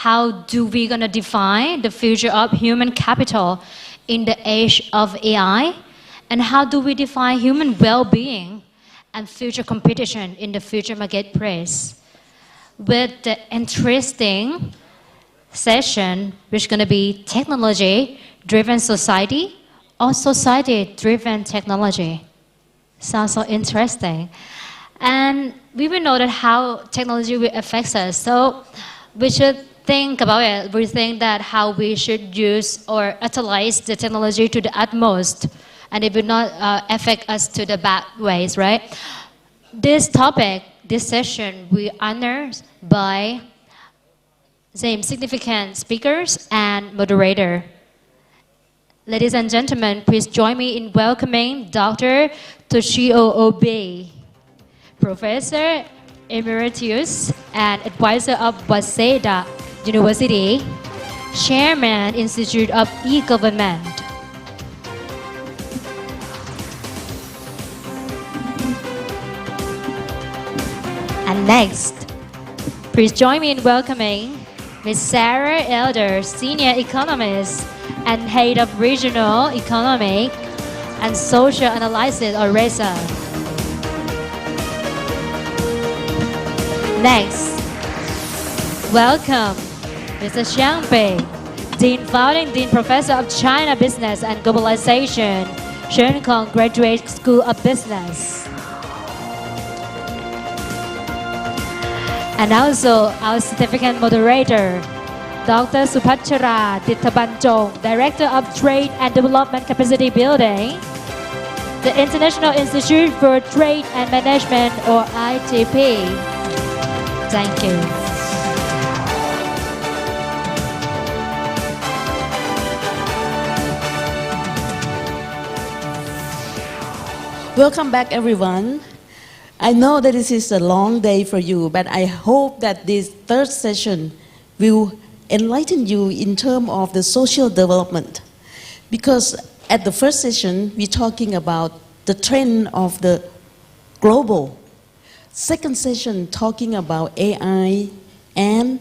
how do we gonna define the future of human capital in the age of AI, and how do we define human well-being and future competition in the future marketplace. With the interesting session, which is going to be technology-driven society or society-driven technology. Sounds so interesting. And we will know that how technology will affect us. So we should think about it. We think that how we should use or utilize the technology to the utmost, and it will not affect us to the bad ways, right? This topic, this session, we honor by same significant speakers and moderator. Ladies and gentlemen, please join me in welcoming Dr. Toshio Obe, Professor Emeritus and Advisor of Waseda University, Chairman, Institute of E-Government. And next, please join me in welcoming Ms. Sarah Elder, Senior Economist and Head of Regional Economic and Social Analysis, or RESA. Next, welcome Mr. Xiang Bei, Founding Dean Professor of China Business and Globalization, Sheung Kong Graduate School of Business. And also our certificate moderator, Dr. Supachara Dittabanjong, Director of Trade and Development Capacity Building, the International Institute for Trade and Management, or ITP. Thank you. Welcome back, everyone. I know that this is a long day for you, but I hope that this third session will enlighten you in terms of the social development. Because at the first session, we're talking about the trend of the global. Second session, talking about AI and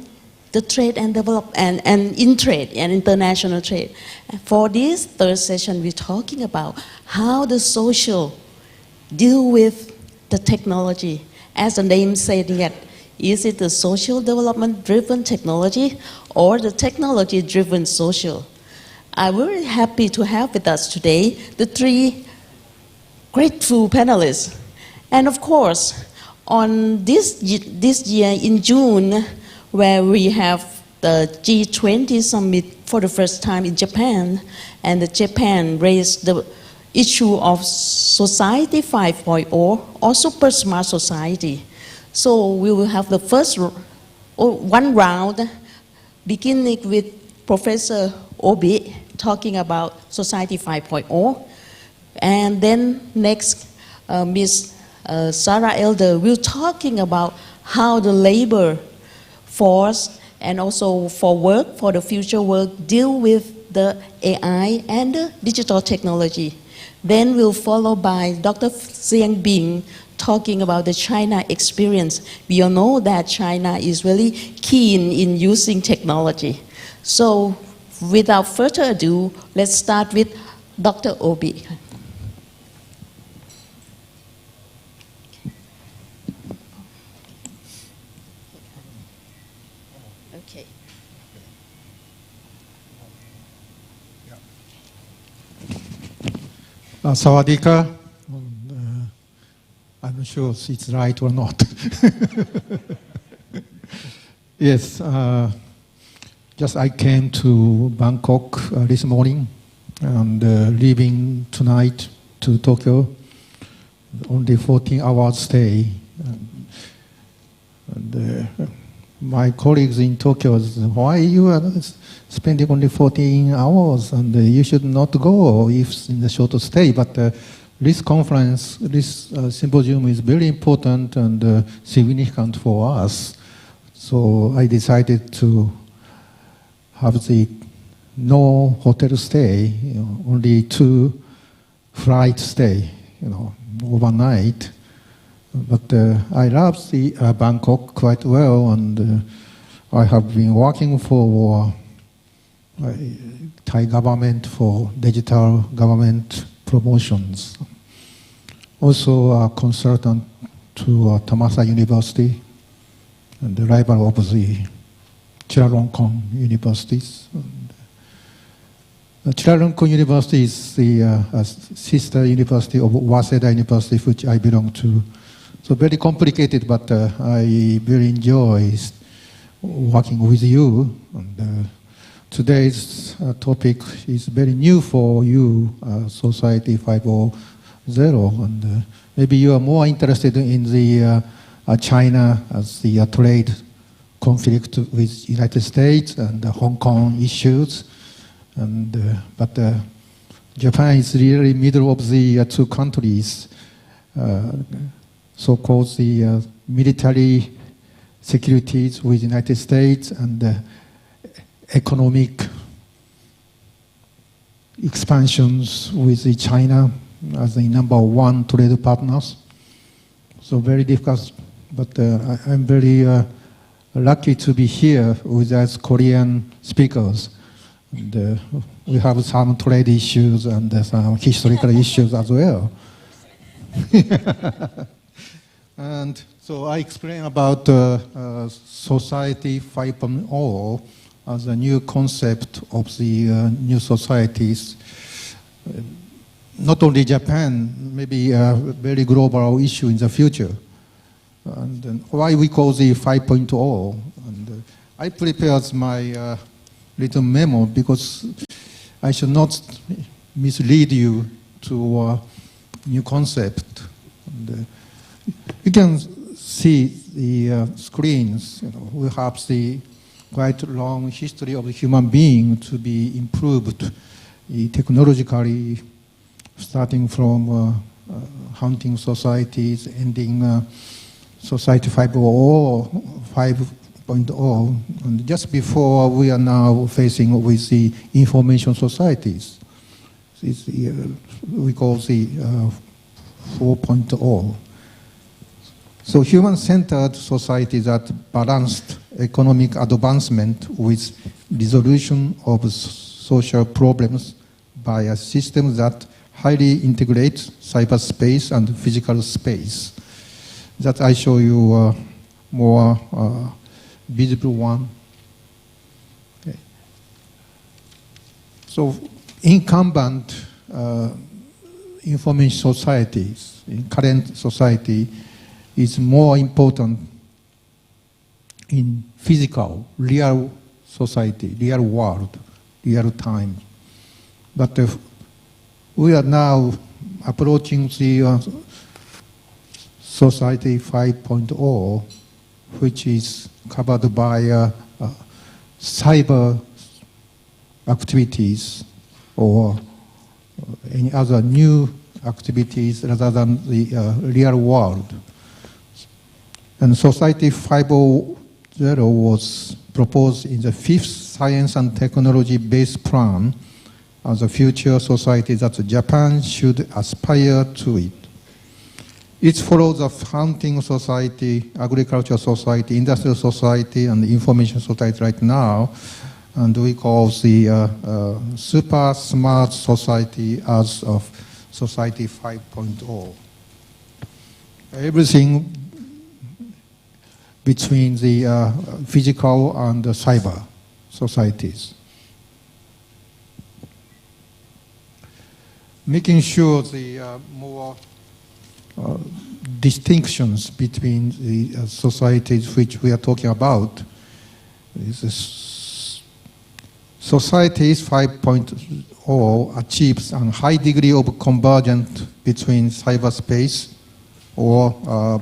the trade and development and in trade and international trade. For this third session, we're talking about how the social deal with the technology. As the name said yet, is it the social development driven technology or the technology driven social? I'm very happy to have with us today the three grateful panelists. And of course, on this year in June, where we have the G20 summit for the first time in Japan, and Japan raised the issue of Society 5.0 or Super Smart Society. So we will have the first one round, beginning with Professor Obi talking about Society 5.0. And then next, Ms. Sarah Elder will talking about how the labor force and also for work, for the future work, deal with the AI and the digital technology. Then we'll follow by Dr. Xiang Bing talking about the China experience. We all know that China is really keen in using technology. So without further ado, let's start with Dr. Obi. Okay. Sawadika. I'm not sure if it's right or not. Yes, just I came to Bangkok this morning and leaving tonight to Tokyo. Only 14 hours stay. And my colleagues in Tokyo said, why you are spending only 14 hours and you should not go if in the short stay. But this conference, this symposium is very important and significant for us. So I decided to have the no hotel stay, only 2 flight stay, overnight. But I love the Bangkok quite well, and I have been working for Thai government for digital government promotions. Also a consultant to Thammasat University and the rival of the Chulalongkorn universities. Chulalongkorn University is the sister university of Waseda University, which I belong to. So very complicated, but I very enjoy working with you. And, today's topic is very new for you, Society 5.0, and maybe you are more interested in the China as the trade conflict with United States and the Hong Kong issues. And, but Japan is really middle of the two countries, so-called the military securities with United States and economic expansions with China as the number one trade partners. So very difficult, but I'm very lucky to be here with us Korean speakers. And, we have some trade issues and some historical issues as well. And so I explain about Society 5.0 as a new concept of the new societies. Not only Japan, maybe a very global issue in the future. And why we call the 5.0. And I prepared my little memo because I should not mislead you to a new concept. And, you can see the screens. You know, we have the quite long history of the human being to be improved technologically, starting from hunting societies, ending Society 5.0, and just before we are now facing with the information societies. We call the 4.0. So human-centered society that balanced economic advancement with resolution of social problems by a system that highly integrates cyberspace and physical space. That I show you more visible one. Okay. So incumbent information societies in current society is more important in physical, real society, real world, real time. But we are now approaching the Society 5.0, which is covered by cyber activities or any other new activities rather than the real world. And Society 5.0 was proposed in the 5th Science and Technology-Based Plan as a future society that Japan should aspire to it. It follows the hunting society, agricultural society, industrial society, and information society right now, and we call the super smart society as of Society 5.0. Everything between the physical and the cyber societies. Making sure the more distinctions between the societies which we are talking about. Societies 5.0 achieves a high degree of convergence between cyberspace or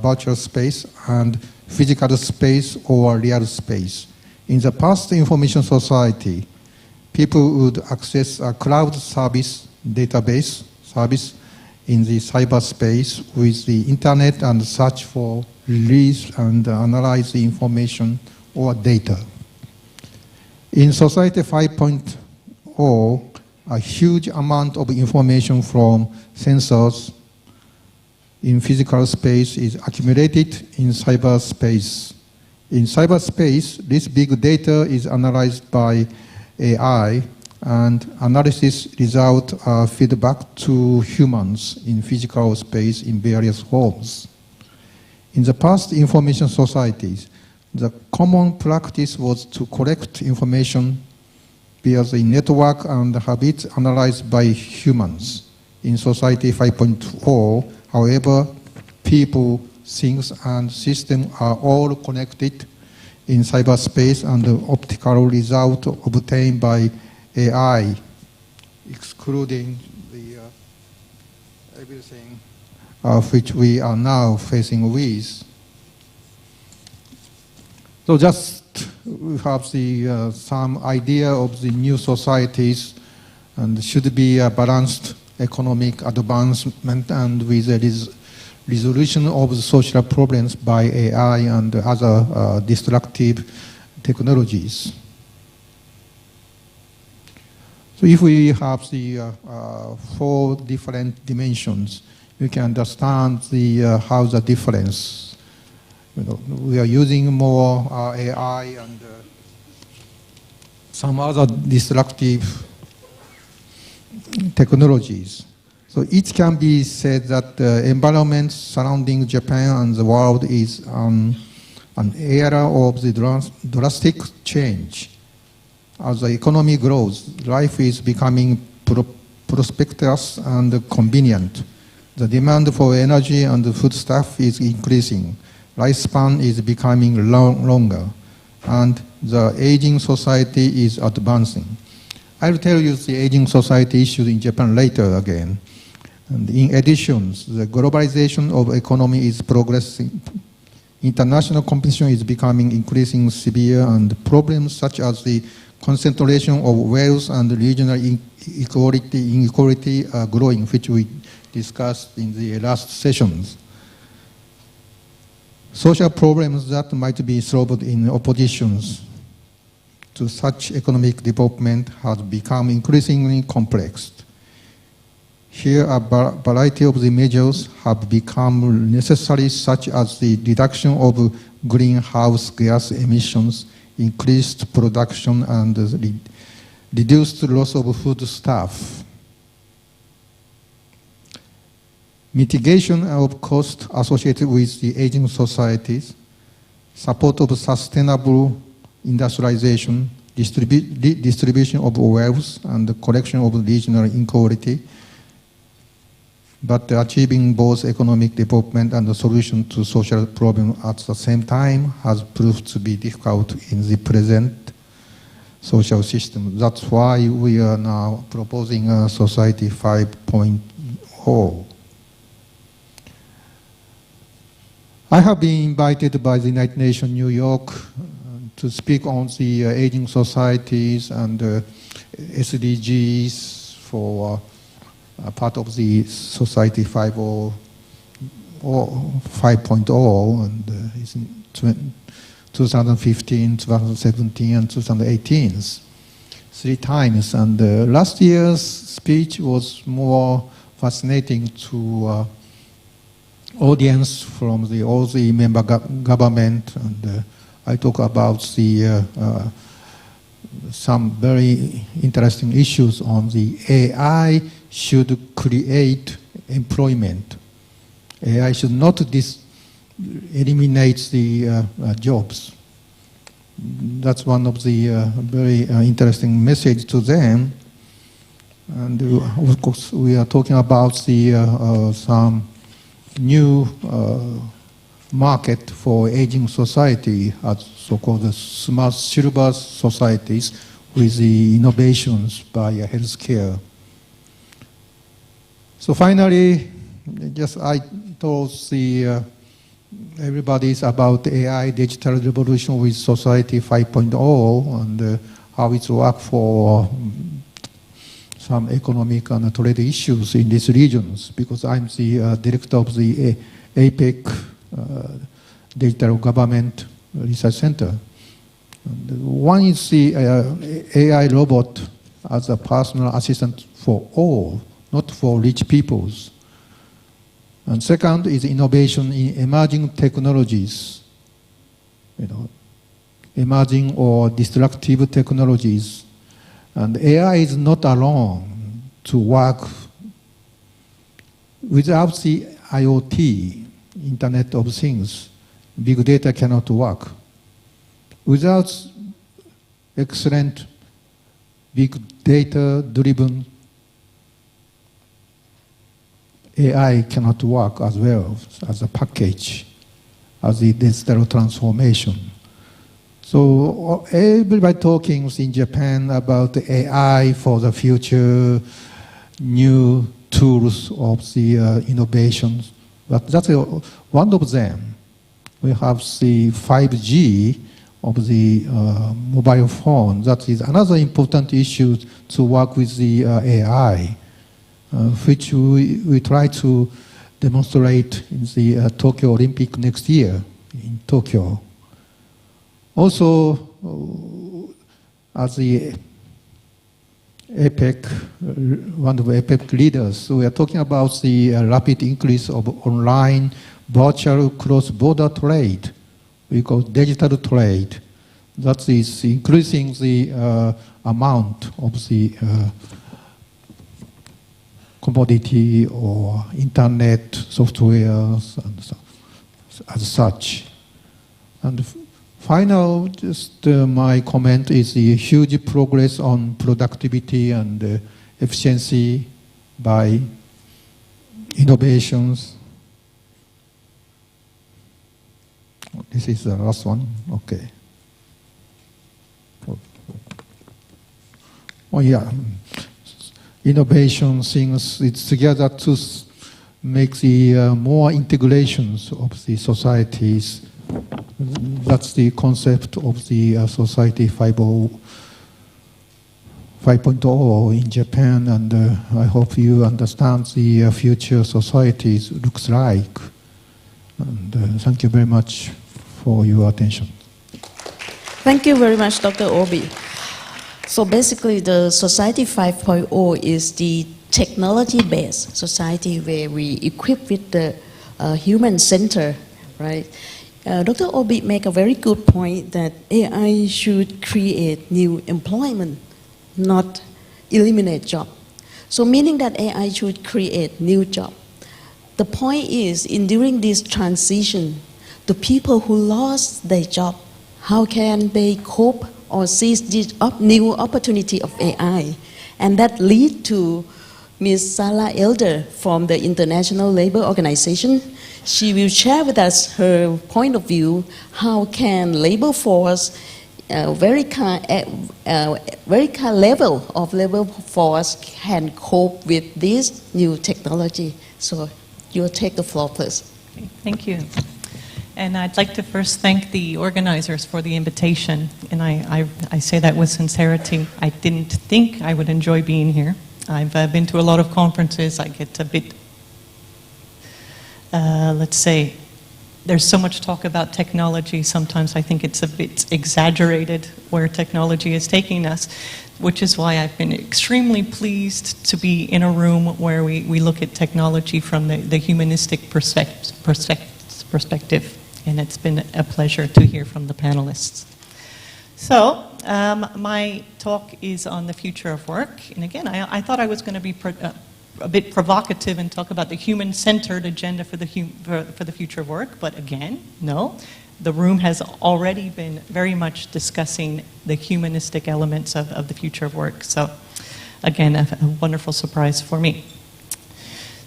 virtual space and physical space or real space. In the past information society, people would access a cloud service, database service in the cyberspace with the internet and search for, release and analyze the information or data. In Society 5.0, a huge amount of information from sensors in physical space is accumulated in cyberspace In cyberspace, this big data is analyzed by AI, and analysis results are fed back to humans in physical space in various forms. In the past information societies, the common practice was to collect information via the network and have it analyzed by humans. In Society 5.0, however, people, things, and systems are all connected in cyberspace, and the optical result obtained by AI, excluding the everything which we are now facing with. So just we have the some idea of the new societies, and should be a balanced economic advancement and with a resolution of the social problems by AI and other destructive technologies. So if we have the 4 different dimensions, you can understand the how the difference. We are using more AI and some other destructive technologies. So it can be said that the environment surrounding Japan and the world is an era of the drastic change. As the economy grows, life is becoming prosperous and convenient. The demand for energy and foodstuff is increasing. Lifespan is becoming longer, and the aging society is advancing. I will tell you the aging society issues in Japan later again. And in addition, the globalization of economy is progressing. International competition is becoming increasingly severe, and problems such as the concentration of wealth and regional inequality are growing, which we discussed in the last sessions. Social problems that might be solved in oppositions to such economic development have become increasingly complex. Here a variety of the measures have become necessary, such as the reduction of greenhouse gas emissions, increased production, and reduced loss of foodstuff. Mitigation of costs associated with the aging societies, support of sustainable industrialization, distribution of wealth, and the correction of regional inequality, but achieving both economic development and the solution to social problems at the same time has proved to be difficult in the present social system. That's why we are now proposing a Society 5.0. I have been invited by the United Nations New York to speak on the aging societies and SDGs for part of the Society 5.0, and it's in 2015, 2017, and 2018, 3 times. And last year's speech was more fascinating to audience from all the member government, and I talk about the some very interesting issues on the AI should create employment. AI should not eliminate the jobs. That's one of the very interesting message to them. And of course, we are talking about the some new market for aging society, as so-called smart silver societies, with the innovations by healthcare. So finally, just I told everybody about AI digital revolution with Society 5.0 and how it works for some economic and trade issues in these regions, because I'm the director of the APEC Digital Government Research Center. And one is the AI robot as a personal assistant for all, not for rich peoples. And second is innovation in emerging technologies. emerging or destructive technologies. And AI is not alone to work. Without the IoT, Internet of Things, big data cannot work. Without excellent big data-driven AI cannot work as well as a package, as the digital transformation. So everybody talking in Japan about the AI for the future, new tools of the innovations, but that's one of them. We have the 5G of the mobile phone. That is another important issue to work with the AI, which we try to demonstrate in the Tokyo Olympic next year in Tokyo. Also, as the APEC, one of the APEC leaders, we are talking about the rapid increase of online virtual cross-border trade. We call digital trade. That is increasing the amount of the commodity or internet software and so, as such. And final, just my comment is the huge progress on productivity and efficiency by innovations. This is the last one. Okay. Oh yeah, innovation things it's together to make the more integrations of the societies. That's the concept of the Society 5.0 in Japan, and I hope you understand the future societies looks like. And thank you very much for your attention. Thank you very much, Dr. Obi. So basically, the Society 5.0 is the technology-based society where we equip with the human center, right? Dr. Obi make a very good point that AI should create new employment, not eliminate job. So meaning that AI should create new job. The point is, during this transition, the people who lost their job, how can they cope or seize this new opportunity of AI? And that lead to Ms. Sarah Elder from the International Labour Organization. She will share with us her point of view, how can labor force, very high level of labor force can cope with this new technology. So you'll take the floor, please. Okay, thank you. And I'd like to first thank the organizers for the invitation. And I say that with sincerity. I didn't think I would enjoy being here. I've been to a lot of conferences. I get a bit, let's say, there's so much talk about technology. Sometimes I think it's a bit exaggerated where technology is taking us, which is why I've been extremely pleased to be in a room where we look at technology from the humanistic perspective. And it's been a pleasure to hear from the panelists. So, my talk is on the future of work. And again, I thought I was going to be a bit provocative and talk about the human-centered agenda for the future of work. But again, no. The room has already been very much discussing the humanistic elements of the future of work. So, again, a wonderful surprise for me.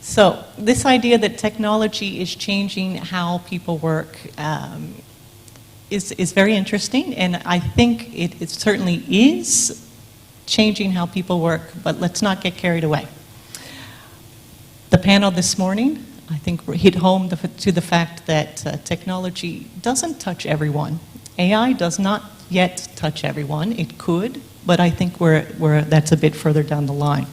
So, this idea that technology is changing how people work is very interesting, and I think it certainly is changing how people work, but let's not get carried away. The panel this morning, I think, hit home to the fact that technology doesn't touch everyone. AI does not yet touch everyone. It could, but I think that's a bit further down the line.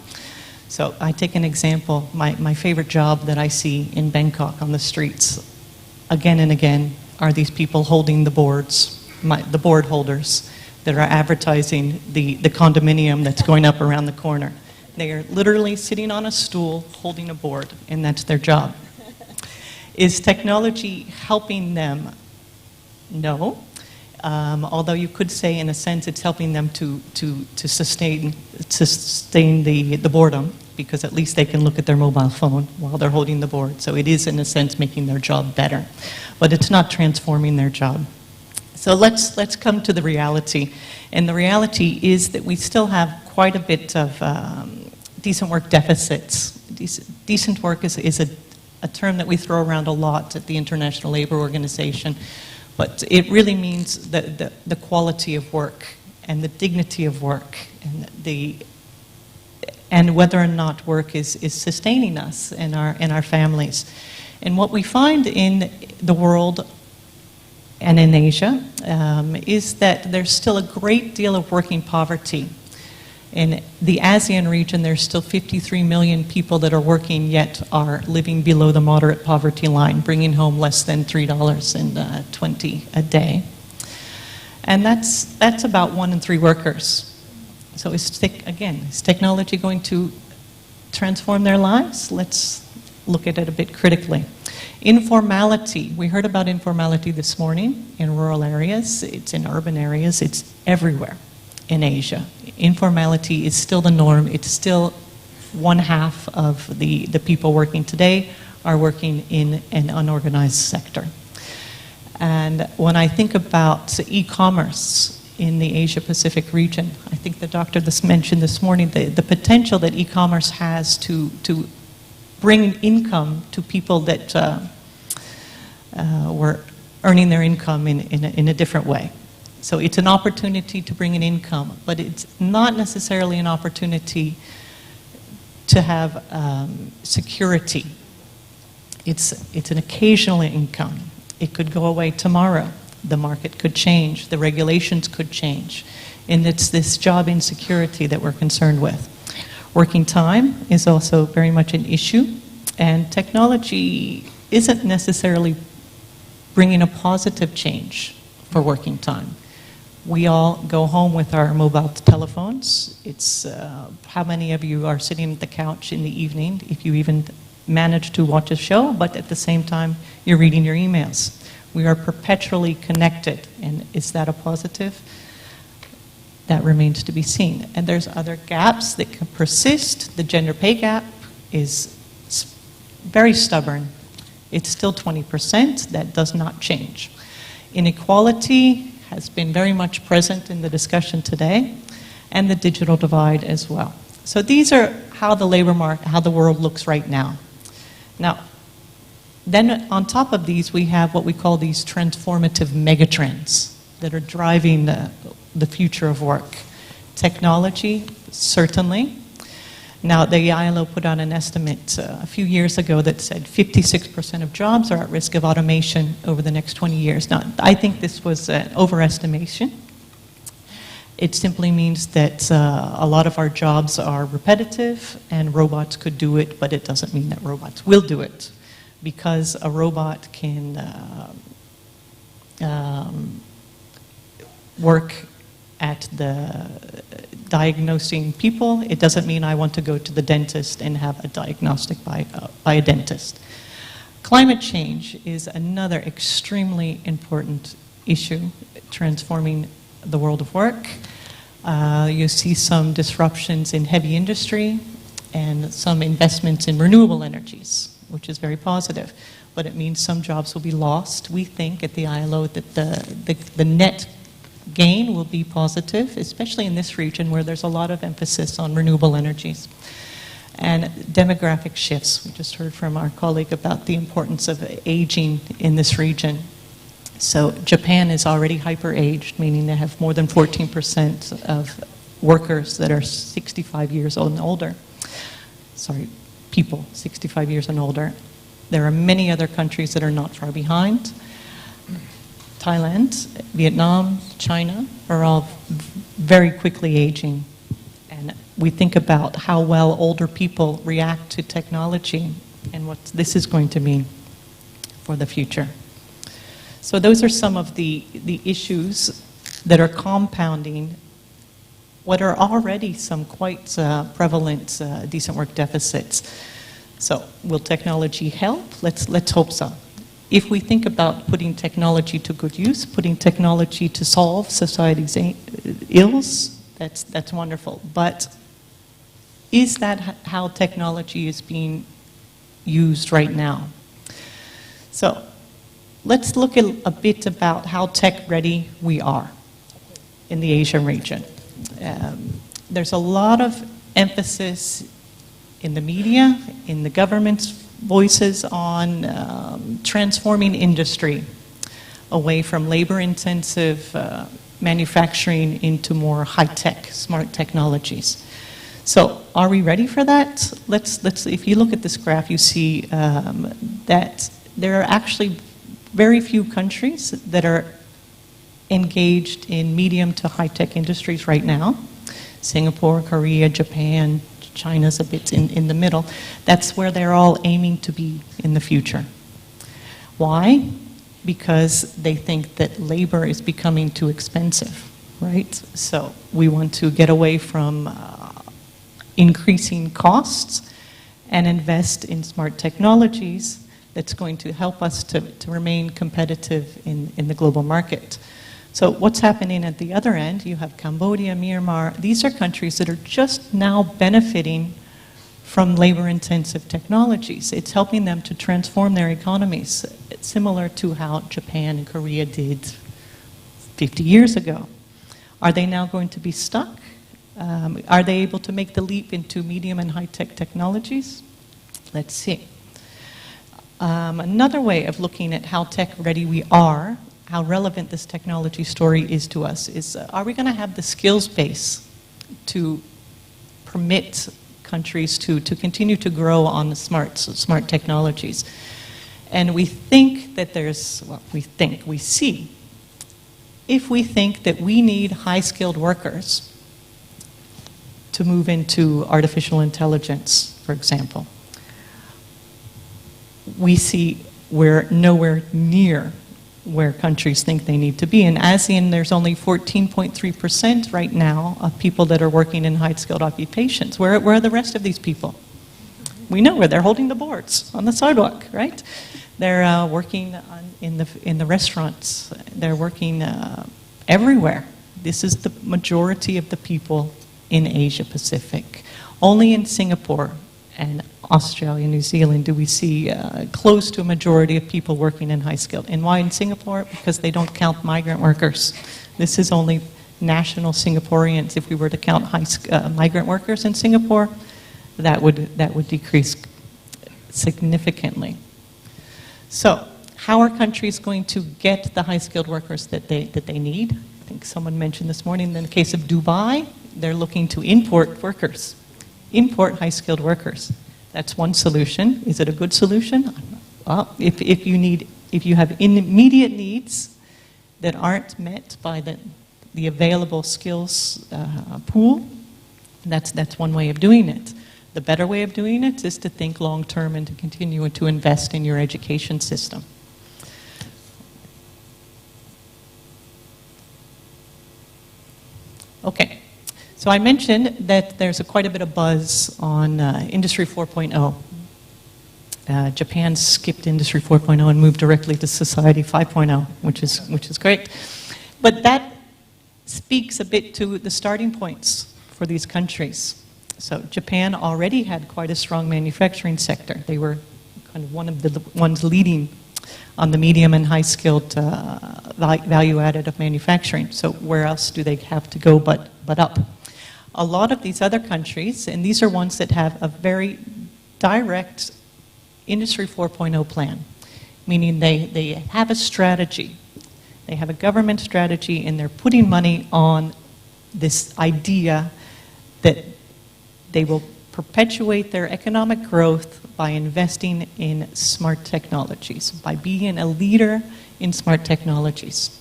So I take an example, my favorite job that I see in Bangkok on the streets, again and again, are these people holding the boards, the board holders that are advertising the condominium that's going up around the corner. They are literally sitting on a stool holding a board, and that's their job. Is technology helping them? No. Although you could say, in a sense, it's helping them to sustain the boredom, because at least they can look at their mobile phone while they're holding the board. So it is, in a sense, making their job better. But it's not transforming their job. So let's come to the reality. And the reality is that we still have quite a bit of decent work deficits. Decent work is a term that we throw around a lot at the International Labour Organization. But it really means the quality of work and the dignity of work and whether or not work is sustaining us and our families. And what we find in the world and in Asia is that there's still a great deal of working poverty. In the ASEAN region, there's still 53 million people that are working yet are living below the moderate poverty line, bringing home less than $3.20 a day. And that's about 1 in 3 workers. So is technology going to transform their lives? Let's look at it a bit critically. Informality. We heard about informality this morning in rural areas. It's in urban areas. It's everywhere in Asia. Informality is still the norm. It's still 1/2 of the people working today are working in an unorganized sector. And when I think about e-commerce in the Asia-Pacific region, I think the doctor mentioned this morning the potential that e-commerce has to bring income to people that were earning their income in a different way. So it's an opportunity to bring an income, but it's not necessarily an opportunity to have security. It's an occasional income. It could go away tomorrow. The market could change. The regulations could change. And it's this job insecurity that we're concerned with. Working time is also very much an issue, and technology isn't necessarily bringing a positive change for working time. We all go home with our mobile telephones. It's how many of you are sitting at the couch in the evening, if you even manage to watch a show, but at the same time you're reading your emails. We are perpetually connected, and is that a positive? That remains to be seen. And there's other gaps that can persist. The gender pay gap is very stubborn. It's still 20%. That does not change. Inequality has been very much present in the discussion today, and the digital divide as well. So these are how the labor market, how the world looks right now. Now, then on top of these, we have what we call these transformative megatrends that are driving the future of work. Technology, certainly. Now, the ILO put out an estimate a few years ago that said 56% of jobs are at risk of automation over the next 20 years. Now, I think this was an overestimation. It simply means that a lot of our jobs are repetitive and robots could do it, but it doesn't mean that robots will do it, because a robot can work at the diagnosing people. It doesn't mean I want to go to the dentist and have a diagnostic by a dentist. Climate change is another extremely important issue, transforming the world of work. You see some disruptions in heavy industry and some investments in renewable energies, which is very positive. But it means some jobs will be lost. We think at the ILO that the net gain will be positive, especially in this region where there's a lot of emphasis on renewable energies. And demographic shifts. We just heard from our colleague about the importance of aging in this region. So Japan is already hyper-aged, meaning they have more than 14% of workers that are 65 years old and older. Sorry, people 65 years and older. There are many other countries that are not far behind. Thailand, Vietnam, China are all very quickly aging. And we think about how well older people react to technology and what this is going to mean for the future. So those are some of the issues that are compounding what are already some quite prevalent decent work deficits. So will technology help? Let's hope so. if we think about putting technology to good use, putting technology to solve society's ills, that's wonderful. But is that how technology is being used right now? So let's look at a bit about how tech-ready we are in the Asian region. There's a lot of emphasis in the media, in the government's voices on transforming industry away from labor-intensive manufacturing into more high-tech, smart technologies. So, are we ready for that? If you look at this graph, you see that there are actually very few countries that are engaged in medium to high-tech industries right now. Singapore, Korea, Japan, China's a bit in the middle. That's where they're all aiming to be in the future. Why? Because they think that labor is becoming too expensive, right? So we want to get away from increasing costs and invest in smart technologies that's going to help us to remain competitive in the global market. So what's happening at the other end? You have Cambodia, Myanmar. These are countries that are just now benefiting from labor-intensive technologies. It's helping them to transform their economies, similar to how Japan and Korea did 50 years ago. Are they now going to be stuck? Are they able to make the leap into medium and high-tech technologies? Let's see. Another way of looking at how tech-ready we are, how relevant this technology story is to us, is are we going to have the skills base to permit countries to continue to grow on the smart technologies? And we think that we see, if we think that we need high-skilled workers to move into artificial intelligence, for example, we see we're nowhere near where countries think they need to be. In ASEAN, there's only 14.3% right now of people that are working in high-skilled occupations. Where are the rest of these people? We know where they're holding the boards on the sidewalk, right? They're working in the restaurants. They're working everywhere. This is the majority of the people in Asia Pacific. Only in Singapore and Australia, New Zealand, do we see close to a majority of people working in high-skilled. And why in Singapore? Because they don't count migrant workers. This is only national Singaporeans. If we were to count migrant workers in Singapore, that would decrease significantly. So, how are countries going to get the high-skilled workers that they need? I think someone mentioned this morning, in the case of Dubai, they're looking to import workers, import high-skilled workers. That's one solution. Is it a good solution? Well, if you have immediate needs that aren't met by the available skills pool, that's one way of doing it. The better way of doing it is to think long-term and to continue to invest in your education system. Okay. So I mentioned that there's quite a bit of buzz on Industry 4.0. Japan skipped Industry 4.0 and moved directly to Society 5.0, which is great. But that speaks a bit to the starting points for these countries. So Japan already had quite a strong manufacturing sector. They were kind of one of the ones leading on the medium and high-skilled value added of manufacturing. So where else do they have to go but up? A lot of these other countries, and these are ones that have a very direct Industry 4.0 plan, meaning they have a strategy. They have a government strategy, and they're putting money on this idea that they will perpetuate their economic growth by investing in smart technologies, by being a leader in smart technologies.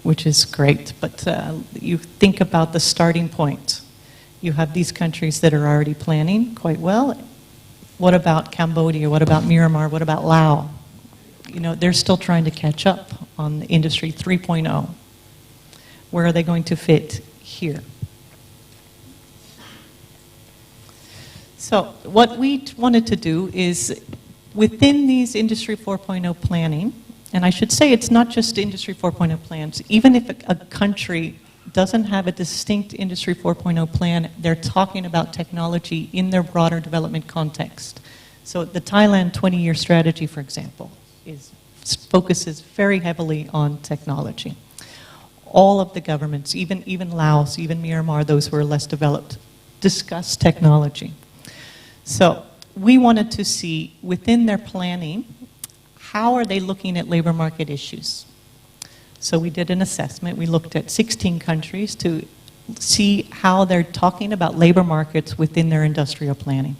Which is great, but you think about the starting point. You have these countries that are already planning quite well. What about Cambodia? What about Myanmar? What about Laos? You know, they're still trying to catch up on the Industry 3.0. Where are they going to fit here? So what we wanted to do is within these Industry 4.0 planning, and I should say it's not just Industry 4.0 plans, even if a country doesn't have a distinct Industry 4.0 plan, they're talking about technology in their broader development context. So the Thailand 20-year strategy, for example, focuses very heavily on technology. All of the governments, even Laos, even Myanmar, those who are less developed, discuss technology. So we wanted to see within their planning, how are they looking at labor market issues? So we did an assessment. We looked at 16 countries to see how they're talking about labor markets within their industrial planning.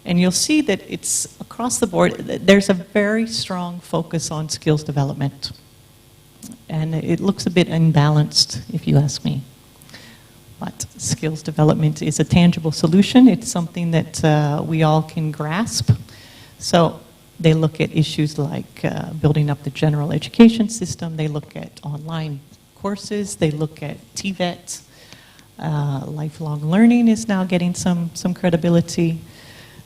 And you'll see that it's across the board, there's a very strong focus on skills development. And it looks a bit unbalanced, if you ask me. But skills development is a tangible solution. It's something that we all can grasp. So they look at issues like building up the general education system. They look at online courses. They look at TVET. Lifelong learning is now getting some credibility.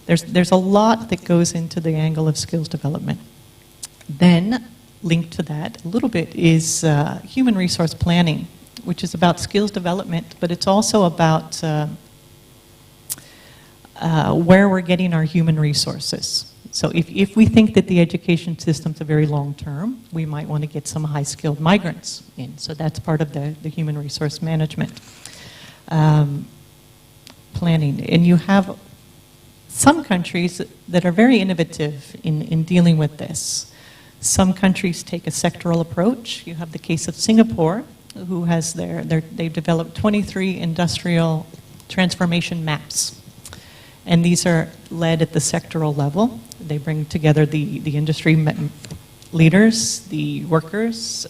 There's a lot that goes into the angle of skills development. Then, linked to that a little bit is human resource planning, which is about skills development, but it's also about where we're getting our human resources. So if we think that the education system's a very long term, we might want to get some high-skilled migrants in. So that's part of the human resource management planning. And you have some countries that are very innovative in dealing with this. Some countries take a sectoral approach. You have the case of Singapore, who has they've developed 23 industrial transformation maps. And these are led at the sectoral level. They bring together the industry leaders, the workers,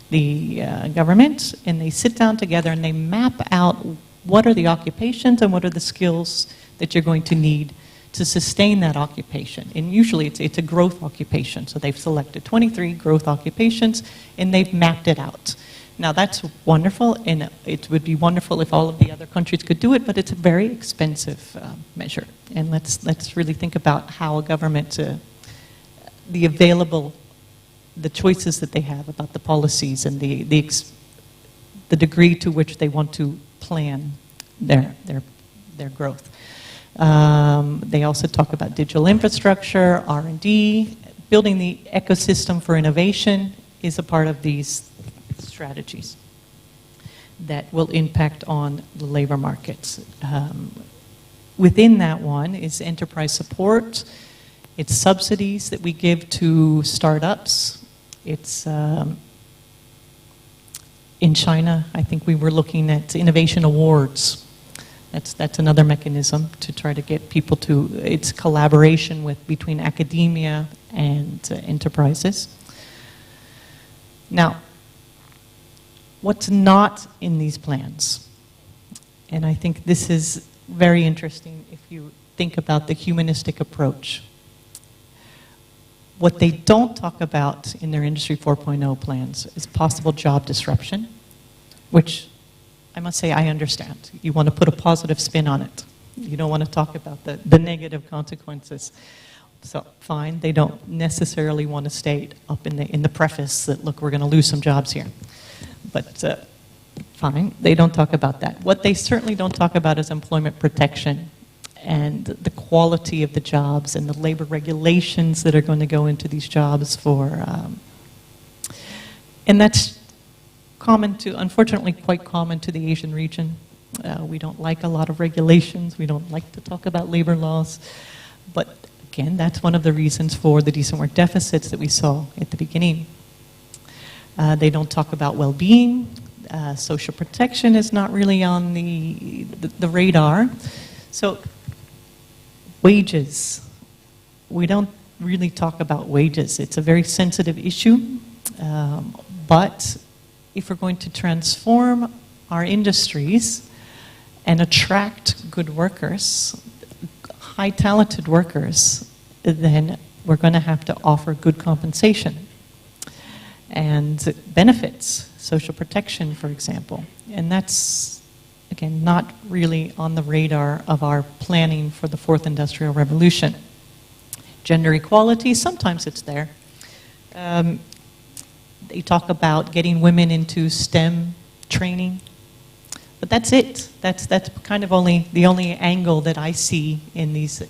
the government, and they sit down together and they map out what are the occupations and what are the skills that you're going to need to sustain that occupation. And usually it's a growth occupation. So they've selected 23 growth occupations and they've mapped it out. Now that's wonderful, and it would be wonderful if all of the other countries could do it, but it's a very expensive measure. And let's really think about how a government, the choices that they have about the policies and the degree to which they want to plan their growth. They also talk about digital infrastructure, R&D, building the ecosystem for innovation is a part of these strategies that will impact on the labor markets. Within that one is enterprise support. It's subsidies that we give to startups. It's in China, I think we were looking at innovation awards. That's another mechanism to try to get people to, it's collaboration between academia and enterprises. Now, what's not in these plans? And I think this is very interesting if you think about the humanistic approach. What they don't talk about in their Industry 4.0 plans is possible job disruption, which I must say I understand. You want to put a positive spin on it. You don't want to talk about the negative consequences. So fine, they don't necessarily want to state up in the preface that, look, we're going to lose some jobs here. But fine, they don't talk about that. What they certainly don't talk about is employment protection and the quality of the jobs and the labor regulations that are going to go into these jobs and that's common to, unfortunately, quite common to the Asian region. We don't like a lot of regulations. We don't like to talk about labor laws. But again, that's one of the reasons for the decent work deficits that we saw at the beginning. They don't talk about well-being. Social protection is not really on the radar. So wages. We don't really talk about wages. It's a very sensitive issue. But if we're going to transform our industries and attract good workers, high talented workers, then we're going to have to offer good compensation and benefits, social protection, for example. And that's, again, not really on the radar of our planning for the fourth industrial revolution. gender equality. Sometimes it's there. They talk about getting women into STEM training. But that's it. That's kind of the only angle that I see in these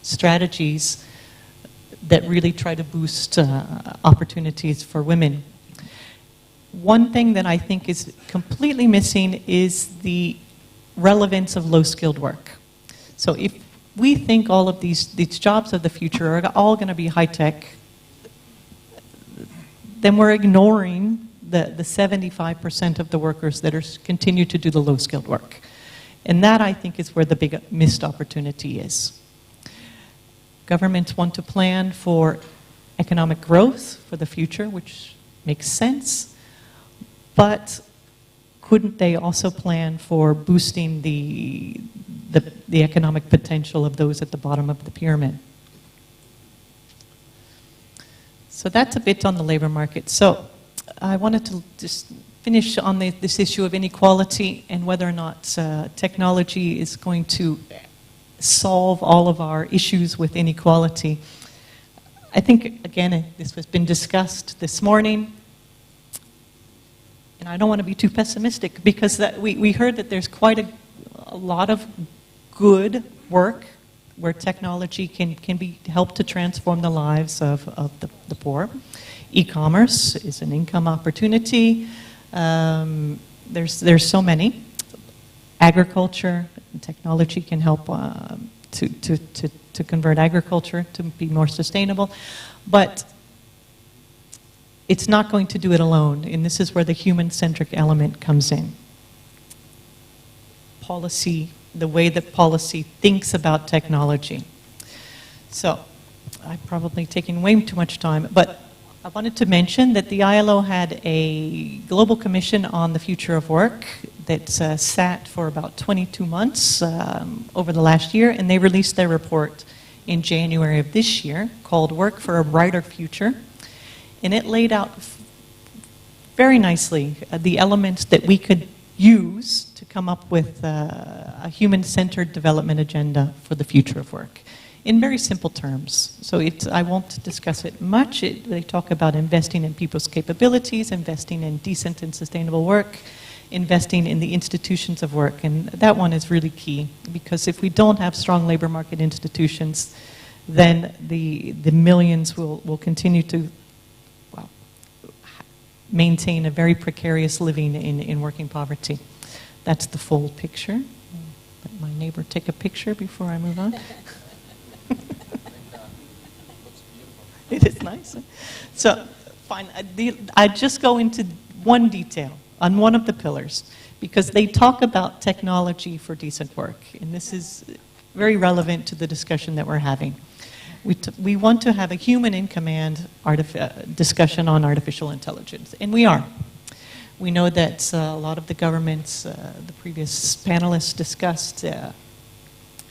strategies that really try to boost opportunities for women. One thing that I think is completely missing is the relevance of low-skilled work. So if we think all of these jobs of the future are all going to be high-tech, then we're ignoring the 75% of the workers that continue to do the low-skilled work. And that, I think, is where the big missed opportunity is. Governments want to plan for economic growth for the future, which makes sense, but couldn't they also plan for boosting the economic potential of those at the bottom of the pyramid? So that's a bit on the labor market. So I wanted to just finish on this issue of inequality and whether or not technology is going to solve all of our issues with inequality. I think, again, this has been discussed this morning, and I don't want to be too pessimistic because we heard that there's quite a lot of good work where technology can help to transform the lives of the poor. E-commerce is an income opportunity. There's so many. Agriculture, technology can help to convert agriculture to be more sustainable. But it's not going to do it alone, and this is where the human-centric element comes in. Policy, the way that policy thinks about technology. So, I'm probably taking way too much time, but I wanted to mention that the ILO had a global commission on the future of work that sat for about 22 months over the last year, and they released their report in January of this year called Work for a Brighter Future. And it laid out very nicely the elements that we could use to come up with a human-centered development agenda for the future of work in very simple terms. So I won't discuss it much. They talk about investing in people's capabilities, investing in decent and sustainable work, investing in the institutions of work. And that one is really key because if we don't have strong labor market institutions, then the millions will continue to maintain a very precarious living in working poverty. That's the full picture. Let my neighbor take a picture before I move on. It is nice. So, fine. I just go into one detail on one of the pillars because they talk about technology for decent work, and this is very relevant to the discussion that we're having. We want to have a human in command discussion on artificial intelligence, and we are. We know that a lot of the governments, the previous panelists discussed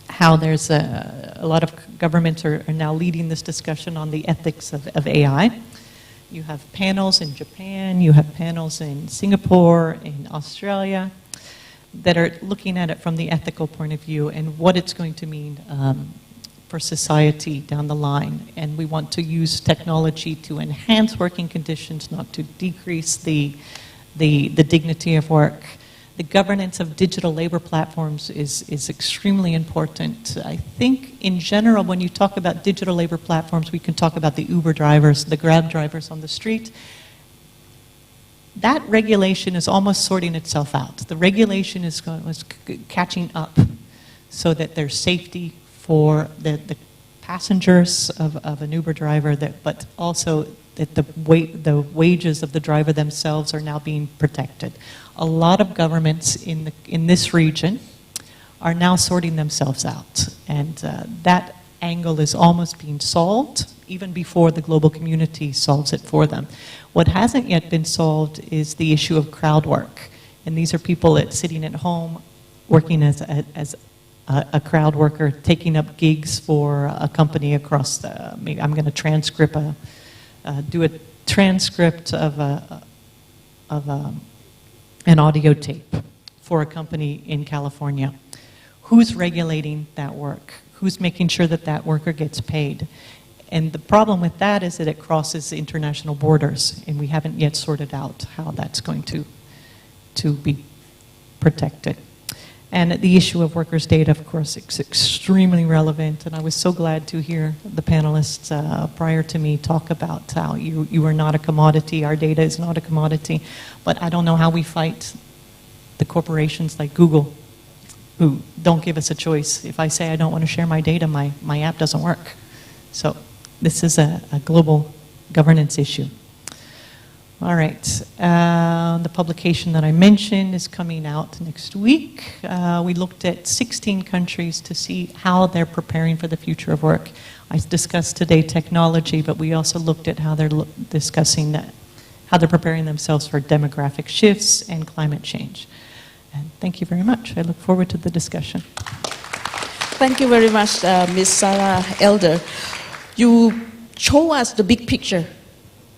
how there's a lot of governments are now leading this discussion on the ethics of AI. You have panels in Japan, you have panels in Singapore, in Australia, that are looking at it from the ethical point of view and what it's going to mean for society down the line. And we want to use technology to enhance working conditions, not to decrease the dignity of work. The governance of digital labor platforms is extremely important. I think in general, when you talk about digital labor platforms, we can talk about the Uber drivers, the Grab drivers on the street. That regulation is almost sorting itself out. The regulation is catching up so that there's safety for the passengers of an Uber driver, but also that the wages of the driver themselves are now being protected. A lot of governments in this region are now sorting themselves out, and that angle is almost being solved even before the global community solves it for them. What hasn't yet been solved is the issue of crowd work, and these are people sitting at home working as a crowd worker, taking up gigs for a company across the. Maybe I'm going to do a transcript of an audio tape for a company in California. Who's regulating that work? Who's making sure that that worker gets paid? And the problem with that is that it crosses international borders, and we haven't yet sorted out how that's going to be protected. And the issue of workers' data, of course, is extremely relevant, and I was so glad to hear the panelists prior to me talk about how you are not a commodity, our data is not a commodity, but I don't know how we fight the corporations like Google who don't give us a choice. If I say I don't want to share my data, my app doesn't work. So this is a global governance issue. All right, the publication that I mentioned is coming out next week. We looked at 16 countries to see how they're preparing for the future of work. I discussed today technology, but we also looked at how they're discussing that, how they're preparing themselves for demographic shifts and climate change. And thank you very much. I look forward to the discussion. Thank you very much, Ms. Sarah Elder. You show us the big picture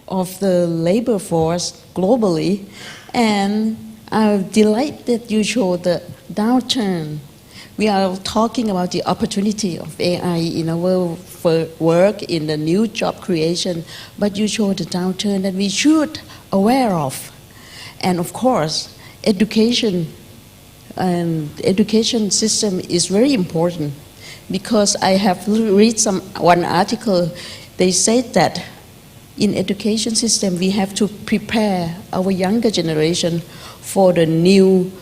of the labor force globally, and I'm delighted that you show the downturn. We are talking about the opportunity of AI in our work, in the new job creation, but you show the downturn that we should aware of. And of course, education and education system is very important, because I have read one article. They said that in education system we have to prepare our younger generation for the new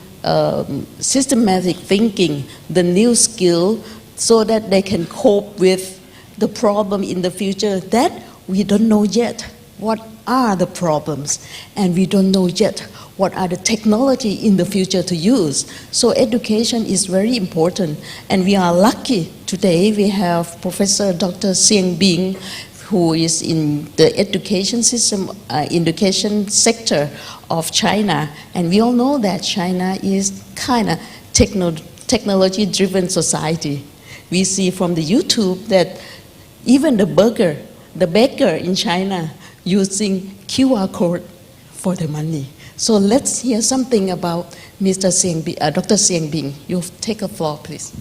systematic thinking, the new skill, so that they can cope with the problem in the future that we don't know yet what are the problems, and we don't know yet what are the technology in the future to use. So education is very important, and we are lucky today we have Professor Dr. Xiang Bing, who is in the education system, education sector of China. And we all know that China is kind of technology-driven society. We see from the YouTube that even the baker in China using QR code for the money. So let's hear something about Mr. Dr. Xiang Bing. You take the floor, please.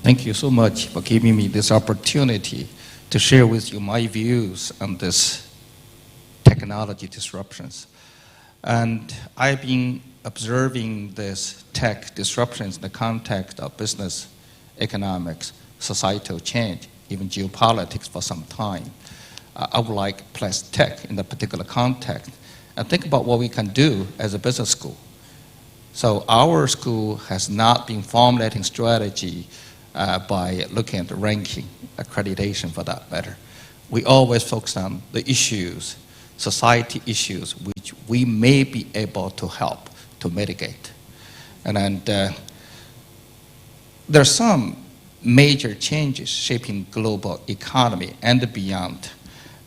Thank you so much for giving me this opportunity to share with you my views on this technology disruptions. And I've been observing this tech disruptions in the context of business, economics, societal change, even geopolitics for some time. I would like to place tech in that particular context and think about what we can do as a business school. So our school has not been formulating strategy by looking at the ranking, accreditation for that matter. We always focus on the issues, society issues, which we may be able to help to mitigate. And there are some major changes shaping global economy and beyond.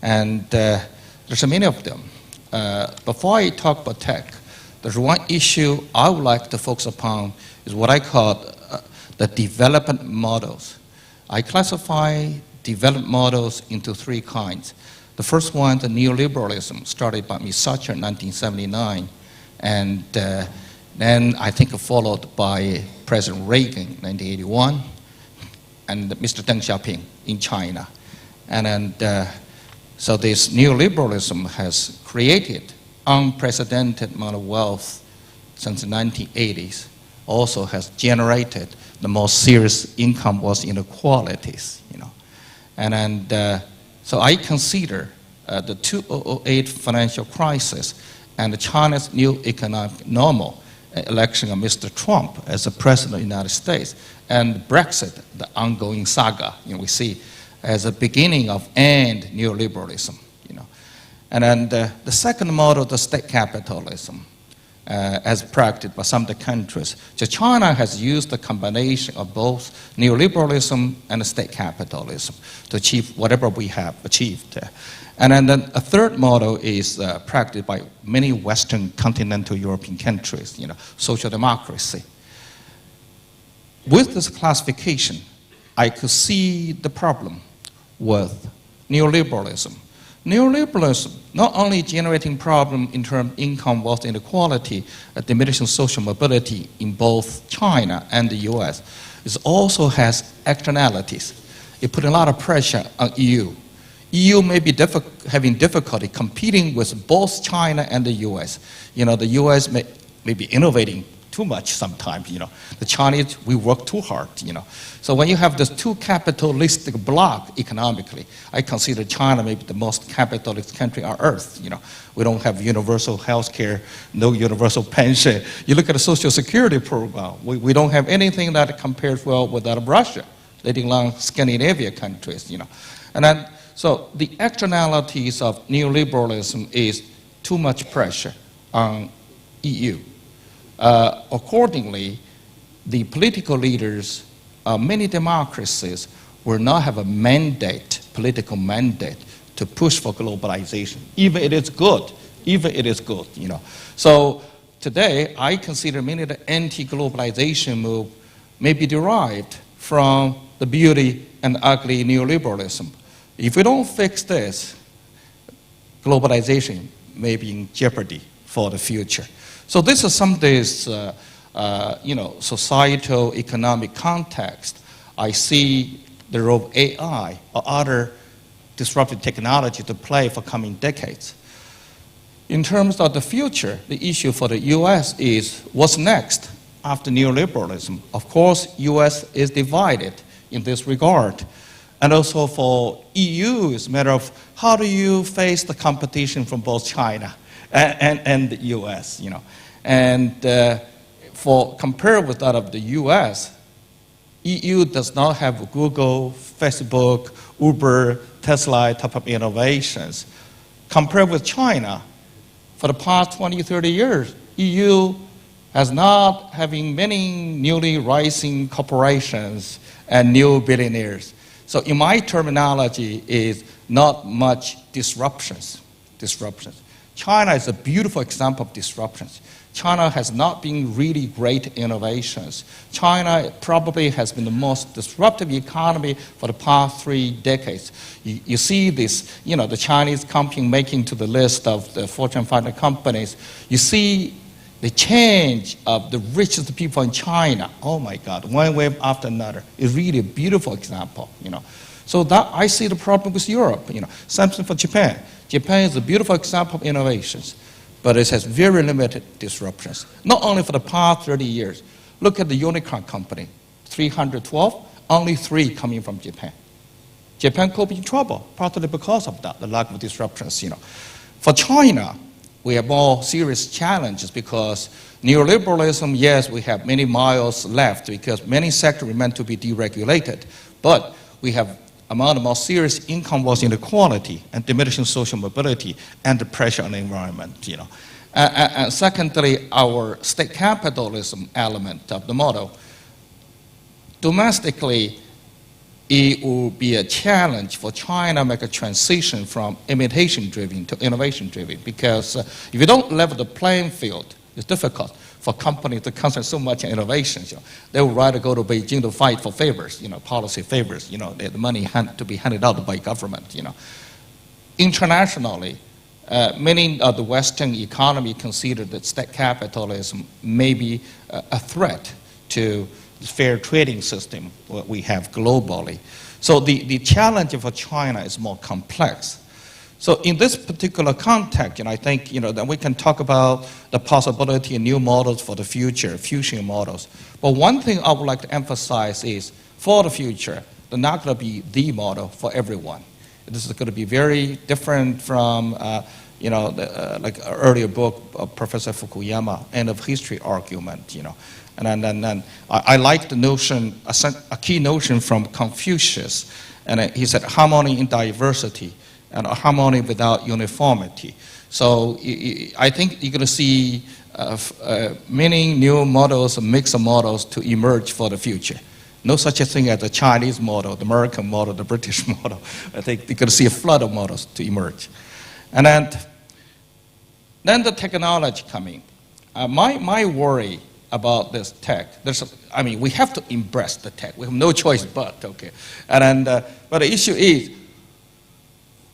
And there's many of them. Before I talk about tech, there's one issue I would like to focus upon is what I call the development models. I classify development models into three kinds. The first one, the neoliberalism, started by Ms. Thatcher in 1979, and then I think followed by President Reagan in 1981, and Mr. Deng Xiaoping in China. And then, so this neoliberalism has created unprecedented amount of wealth since the 1980s, also has generated the most serious income was inequalities, you know. And so I consider the 2008 financial crisis and China's new economic normal, election of Mr. Trump as the president of the United States, and Brexit, the ongoing saga, you know, we see as a beginning of end neoliberalism, you know. And then the second model, the state capitalism, as practiced by some of the countries. So China has used the combination of both neoliberalism and state capitalism to achieve whatever we have achieved. And then a third model is practiced by many Western continental European countries, you know, social democracy. With this classification, I could see the problem with neoliberalism. Neoliberalism not only generating problem in terms of income, wealth inequality, diminishing social mobility in both China and the US, it also has externalities. It put a lot of pressure on EU. EU may be having difficulty competing with both China and the US. The US may be innovating too much sometimes. The Chinese, we work too hard. So when you have this two capitalistic bloc economically, I consider China maybe the most capitalist country on earth. We don't have universal health care, no universal pension. You look at the social security program, we don't have anything that compares well with that of Russia, letting alone Scandinavian countries. And then, so the externalities of neoliberalism is too much pressure on EU. Accordingly, the political leaders of many democracies will not have a mandate, political mandate, to push for globalization. Even it is good. So today, I consider many of the anti-globalization move may be derived from the beauty and ugly neoliberalism. If we don't fix this, globalization may be in jeopardy for the future. So this is some of this, societal, economic context. I see the role of AI or other disruptive technology to play for coming decades. In terms of the future, the issue for the U.S. is what's next after neoliberalism. Of course, U.S. is divided in this regard. And also for EU, it's a matter of how do you face the competition from both China and the US, And compared with that of the US, EU does not have Google, Facebook, Uber, Tesla type of innovations. Compared with China, for the past 20, 30 years, EU has not having many newly rising corporations and new billionaires. So in my terminology is not much disruptions. China is a beautiful example of disruptions. China has not been really great innovations. China probably has been the most disruptive economy for the past 3 decades. You see this, the Chinese company making to the list of the Fortune 500 companies. You see the change of the richest people in China. Oh my God, one wave after another. It's really a beautiful example, So that I see the problem with Europe, Something for Japan. Japan is a beautiful example of innovations, but it has very limited disruptions. Not only for the past 30 years. Look at the unicorn company, 312, only 3 coming from Japan. Japan could be in trouble, partly because of that, the lack of disruptions, For China, we have more serious challenges because neoliberalism, yes, we have many miles left because many sectors remain to be deregulated, but we have among the most serious income was inequality and diminishing social mobility and the pressure on the environment, And secondly, our state capitalism element of the model. Domestically, it will be a challenge for China to make a transition from imitation-driven to innovation-driven because if you don't level the playing field, it's difficult for companies to concentrate so much on innovations. They would rather go to Beijing to fight for favors, policy favors, the money to be handed out by government, Internationally, many of the Western economy consider that state capitalism may be a threat to the fair trading system what we have globally. So the challenge for China is more complex. So in this particular context, I think, that we can talk about the possibility of new models for the future, fusion models. But one thing I would like to emphasize is, for the future, they're not going to be the model for everyone. This is going to be very different from, like an earlier book of Professor Fukuyama, End of History argument, And then I like the notion, a key notion from Confucius, and he said harmony in diversity and harmony without uniformity. So I think you're going to see many new models, mixed models to emerge for the future. No such a thing as the Chinese model, the American model, the British model. I think you're going to see a flood of models to emerge. And then the technology coming. My worry about this tech, we have to embrace the tech. We have no choice but, okay. But the issue is,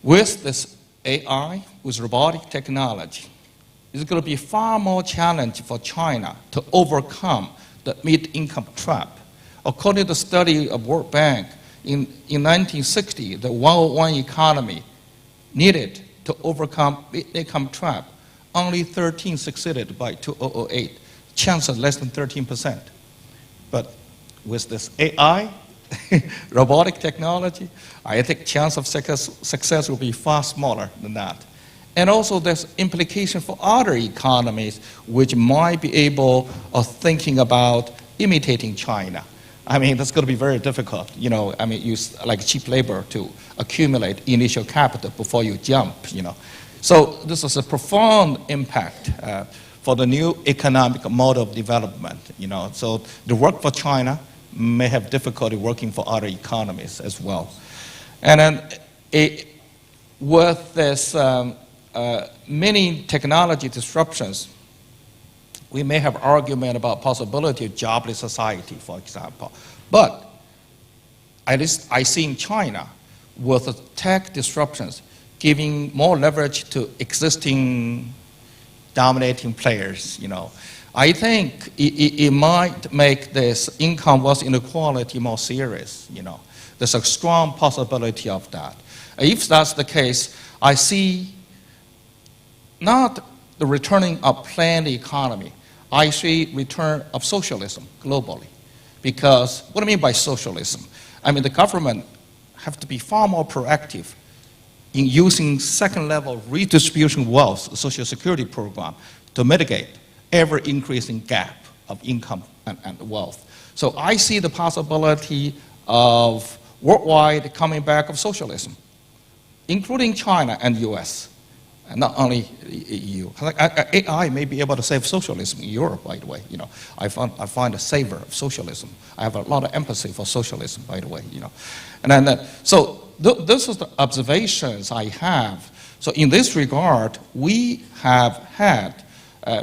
with this AI, with robotic technology, it's going to be far more challenging for China to overcome the mid-income trap. According to the study of World Bank, In 1960, the 101 economy needed to overcome income trap. Only 13 succeeded by 2008. Chance of less than 13%. But with this AI, robotic technology, I think chance of success will be far smaller than that. And also there's implication for other economies which might be able of thinking about imitating China. I mean, that's going to be very difficult. You know, I mean, use like cheap labor to accumulate initial capital before you jump, you know. So this is a profound impact for the new economic mode of development, you know. So the work for China may have difficulty working for other economies as well. And then with this many technology disruptions, we may have argument about possibility of jobless society, for example. But at least I see in China, with the tech disruptions, giving more leverage to existing dominating players, you know. I think it might make this income wealth inequality more serious, you know. There's a strong possibility of that. If that's the case, I see not the returning of planned economy. I see return of socialism globally. Because what do I mean by socialism? I mean the government have to be far more proactive in using second-level redistribution wealth, social security program, to mitigate ever-increasing gap of income and wealth. So I see the possibility of worldwide coming back of socialism, including China and US, and not only EU. Like AI may be able to save socialism in Europe, by the way. You know, I find a saver of socialism. I have a lot of empathy for socialism, by the way. You know, and then so this is the observations I have. So in this regard, we have had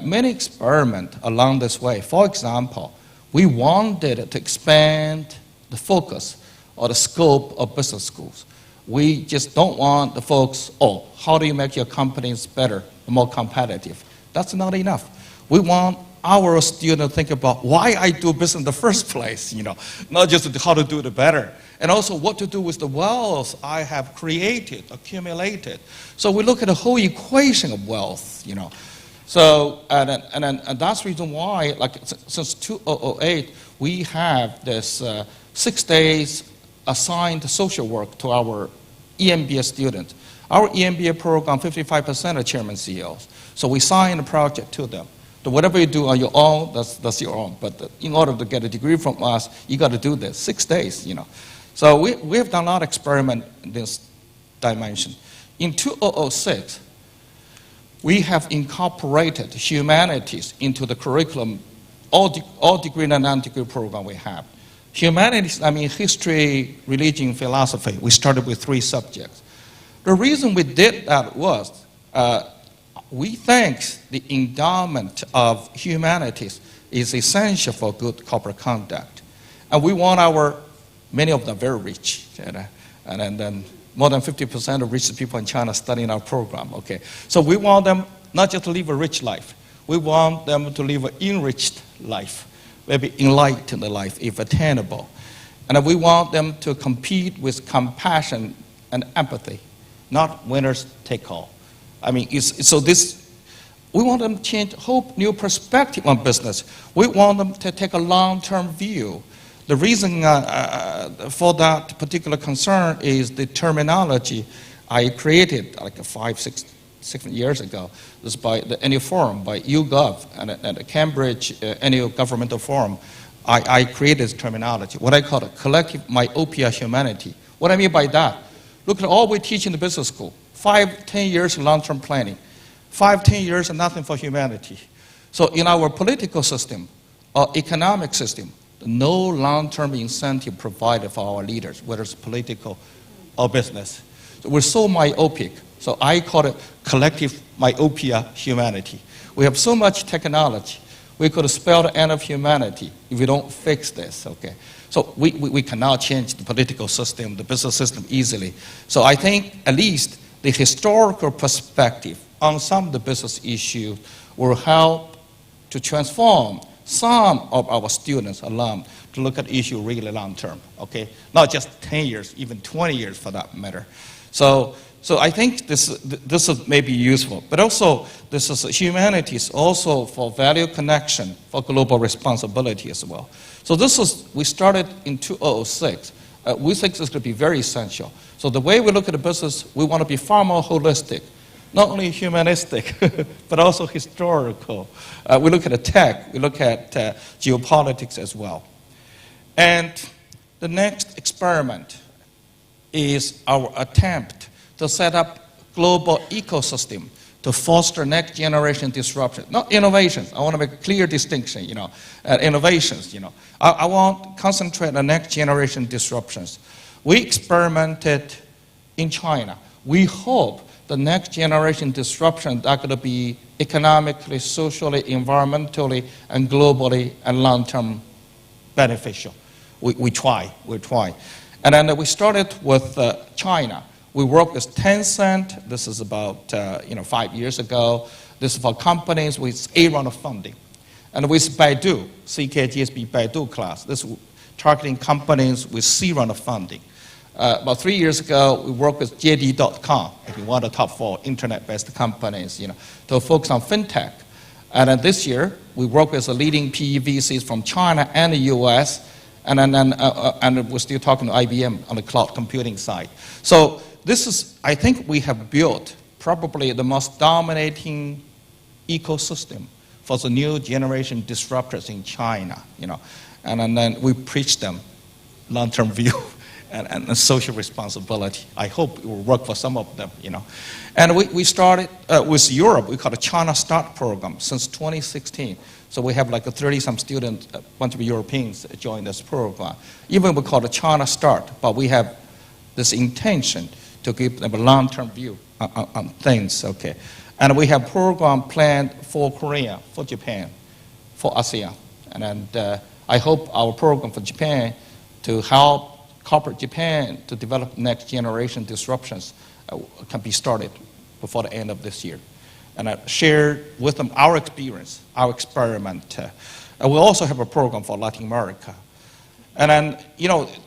many experiments along this way. For example, we wanted to expand the focus or the scope of business schools. We just don't want the folks, oh, how do you make your companies better, more competitive? That's not enough. We want our students to think about why I do business in the first place, you know, not just how to do it better, and also what to do with the wealth I have created, accumulated. So we look at the whole equation of wealth, you know. So, and that's the reason why, like, since 2008, we have this 6 days assigned social work to our EMBA students. Our EMBA program, 55% are chairman CEOs. So we sign a project to them. So whatever you do on your own, that's your own. But in order to get a degree from us, you got to do this, 6 days, you know. So we have done a lot of experiment in this dimension. In 2006, we have incorporated humanities into the curriculum, all degree and non-degree program we have. Humanities, I mean history, religion, philosophy, we started with 3 subjects. The reason we did that was we think the endowment of humanities is essential for good corporate conduct. And we want many of them very rich, and then more than 50% of rich people in China studying our program, okay? So we want them not just to live a rich life, we want them to live an enriched life. Maybe enlightened life if attainable. And we want them to compete with compassion and empathy, not winners take all. I mean, we want them to change whole new perspective on business. We want them to take a long-term view. The reason for that particular concern is the terminology I created like 5-6 years ago. This is by the annual forum by YouGov and the Cambridge annual governmental forum. I created this terminology, what I call a collective myopia humanity. What I mean by that, look at all we teach in the business school. 5-10 years long-term planning. 5-10 years and nothing for humanity. So in our political system or economic system, no long-term incentive provided for our leaders, whether it's political or business. So we're so myopic. So I call it collective myopia humanity. We have so much technology. We could spell the end of humanity if we don't fix this, okay? So we cannot change the political system, the business system easily. So I think at least the historical perspective on some of the business issues will help to transform some of our students alum to look at issue really long term, okay? Not just 10 years, even 20 years for that matter. So I think this is maybe useful, but also this is humanities also for value connection, for global responsibility as well. So we started in 2006. We think this could be very essential. So the way we look at the business, we want to be far more holistic, not only humanistic, but also historical. We look at the tech, we look at geopolitics as well. And the next experiment is our attempt to set up global ecosystem to foster next generation disruption. Not innovations. I want to make a clear distinction, innovations, I want to concentrate on next generation disruptions. We experimented in China. We hope the next generation disruptions are going to be economically, socially, environmentally, and globally and long-term beneficial. We try. And then we started with China. We worked with Tencent. This is about 5 years ago. This is for companies with A round of funding. And with Baidu, CKGSB Baidu class. This is targeting companies with C round of funding. About 3 years ago, we worked with JD.com, one of the top 4 internet-based companies, to focus on fintech. And then this year, we work with the leading PE VCs from China and the US, and we're still talking to IBM on the cloud computing side. So this is, I think we have built probably the most dominating ecosystem for the new generation disruptors in China, and then we preach them long-term view and social responsibility. I hope it will work for some of them, And we started with Europe. We call it China Start program since 2016. So we have like 30-some students, a bunch of Europeans join this program. Even we call it China Start, but we have this intention to give them a long-term view on things, okay. And we have program planned for Korea, for Japan, for ASEAN. And I hope our program for Japan to help corporate Japan to develop next generation disruptions can be started before the end of this year. And I share with them our experience, our experiment. And we also have a program for Latin America. And then,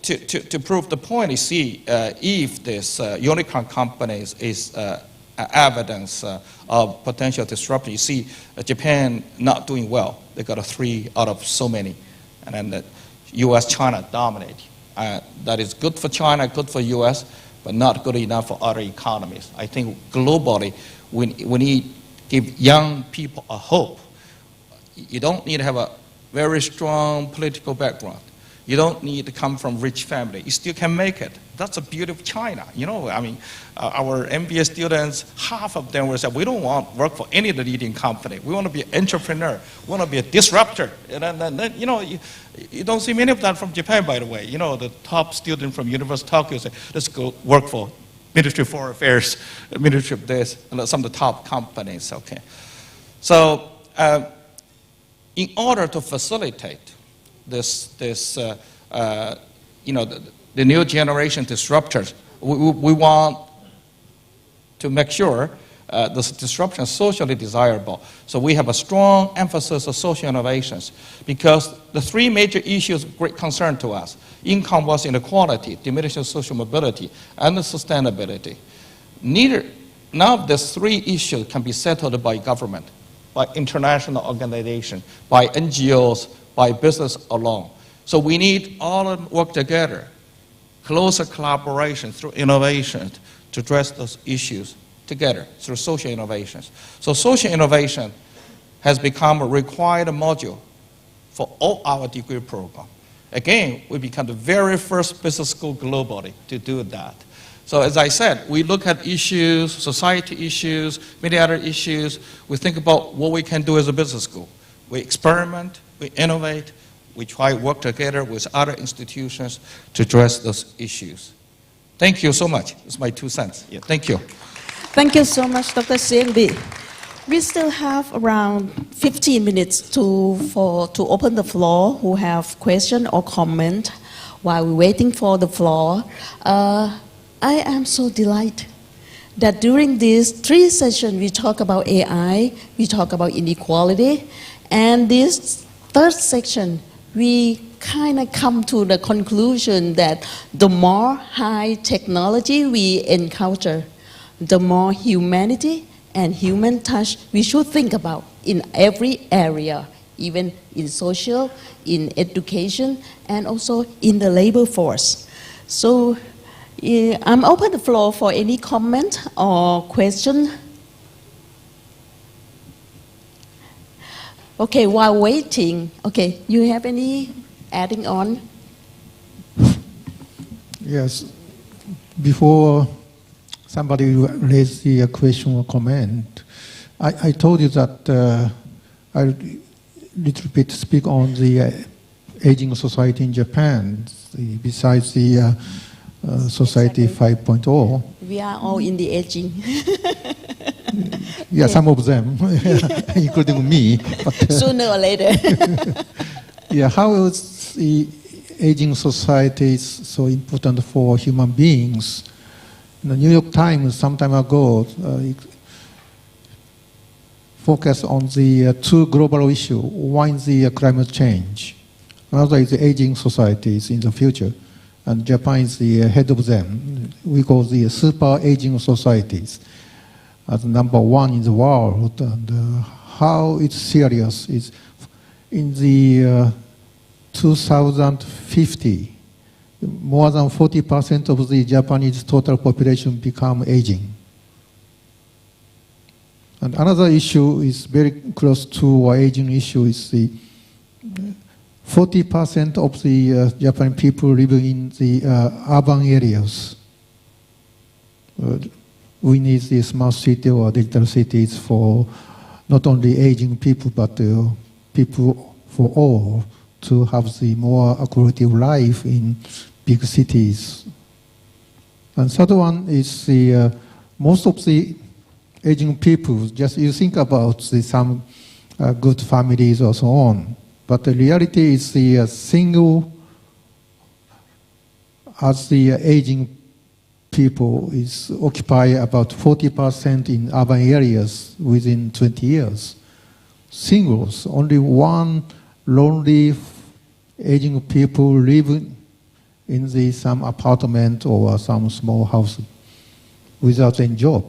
to prove the point, you see, if this unicorn companies is evidence of potential disruption, you see Japan not doing well. They got a 3 out of so many. And then the US, China dominate. That is good for China, good for US, but not good enough for other economies. I think globally, we need to give young people a hope. You don't need to have a very strong political background. You don't need to come from rich family. You still can make it. That's the beauty of China. Our MBA students, half of them will say, we don't want to work for any of the leading company. We want to be an entrepreneur. We want to be a disruptor. And then you don't see many of that from Japan, by the way. The top student from University of Tokyo say, let's go work for Ministry of Foreign Affairs, Ministry of this, and some of the top companies, okay. So in order to facilitate the new generation disruptors, we want to make sure this disruption is socially desirable. So we have a strong emphasis on social innovations because the 3 major issues of great concern to us: income wealth inequality, diminishing social mobility, and sustainability. None of these 3 issues can be settled by government, by international organizations, by NGOs, by business alone. So we need all of them work together, closer collaboration through innovation to address those issues together through social innovations. So social innovation has become a required module for all our degree program. Again, we become the very first business school globally to do that. So as I said, we look at issues, society issues, many other issues. We think about what we can do as a business school. We experiment, we innovate, we try to work together with other institutions to address those issues. Thank you so much. That's my 2 cents. Yeah, thank you. Thank you so much, Dr. Sienbi. We still have around 15 minutes to open the floor who have question or comment while we're waiting for the floor. I am so delighted that during these 3 sessions we talk about AI, we talk about inequality, and this third section, we kind of come to the conclusion that the more high technology we encounter, the more humanity and human touch we should think about in every area, even in social, in education, and also in the labor force. So I'm open the floor for any comment or question. Okay, while waiting, okay, you have any adding on? Yes. Before somebody raised the question or comment, I told you that I little bit speak on the aging society in Japan, besides the Society 5.0. We are all in the aging. Yeah, some of them, including me. But, Sooner or later. yeah, how is the aging society so important for human beings? The New York Times some time ago focused on the two global issues. One is the climate change. Another is the aging societies in the future. And Japan is the head of them. We call the super aging societies as number one in the world. And how it's serious is in the 2050, more than 40% of the Japanese total population become aging. And another issue is very close to our aging issue is the 40% of the Japanese people living in the urban areas. We need the smart city or digital cities for not only aging people, but people for all to have the more quality of life in big cities. And third one is the most of the aging people, just you think about some good families or so on. But the reality is the single, as the aging people is occupy about 40% in urban areas within 20 years. Singles, only one lonely aging people live in some apartment or some small house without a job.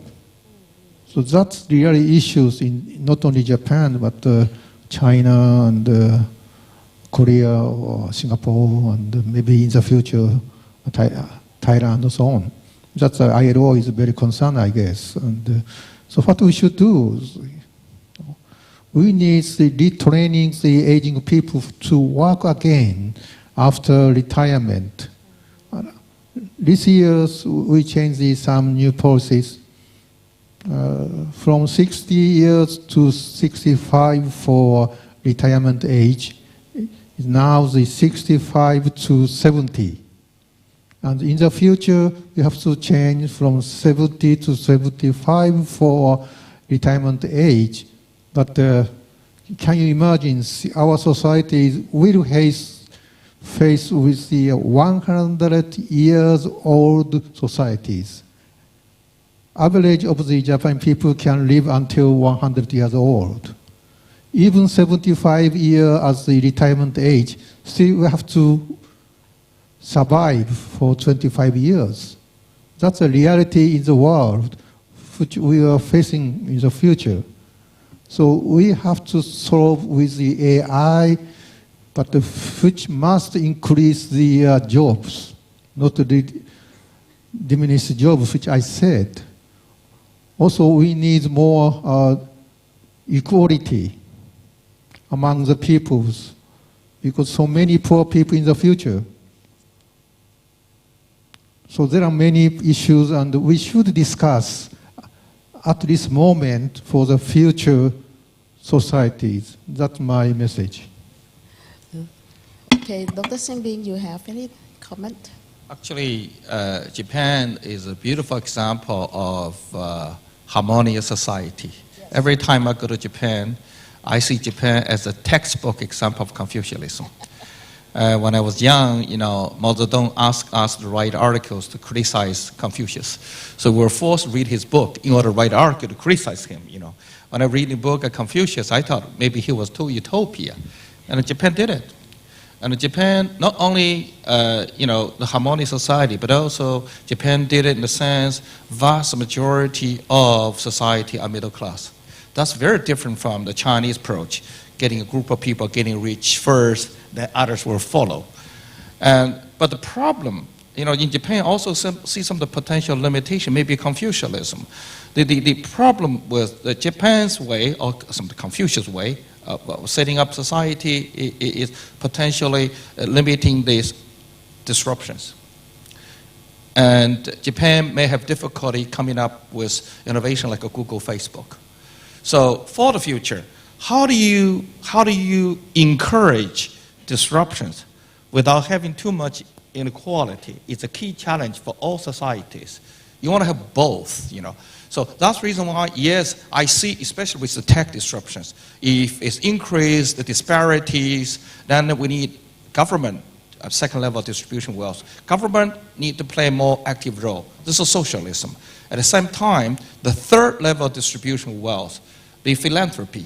So that's really issues in not only Japan, but China and Korea or Singapore and maybe in the future Thailand and so on. That's ILO is very concerned, I guess. And so what we should do, we need the retraining the aging people to work again after retirement. This year we changed some new policies. From 60 years to 65 for retirement age, now the 65 to 70. And in the future, we have to change from 70 to 75 for retirement age. But can you imagine our society will face with the 100 years old societies. Average of the Japanese people can live until 100 years old. Even 75 years as the retirement age, still we have to survive for 25 years. That's a reality in the world which we are facing in the future. So we have to solve with the AI, but which must increase the jobs, not to diminish the jobs, which I said. Also, we need more equality among the peoples because so many poor people in the future. So there are many issues and we should discuss at this moment for the future societies. That's my message. Okay, Dr. Sengbin, you have any comment? Actually, Japan is a beautiful example of harmonious society. Yes. Every time I go to Japan, I see Japan as a textbook example of Confucianism. When I was young, Mao Zedong asked us to write articles to criticize Confucius. So we were forced to read his book in order to write an article to criticize him. When I read the book of Confucius, I thought maybe he was too utopia. And Japan did it. And Japan, not only, the harmonious society, but also Japan did it in the sense vast majority of society are middle class. That's very different from the Chinese approach, getting a group of people getting rich first, then others will follow. But the problem, in Japan also see some of the potential limitation, maybe Confucianism. The problem with the Japan's way, or some of the Confucius way, of setting up society is potentially limiting these disruptions. And Japan may have difficulty coming up with innovation like a Google, Facebook. So for the future, how do you encourage disruptions without having too much inequality? It's a key challenge for all societies. You want to have both, So that's the reason why, yes, I see, especially with the tech disruptions, if it's increased the disparities, then we need government, second level distribution wealth. Government need to play a more active role. This is socialism. At the same time, the third level distribution wealth, the philanthropy,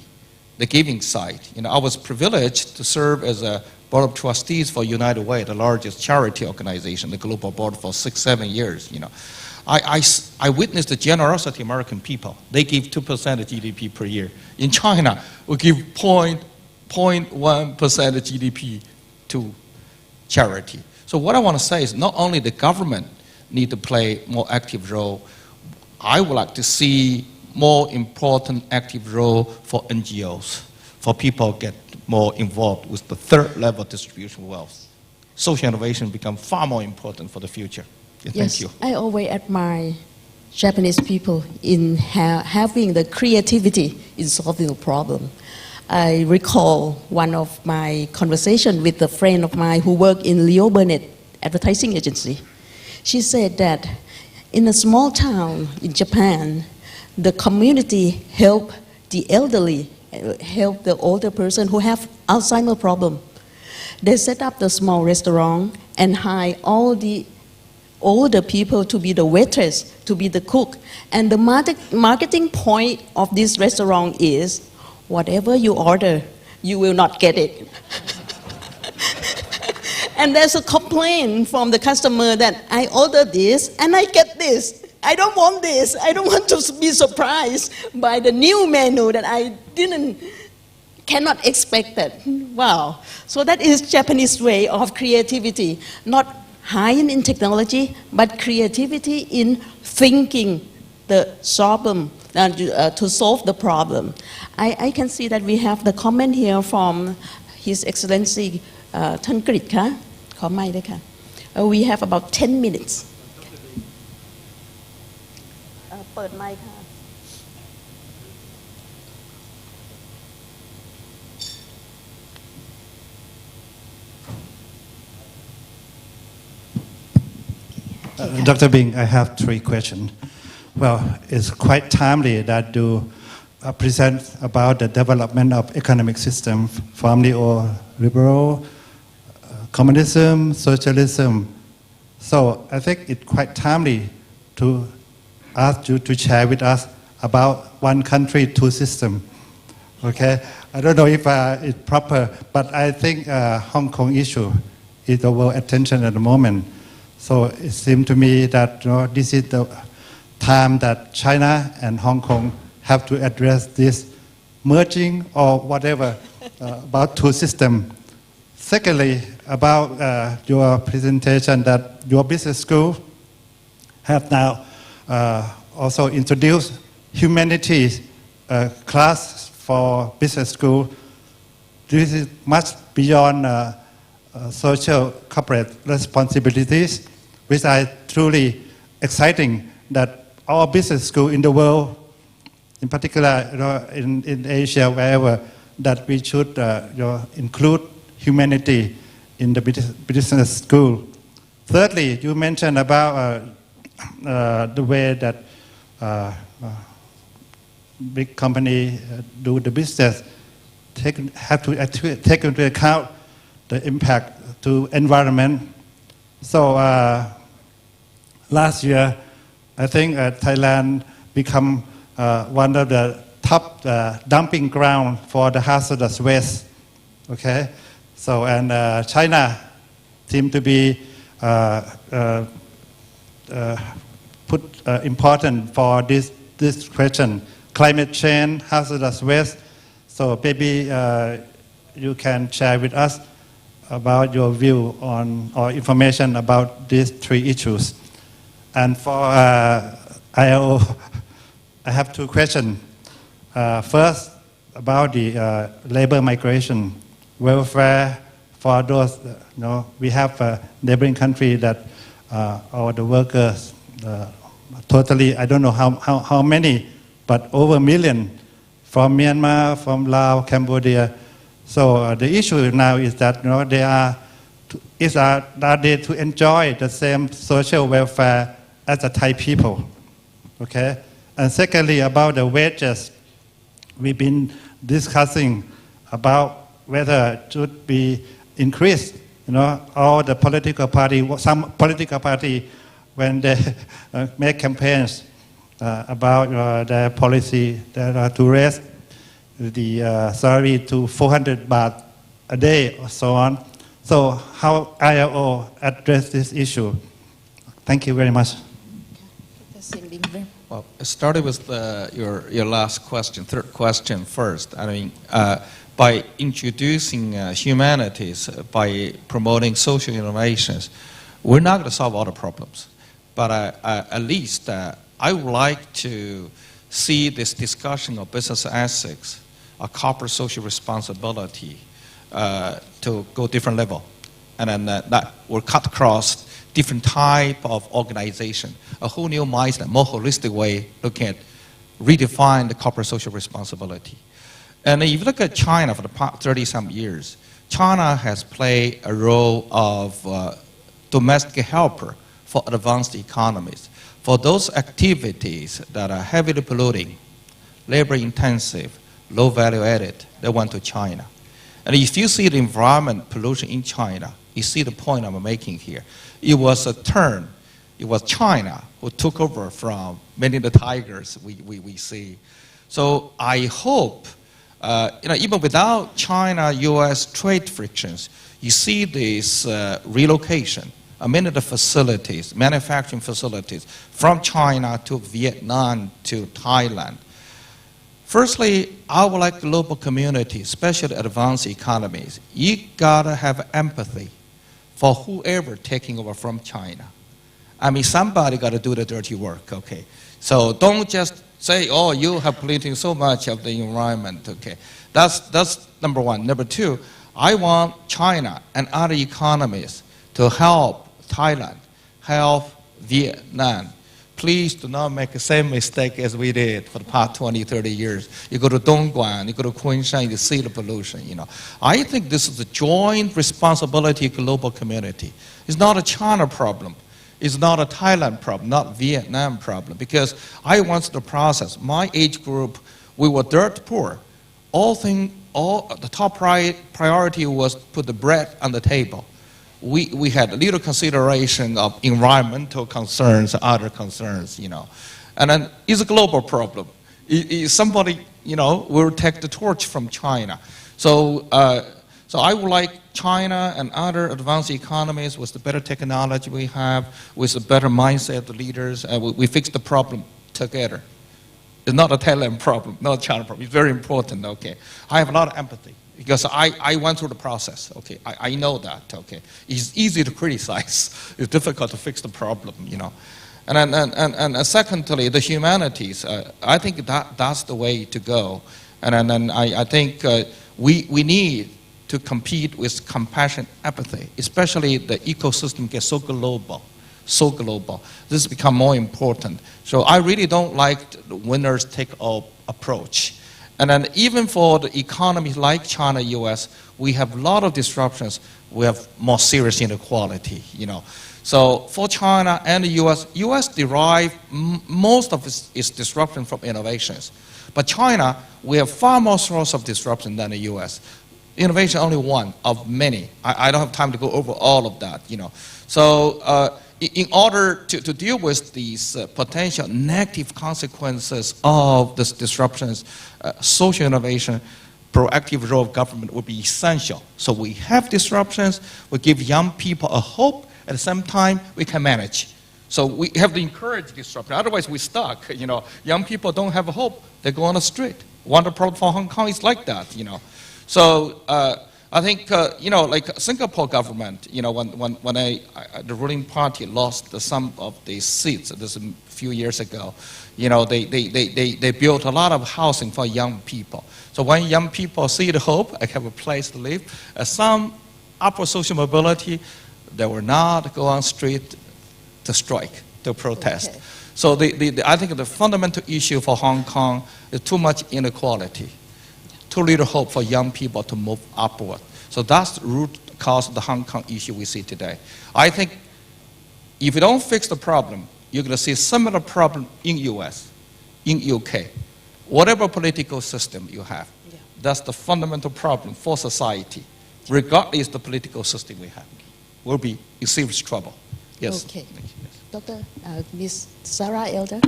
the giving side. I was privileged to serve as a board of trustees for United Way, the largest charity organization, the global board for 6-7 years. I witnessed the generosity of American people. They give 2% of GDP per year. In China, we give 0.1% of GDP to charity. So what I want to say is not only the government need to play more active role, I would like to see more important active role for NGOs, for people get more involved with the third level distribution wealth. Social innovation become far more important for the future. Yeah, thank you. I always admire Japanese people in having the creativity in solving a problem. I recall one of my conversations with a friend of mine who worked in Leo Burnett advertising agency. She said that in a small town in Japan, the community help the elderly, help the older person who have Alzheimer's problem. They set up the small restaurant and hire all the older people to be the waitress, to be the cook. And the marketing point of this restaurant is, whatever you order, you will not get it. And there's a complaint from the customer that I ordered this and I get this. I don't want this. I don't want to be surprised by the new menu that I cannot expect that. Wow. So that is Japanese way of creativity. Not high in technology, but creativity in thinking the problem, to solve the problem. I can see that we have the comment here from His Excellency ท่านกฤษคะขอไมค์ด้วยค่ะ We have about 10 minutes. เปิดไมค์ค่ะ Dr. Bing, I have 3 questions. Well, it's quite timely that you present about the development of economic system from neoliberal, communism, socialism. So I think it's quite timely to ask you to share with us about one country, 2 systems. Okay, I don't know if it's proper, but I think Hong Kong issue is the world attention at the moment. So it seems to me that this is the time that China and Hong Kong have to address this merging or whatever about 2 systems. Secondly, about your presentation that your business school have now also introduced humanities class for business school. This is much beyond social corporate responsibilities, which are truly exciting that our business school in the world, in particular in Asia, wherever, that we should include humanity in the business school. Thirdly, you mentioned about the way that big company do the business have to take into account the impact to environment. So last year, I think Thailand become one of the top dumping ground for the hazardous waste. Okay, so and China seem to be put important for this question: climate change, hazardous waste. So maybe you can share with us about your view on or information about these three issues. And for ILO, I have two questions. First, about the labor migration, welfare for those, we have a neighboring country that all the workers, totally, I don't know how many, but over a million from Myanmar, from Laos, Cambodia. So the issue now is that they are they to enjoy the same social welfare as the Thai people, okay? And secondly, about the wages, we've been discussing about whether it should be increased. All the political party, some political party, when they make campaigns about their policy to raise the salary to 400 baht a day or so on. So how ILO address this issue? Thank you very much. Well, starting with your last question, third question first. I mean, by introducing humanities, by promoting social innovations, we're not going to solve all the problems. But at least I would like to see this discussion of business ethics, a corporate social responsibility, to go different level. And then that will cut across different type of organization, a whole new mindset, more holistic way looking at redefine the corporate social responsibility. And if you look at China for the past 30-some years, China has played a role of domestic helper for advanced economies. For those activities that are heavily polluting, labor-intensive, low value added, they went to China. And if you see the environment pollution in China, you see the point I'm making here. It was a turn. It was China who took over from many of the tigers we see. So I hope, even without China-U.S. trade frictions, you see this relocation. Many of the facilities, manufacturing facilities, from China to Vietnam to Thailand. Firstly, I would like global community, especially advanced economies, you gotta have empathy for whoever taking over from China. I mean, somebody gotta do the dirty work, okay? So don't just say, oh, you have polluting so much of the environment, okay? That's number one. Number two, I want China and other economies to help Thailand, help Vietnam. Please do not make the same mistake as we did for the past 20, 30 years. You go to Dongguan, you go to Kunshan, you see the pollution, I think this is a joint responsibility of global community. It's not a China problem. It's not a Thailand problem, not Vietnam problem, because I went through the process. My age group, we were dirt poor. The top priority was put the bread on the table. We had little consideration of environmental concerns, other concerns, And then it's a global problem. Somebody, will take the torch from China. So I would like China and other advanced economies with the better technology we have, with the better mindset of the leaders, and we fix the problem together. It's not a Thailand problem, not a China problem. It's very important, okay? I have a lot of empathy. Because I went through the process, okay? I know that, okay? It's easy to criticize. It's difficult to fix the problem, And secondly, the humanities. I think that's the way to go. And then I think we need to compete with compassion, empathy, especially the ecosystem gets so global. This has become more important. So I really don't like the winners take all approach. And then even for the economies like China, U.S., we have a lot of disruptions. We have more serious inequality, So for China and the U.S. derive most of its disruption from innovations. But China, we have far more source of disruption than the U.S. Innovation only one of many. I don't have time to go over all of that, So in order to deal with these potential negative consequences of these disruptions, social innovation, proactive role of government would be essential. So we have disruptions, we give young people a hope, at the same time we can manage. So we have to encourage disruption, otherwise we're stuck. Young people don't have a hope, they go on the street. One of the problem for Hong Kong is like that. So I think, like Singapore government, when the ruling party lost some of the seats, this a few years ago, they built a lot of housing for young people. So when young people see the hope, I have a place to live, some upper social mobility, they will not go on street to strike, to protest. Okay. So I think the fundamental issue for Hong Kong is too much inequality, too little hope for young people to move upward. So that's the root cause of the Hong Kong issue we see today. I think if you don't fix the problem, you're going to see similar problem in US, in UK, whatever political system you have. Yeah. That's the fundamental problem for society, regardless of the political system we have. We'll be in serious trouble. Yes. Okay. Dr. Ms. Sarah Elder.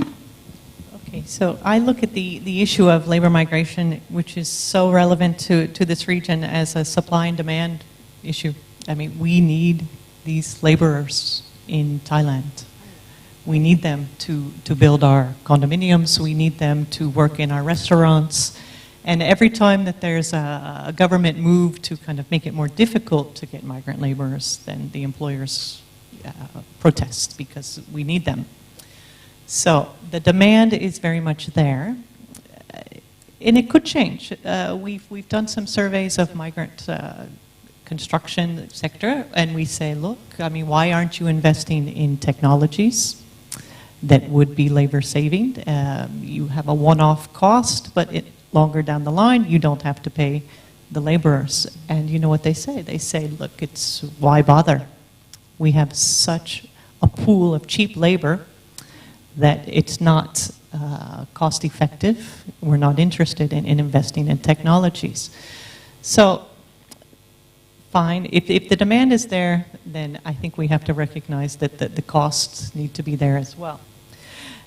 Okay, so I look at the issue of labor migration, which is so relevant to this region, as a supply and demand issue. I mean, we need these laborers in Thailand. We need them to build our condominiums. We need them to work in our restaurants. And every time that there's a government move to kind of make it more difficult to get migrant laborers, then the employers protest because we need them. So the demand is very much there, and it could change. We've done some surveys of migrant construction sector, and we say, look, I mean, why aren't you investing in technologies that would be labor saving? You have a one-off cost, but longer down the line, you don't have to pay the laborers. And you know what they say? They say, look, it's why bother? We have such a pool of cheap labor that it's not cost effective. We're not interested in investing in technologies. So, fine, if the demand is there, then I think we have to recognize that the costs need to be there as well.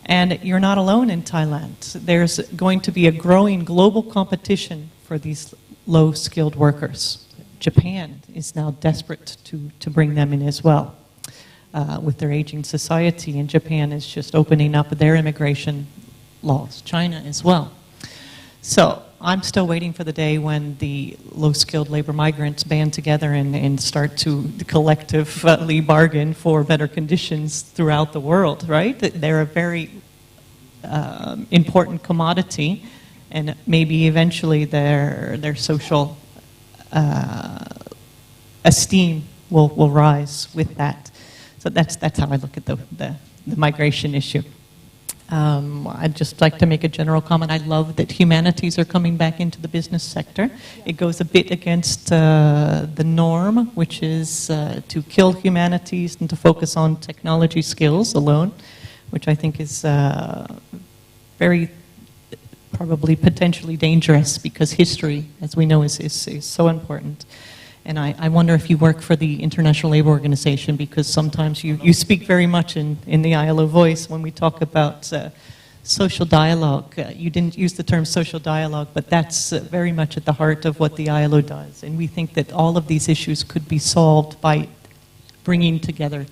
And you're not alone in Thailand. There's going to be a growing global competition for these low-skilled workers. Japan is now desperate to bring them in as well. With their aging society, and Japan is just opening up their immigration laws, China as well. So I'm still waiting for the day when the low-skilled labor migrants band together and start to collectively bargain for better conditions throughout the world, right? They're a very important commodity, and maybe eventually their social esteem will rise with that. So that's how I look at the migration issue. I'd just like to make a general comment. I love that humanities are coming back into the business sector. It goes a bit against the norm, which is to kill humanities and to focus on technology skills alone, which I think is very probably potentially dangerous, because history, as we know, is so important. And I wonder if you work for the International Labour Organization, because sometimes you speak very much in the ILO voice when we talk about social dialogue. You didn't use the term social dialogue, but that's very much at the heart of what the ILO does. And we think that all of these issues could be solved by bringing together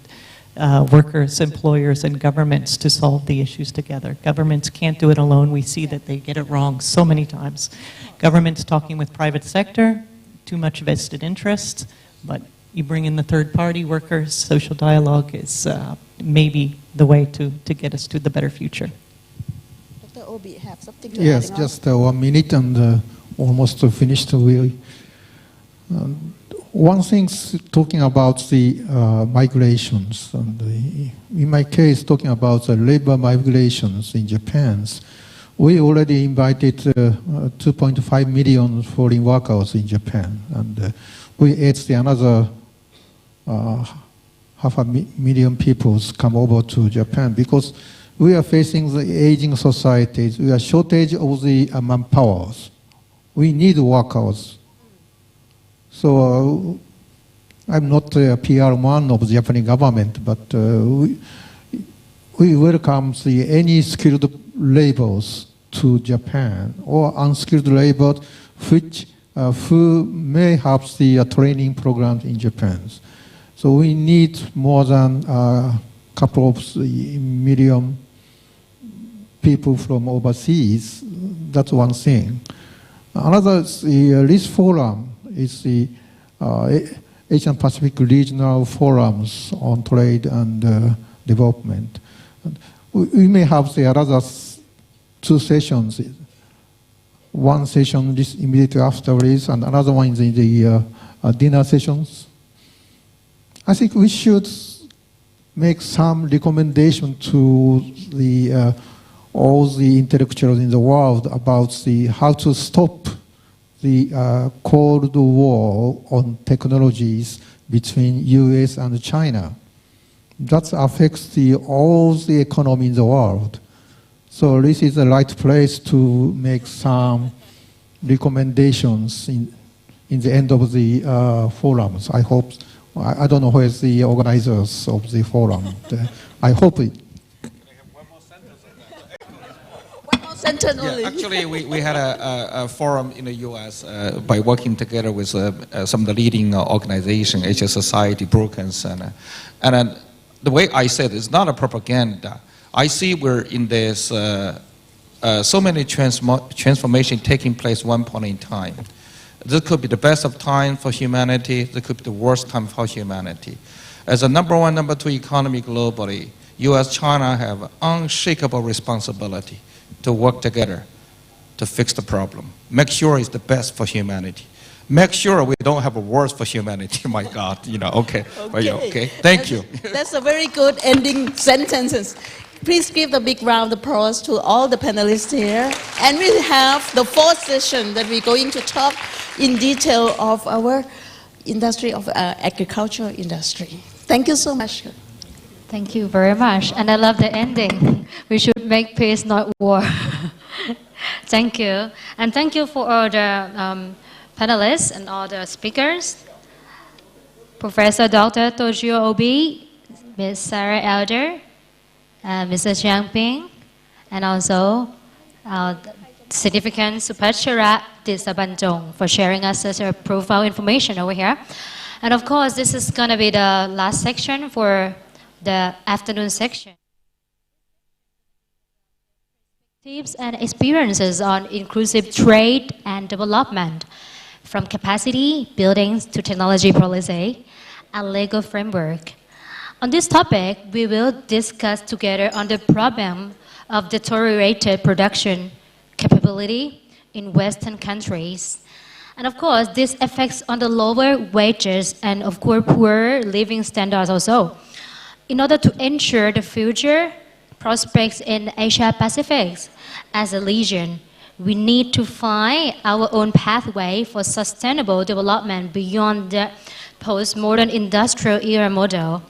workers, employers, and governments to solve the issues together. Governments can't do it alone. We see that they get it wrong so many times. Governments talking with private sector, too much vested interest, but you bring in the third-party workers. Social dialogue is maybe the way to get us to the better future. Dr. Obi, have something to add? Yes, just 1 minute and almost finished. One thing talking about the migrations, and in my case, talking about the labor migrations in Japan. We already invited 2.5 million foreign workers in Japan, and we asked another 500,000 people come over to Japan, because we are facing the aging societies. We are shortage of the manpowers. We need workers. So I'm not a PR man of the Japanese government, but we welcome any skilled laborers to Japan, or unskilled labor which who may have the training programs in Japan. So we need more than a couple of million people from overseas. That's one thing. Another is this forum is the Asian Pacific Regional Forums on Trade and Development. We may have the other two sessions. One session just immediately after this, and another one is in the dinner sessions. I think we should make some recommendation to the all the intellectuals in the world about how to stop the Cold War on technologies between U.S. and China. That affects all the economy in the world. So this is the right place to make some recommendations in the end of the forums. I hope. I don't know who is the organizers of the forum. I hope it. One more sentence only. Yeah, actually, we had a forum in the U.S. By working together with some of the leading organizations, Asia Society, Brookings, and the way I said it's not a propaganda. I see we're in this so many transformation taking place one point in time. This could be the best of time for humanity. This could be the worst time for humanity. As a number one, number two economy globally, U.S., China have unshakable responsibility to work together to fix the problem. Make sure it's the best for humanity. Make sure we don't have a worse for humanity. My God, okay. Okay. Thank you. That's a very good ending sentences. Please give a big round of applause to all the panelists here. And we have the fourth session that we're going to talk in detail of our industry of agricultural industry. Thank you so much. Thank you very much. And I love the ending. We should make peace, not war. Thank you. And thank you for all the panelists and all the speakers. Professor Dr. Toshio Obi, Ms. Sarah Elder, Mr. Chiang Ping, and also significant Supachara Disabanjong for sharing us such a profound information over here. And of course, this is going to be the last section for the afternoon section. Tips and experiences on inclusive trade and development, from capacity building to technology policy and legal framework. On this topic, we will discuss together on the problem of deteriorated production capability in Western countries. And of course, this affects on the lower wages and of course poor living standards also. In order to ensure the future prospects in Asia Pacific as a region, we need to find our own pathway for sustainable development beyond the postmodern industrial era model.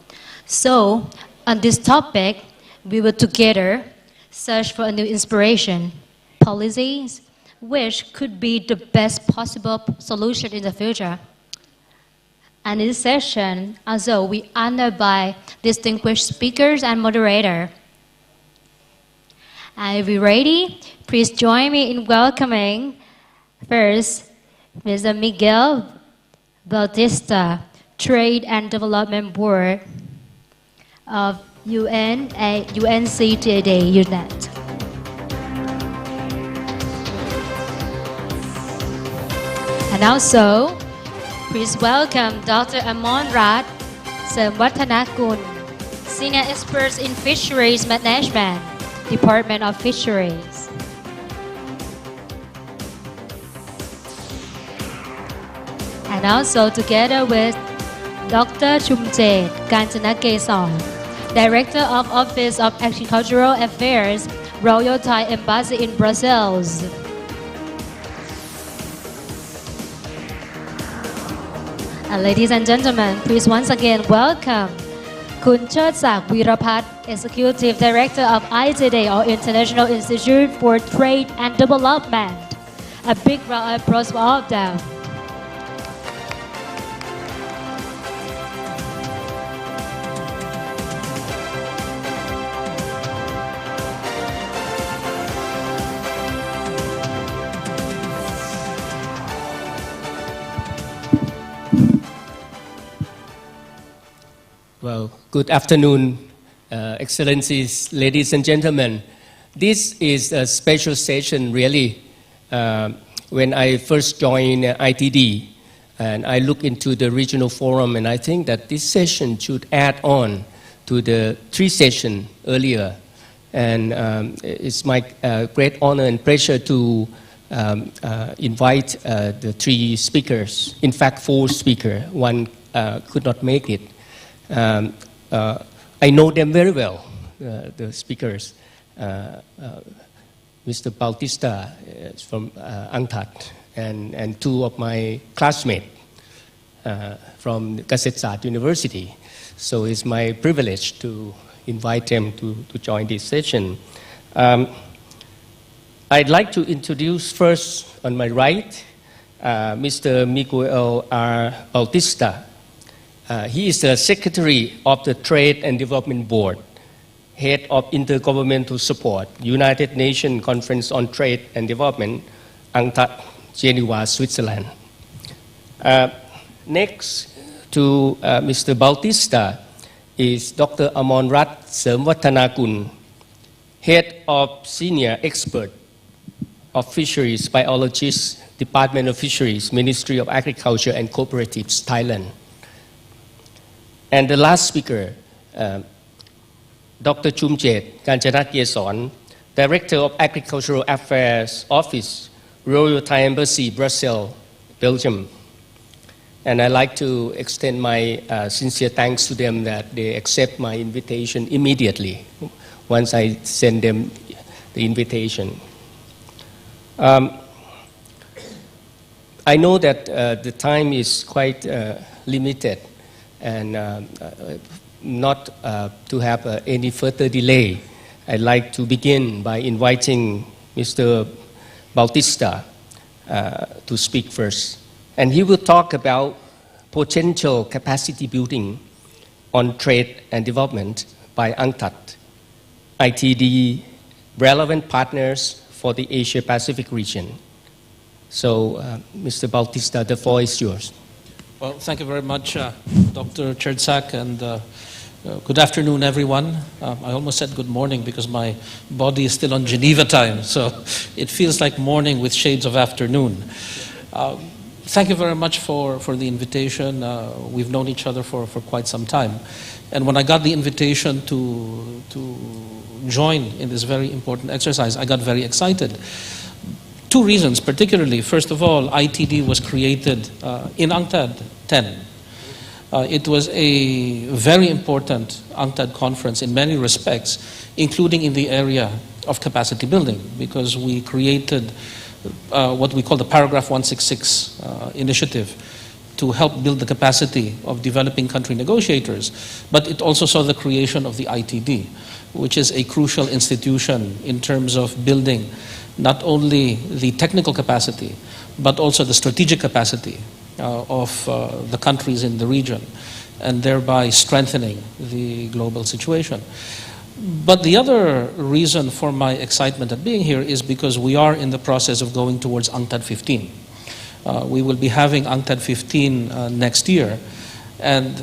So, on this topic, we will together search for a new inspiration, policies, which could be the best possible solution in the future. And in this session, also, we are honored by distinguished speakers and moderator. Are we ready? Please join me in welcoming first Mr. Miguel Bautista, Trade and Development Board of UNCTAD UNET. And also, please welcome Dr. Mra Sermwatanakul, Senior Expert in Fisheries Management, Department of Fisheries. And also together with Dr. Chumjed Kanchanakeson, Director of Office of Agricultural Affairs, Royal Thai Embassy in Brussels. And ladies and gentlemen, please once again welcome Kun Chertsak Weerapat, Executive Director of ITD, or International Institute for Trade and Development. A big round of applause for all of them. Well, good afternoon, Excellencies, ladies and gentlemen. This is a special session, really. When I first joined ITD, and I look into the regional forum, and I think that this session should add on to the 3 sessions earlier. And it's my great honor and pleasure to invite the 3 speakers. In fact, 4 speakers. One could not make it. I know them very well, the speakers. Mr. Bautista from UNCTAD, and 2 of my classmates from Kasetsart University. So it's my privilege to invite them to join this session. I'd like to introduce first on my right, Mr. Miguel R. Bautista. He is the Secretary of the Trade and Development Board, Head of Intergovernmental Support, United Nations Conference on Trade and Development, UNCTAD, Geneva, Switzerland. Next to Mr. Bautista is Dr. Amonrat Sermwatanakul, Head of Senior Expert of Fisheries Biologist, Department of Fisheries, Ministry of Agriculture and Cooperatives, Thailand. And the last speaker, Dr. Chumjet Kanchanakeson, Director of Agricultural Affairs Office, Royal Thai Embassy, Brussels, Belgium. And I'd like to extend my sincere thanks to them that they accept my invitation immediately once I send them the invitation. I know that the time is quite limited, and not to have any further delay, I'd like to begin by inviting Mr. Bautista to speak first. And he will talk about potential capacity building on trade and development by UNCTAD, ITD, relevant partners for the Asia-Pacific region. So, Mr. Bautista, the floor is yours. Well, thank you very much, Dr. Chertsak, and good afternoon, everyone. I almost said good morning because my body is still on Geneva time, so it feels like morning with shades of afternoon. Thank you very much for the invitation. We've known each other for quite some time. And when I got the invitation to join in this very important exercise, I got very excited. 2 reasons, particularly. First of all, ITD was created in UNCTAD 10. It was a very important UNCTAD conference in many respects, including in the area of capacity building, because we created what we call the Paragraph 166 initiative to help build the capacity of developing country negotiators. But it also saw the creation of the ITD, which is a crucial institution in terms of building not only the technical capacity, but also the strategic capacity of the countries in the region, and thereby strengthening the global situation. But the other reason for my excitement at being here is because we are in the process of going towards UNCTAD 15. We will be having UNCTAD 15 next year, and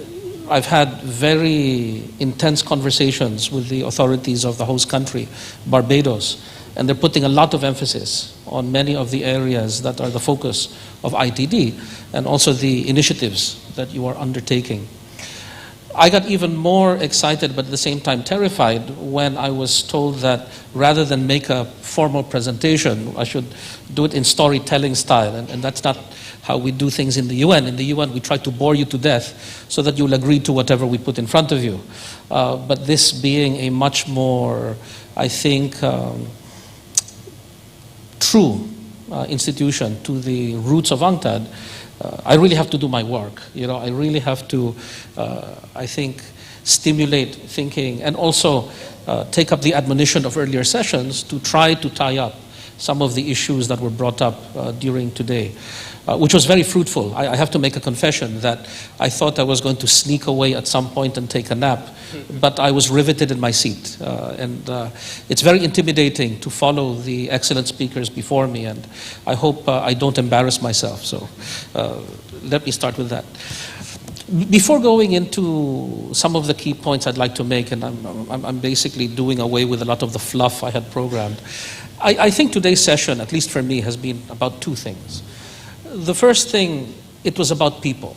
I've had very intense conversations with the authorities of the host country, Barbados, and they're putting a lot of emphasis on many of the areas that are the focus of ITD, and also the initiatives that you are undertaking. I got even more excited, but at the same time terrified, when I was told that rather than make a formal presentation, I should do it in storytelling style, and that's not how we do things in the UN. In the UN, we try to bore you to death so that you'll agree to whatever we put in front of you. But this being a much more, I think, true institution to the roots of UNCTAD, I really have to do my work. You know, I really have to, I think, stimulate thinking, and also take up the admonition of earlier sessions to try to tie up some of the issues that were brought up during today, which was very fruitful. I have to make a confession that I thought I was going to sneak away at some point and take a nap, but I was riveted in my seat. And it's very intimidating to follow the excellent speakers before me, and I hope I don't embarrass myself. So let me start with that. Before going into some of the key points I'd like to make, and I'm basically doing away with a lot of the fluff I had programmed, I think today's session, at least for me, has been about two things. The first thing, it was about people.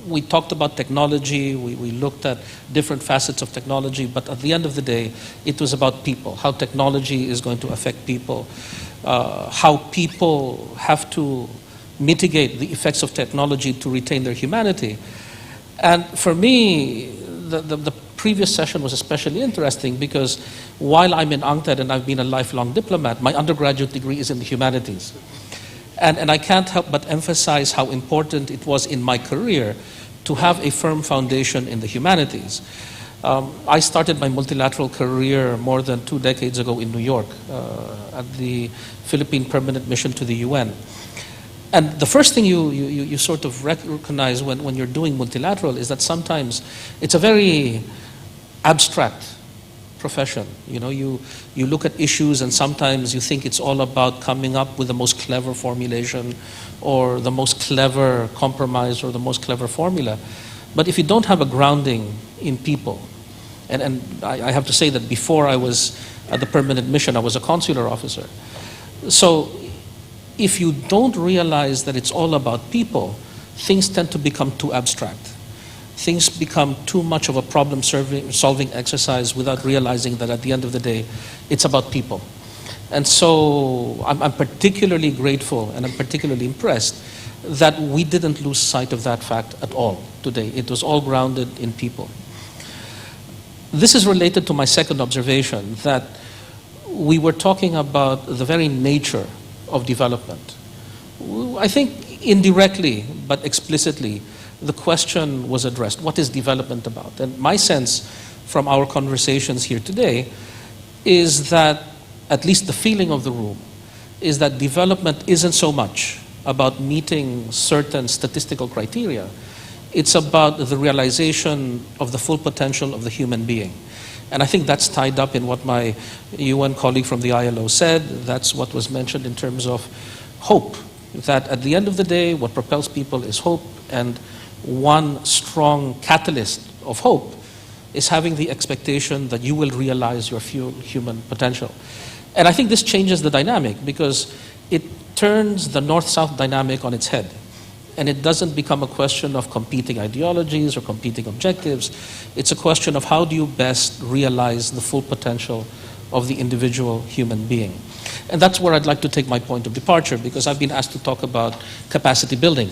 We talked about technology, we looked at different facets of technology, but at the end of the day, it was about people, how technology is going to affect people, how people have to mitigate the effects of technology to retain their humanity. And for me, the previous session was especially interesting because while I'm in UNCTAD and I've been a lifelong diplomat, my undergraduate degree is in the humanities. And I can't help but emphasize how important it was in my career to have a firm foundation in the humanities. I started my multilateral career more than 2 decades ago in New York at the Philippine Permanent Mission to the UN. And the first thing you sort of recognize when you're doing multilateral is that sometimes it's a very abstract profession. You know, you look at issues and sometimes you think it's all about coming up with the most clever formulation or the most clever compromise or the most clever formula. But if you don't have a grounding in people, and I have to say that before I was at the permanent mission, I was a consular officer. So if you don't realize that it's all about people, things tend to become too abstract. Things become too much of a problem-solving exercise without realizing that at the end of the day, it's about people. And so I'm particularly grateful and I'm particularly impressed that we didn't lose sight of that fact at all today. It was all grounded in people. This is related to my second observation, that we were talking about the very nature of development. I think indirectly, but explicitly, the question was addressed. What is development about? And my sense from our conversations here today is that, at least the feeling of the room, is that development isn't so much about meeting certain statistical criteria. It's about the realization of the full potential of the human being. And I think that's tied up in what my UN colleague from the ILO said. That's what was mentioned in terms of hope. That at the end of the day, what propels people is hope, and one strong catalyst of hope is having the expectation that you will realize your full human potential. And I think this changes the dynamic because it turns the North-South dynamic on its head. And it doesn't become a question of competing ideologies or competing objectives. It's a question of how do you best realize the full potential of the individual human being. And that's where I'd like to take my point of departure, because I've been asked to talk about capacity building.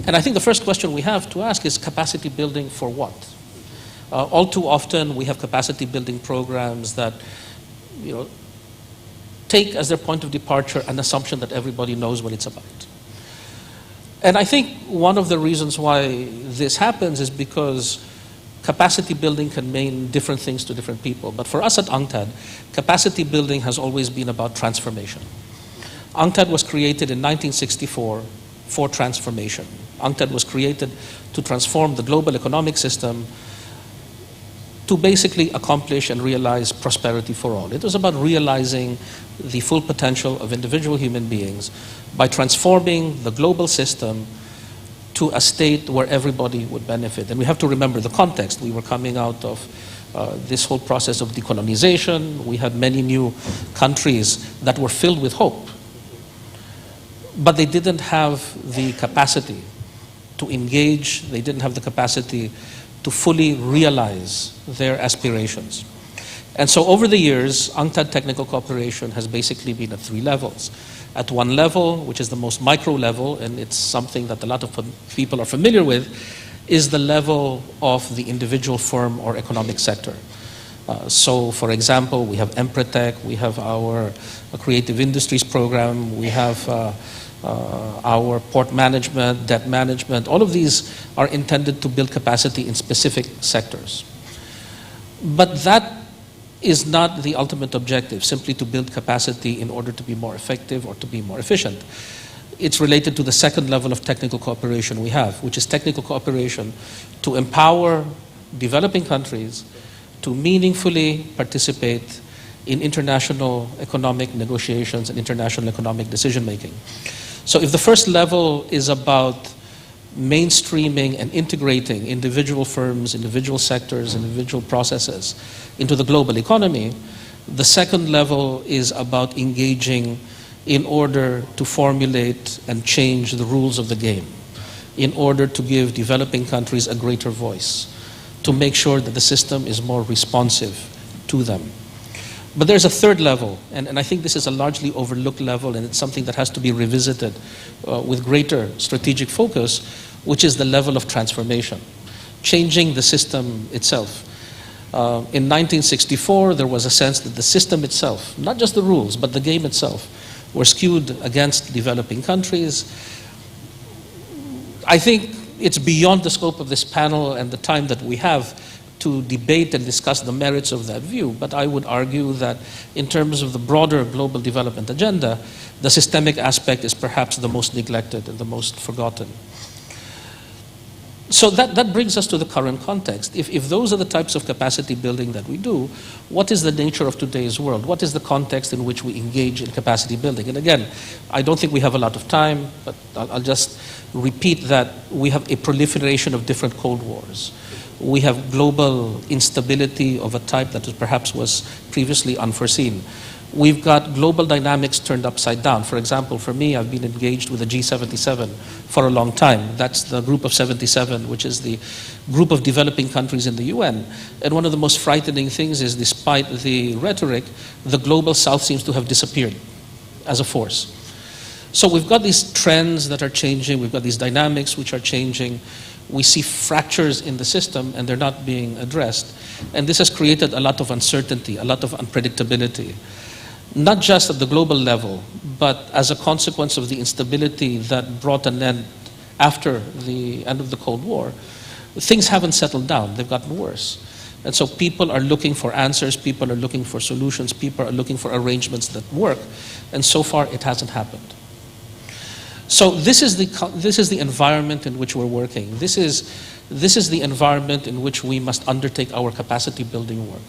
And I think the first question we have to ask is capacity building for what? All too often we have capacity building programs that, take as their point of departure an assumption that everybody knows what it's about. And I think one of the reasons why this happens is because capacity building can mean different things to different people. But for us at UNCTAD, capacity building has always been about transformation. UNCTAD was created in 1964 for transformation. UNCTAD was created to transform the global economic system to basically accomplish and realize prosperity for all. It was about realizing the full potential of individual human beings by transforming the global system to a state where everybody would benefit. And we have to remember the context. We were coming out of this whole process of decolonization. We had many new countries that were filled with hope, but they didn't have the capacity to engage. They didn't have the capacity to fully realize their aspirations. And so over the years, UNCTAD Technical Cooperation has basically been at 3 levels. At one level, which is the most micro level, and it's something that a lot of people are familiar with, is the level of the individual firm or economic sector. So for example, we have Empretech, we have our creative industries program, we have our port management, debt management. All of these are intended to build capacity in specific sectors. But that is not the ultimate objective, simply to build capacity in order to be more effective or to be more efficient. It's related to the second level of technical cooperation we have, which is technical cooperation to empower developing countries to meaningfully participate in international economic negotiations and international economic decision making. So if the first level is about mainstreaming and integrating individual firms, individual sectors, individual processes into the global economy. The second level is about engaging in order to formulate and change the rules of the game, in order to give developing countries a greater voice, to make sure that the system is more responsive to them. But there's a third level, and I think this is a largely overlooked level, and it's something that has to be revisited with greater strategic focus, which is the level of transformation, changing the system itself. In 1964, there was a sense that the system itself, not just the rules, but the game itself, were skewed against developing countries. I think it's beyond the scope of this panel and the time that we have to debate and discuss the merits of that view, but I would argue that in terms of the broader global development agenda, the systemic aspect is perhaps the most neglected and the most forgotten. So that brings us to the current context. If those are the types of capacity building that we do, what is the nature of today's world? What is the context in which we engage in capacity building? And again, I don't think we have a lot of time, but I'll just repeat that we have a proliferation of different Cold Wars. We have global instability of a type that perhaps was previously unforeseen. We've got global dynamics turned upside down. For example, for me, I've been engaged with the G77 for a long time. That's the group of 77, which is the group of developing countries in the UN. And one of the most frightening things is, despite the rhetoric, the global south seems to have disappeared as a force. So we've got these trends that are changing. We've got these dynamics which are changing. We see fractures in the system, and they're not being addressed. And this has created a lot of uncertainty, a lot of unpredictability, not just at the global level, but as a consequence of the instability that brought an end after the end of the Cold War. Things haven't settled down. They've gotten worse. And so people are looking for answers, people are looking for solutions, people are looking for arrangements that work. And so far, it hasn't happened. So this is the environment in which we're working. This is the environment in which we must undertake our capacity building work.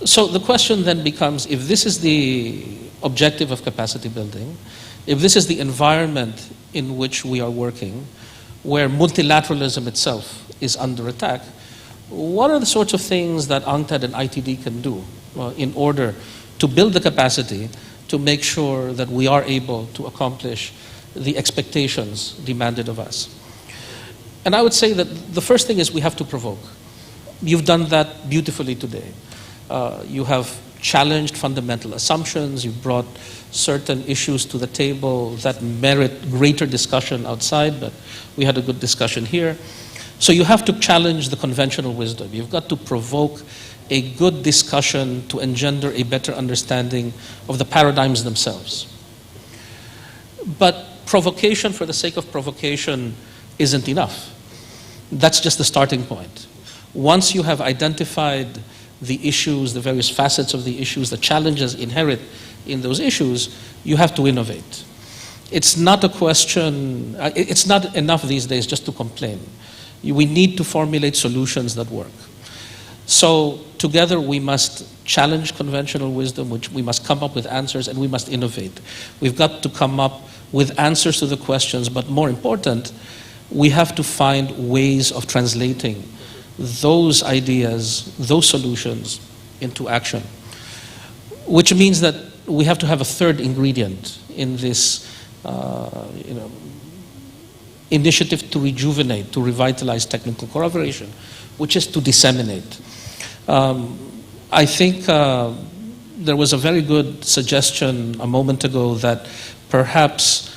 So the question then becomes, if this is the objective of capacity building, if this is the environment in which we are working, where multilateralism itself is under attack, what are the sorts of things that UNCTAD and ITD can do in order to build the capacity to make sure that we are able to accomplish the expectations demanded of us? And I would say that the first thing is we have to provoke. You've done that beautifully today. You have challenged fundamental assumptions. You've brought certain issues to the table that merit greater discussion outside, but we had a good discussion here. So you have to challenge the conventional wisdom. You've got to provoke a good discussion to engender a better understanding of the paradigms themselves. But provocation for the sake of provocation isn't enough. That's just the starting point. Once you have identified the issues, the various facets of the issues, the challenges inherent in those issues, you have to innovate. It's not a question, it's not enough these days just to complain. We need to formulate solutions that work. So together we must challenge conventional wisdom, which we must come up with answers, and we must innovate. We've got to come up with answers to the questions, but more important, we have to find ways of translating those ideas, those solutions into action. Which means that we have to have a third ingredient in this initiative to rejuvenate, to revitalize technical cooperation, which is to disseminate. I think there was a very good suggestion a moment ago that perhaps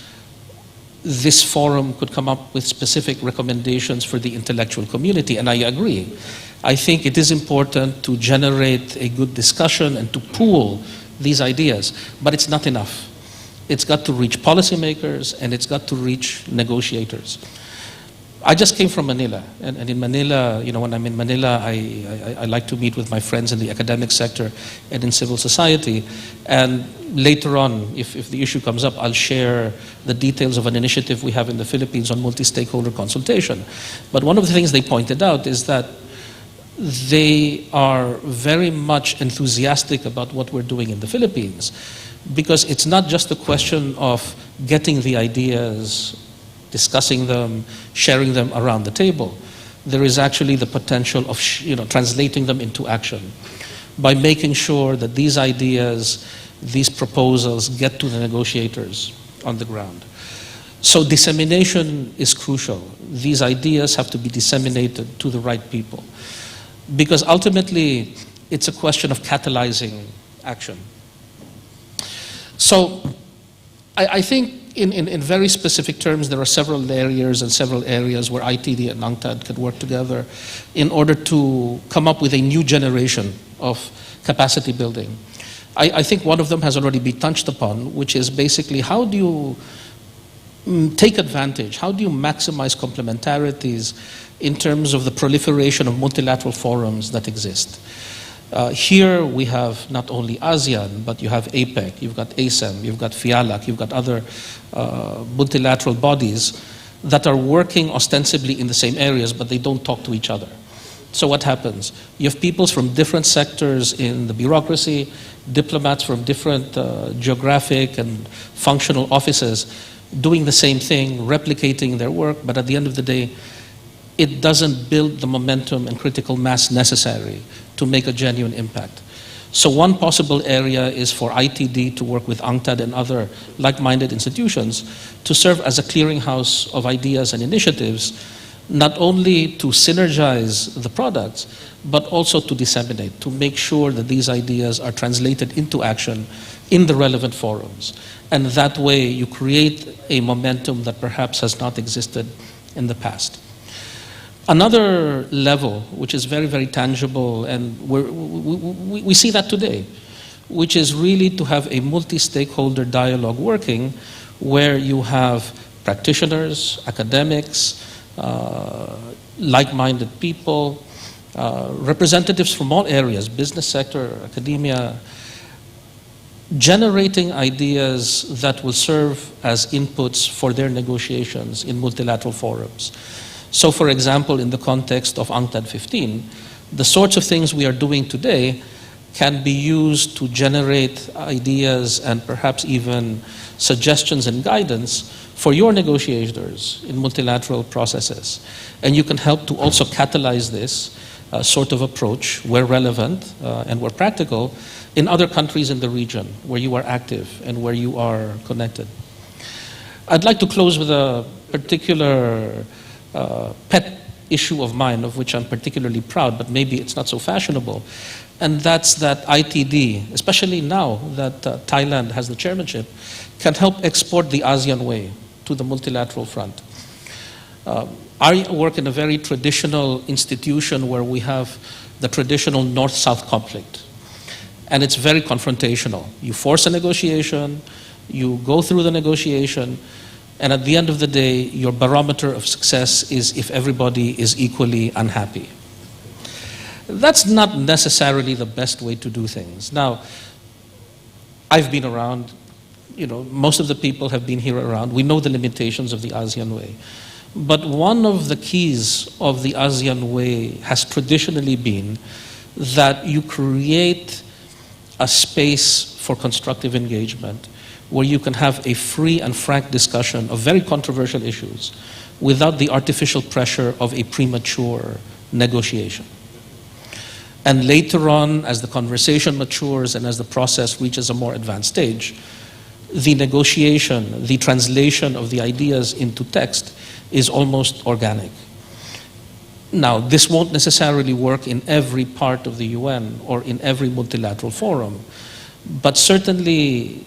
this forum could come up with specific recommendations for the intellectual community, and I agree. I think it is important to generate a good discussion and to pool these ideas, but it's not enough. It's got to reach policymakers and it's got to reach negotiators. I just came from Manila, and in Manila, when I'm in Manila, I like to meet with my friends in the academic sector and in civil society. And later on, if the issue comes up, I'll share the details of an initiative we have in the Philippines on multi-stakeholder consultation. But one of the things they pointed out is that they are very much enthusiastic about what we're doing in the Philippines, because it's not just a question of getting the ideas discussing them, sharing them around the table. There is actually the potential of translating them into action by making sure that these ideas, these proposals get to the negotiators on the ground. So dissemination is crucial. These ideas have to be disseminated to the right people, because ultimately it's a question of catalyzing action. So I think in very specific terms, there are several layers and several areas where ITD and UNCTAD could work together in order to come up with a new generation of capacity building. I think one of them has already been touched upon, which is basically how do you take advantage, how do you maximize complementarities in terms of the proliferation of multilateral forums that exist. Here we have not only ASEAN, but you have APEC, you've got ASEM, you've got FIALAC, you've got other multilateral bodies that are working ostensibly in the same areas, but they don't talk to each other. So what happens? You have peoples from different sectors in the bureaucracy, diplomats from different geographic and functional offices doing the same thing, replicating their work, but at the end of the day, it doesn't build the momentum and critical mass necessary to make a genuine impact. So one possible area is for ITD to work with UNCTAD and other like-minded institutions to serve as a clearinghouse of ideas and initiatives, not only to synergize the products, but also to disseminate, to make sure that these ideas are translated into action in the relevant forums. And that way you create a momentum that perhaps has not existed in the past. Another level, which is very, very tangible, and we see that today, which is really to have a multi-stakeholder dialogue working where you have practitioners, academics, like-minded people, representatives from all areas, business sector, academia, generating ideas that will serve as inputs for their negotiations in multilateral forums. So for example, in the context of UNCTAD 15, the sorts of things we are doing today can be used to generate ideas and perhaps even suggestions and guidance for your negotiators in multilateral processes. And you can help to also catalyze this sort of approach where relevant and where practical in other countries in the region where you are active and where you are connected. I'd like to close with a particular pet issue of mine, of which I'm particularly proud, but maybe it's not so fashionable, and that's that ITD, especially now that Thailand has the chairmanship, can help export the ASEAN way to the multilateral front. I work in a very traditional institution where we have the traditional North-South conflict, and it's very confrontational. You force a negotiation, you go through the negotiation, and at the end of the day, your barometer of success is if everybody is equally unhappy. That's not necessarily the best way to do things. Now, I've been around, most of the people have been here around. We know the limitations of the ASEAN way. But one of the keys of the ASEAN way has traditionally been that you create a space for constructive engagement where you can have a free and frank discussion of very controversial issues without the artificial pressure of a premature negotiation. And later on, as the conversation matures and as the process reaches a more advanced stage, the negotiation, the translation of the ideas into text is almost organic. Now, this won't necessarily work in every part of the UN or in every multilateral forum, but certainly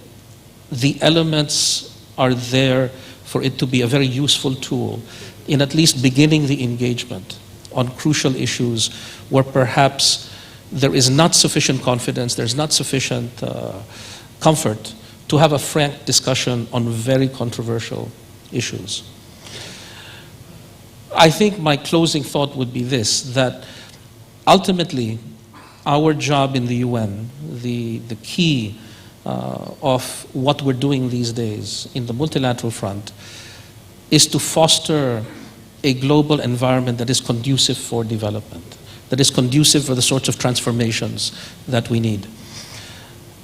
the elements are there for it to be a very useful tool in at least beginning the engagement on crucial issues where perhaps there is not sufficient confidence, there's not sufficient comfort to have a frank discussion on very controversial issues. I think my closing thought would be this, that ultimately our job in the UN, the key of what we're doing these days in the multilateral front is to foster a global environment that is conducive for development, that is conducive for the sorts of transformations that we need.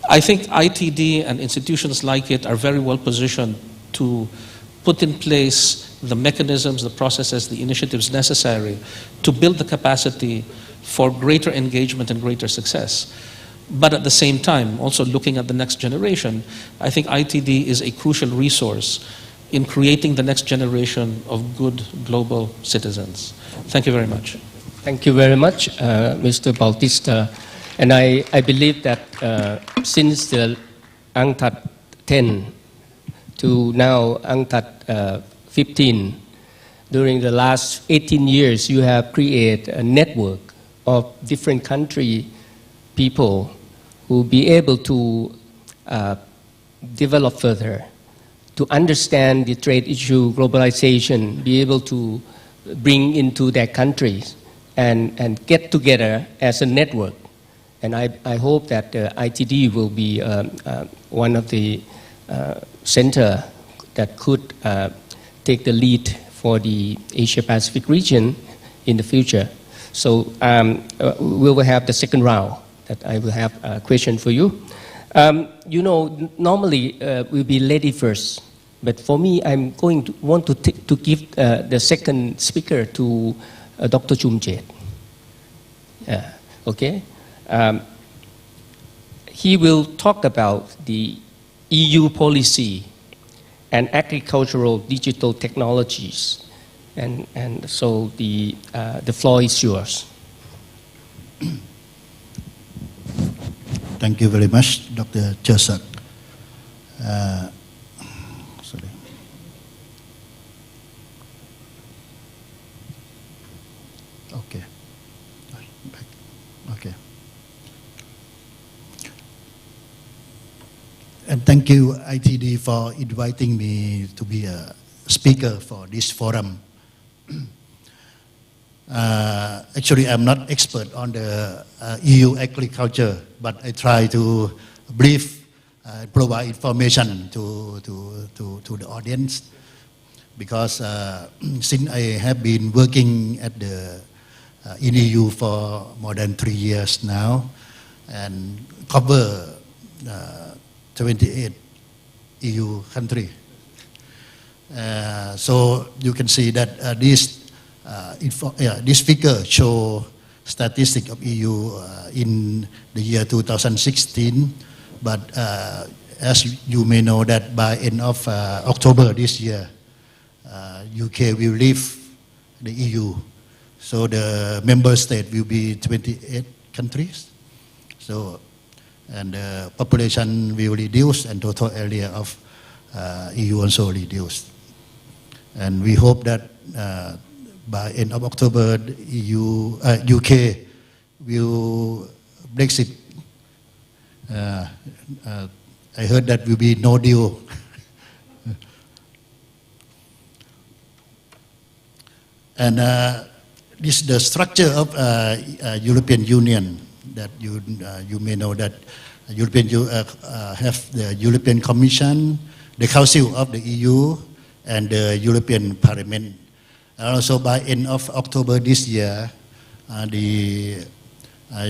I think ITD and institutions like it are very well positioned to put in place the mechanisms, the processes, the initiatives necessary to build the capacity for greater engagement and greater success. But at the same time, also looking at the next generation, I think ITD is a crucial resource in creating the next generation of good global citizens. Thank you very much. Thank you very much, Mr. Bautista. And I believe that since the UNCTAD 10 to now UNCTAD 15, during the last 18 years, you have created a network of different country people who will be able to develop further, to understand the trade issue, globalization, be able to bring into their countries and get together as a network. And I hope that ITD will be one of the center that could take the lead for the Asia-Pacific region in the future. So we will have the second round that I will have a question for you. You know, normally we'll be lady first, but for me, I'm going to want to give the second speaker to Dr. Chumjet. Yeah, okay. He will talk about the EU policy and agricultural digital technologies. And so the floor is yours. Thank you very much, Dr. Chersak. Sorry. Okay. Okay. And thank you, ITD, for inviting me to be a speaker for this forum. Actually, I'm not expert on the EU agriculture, but I try to brief, provide information to the audience, because since I have been working at the in EU for more than 3 years now, and cover 28 EU countries. So you can see that this figure show statistic of EU in the year 2016, but as you may know that by end of October this year, UK will leave the EU. So the member state will be 28 countries. So, and the population will reduce and total area of EU also reduced. And we hope that by end of October, the UK will Brexit. I heard that will be no deal. And this is the structure of European Union, that you may know that European have the European Commission, the Council of the EU, and the European Parliament. And also by end of October this year, the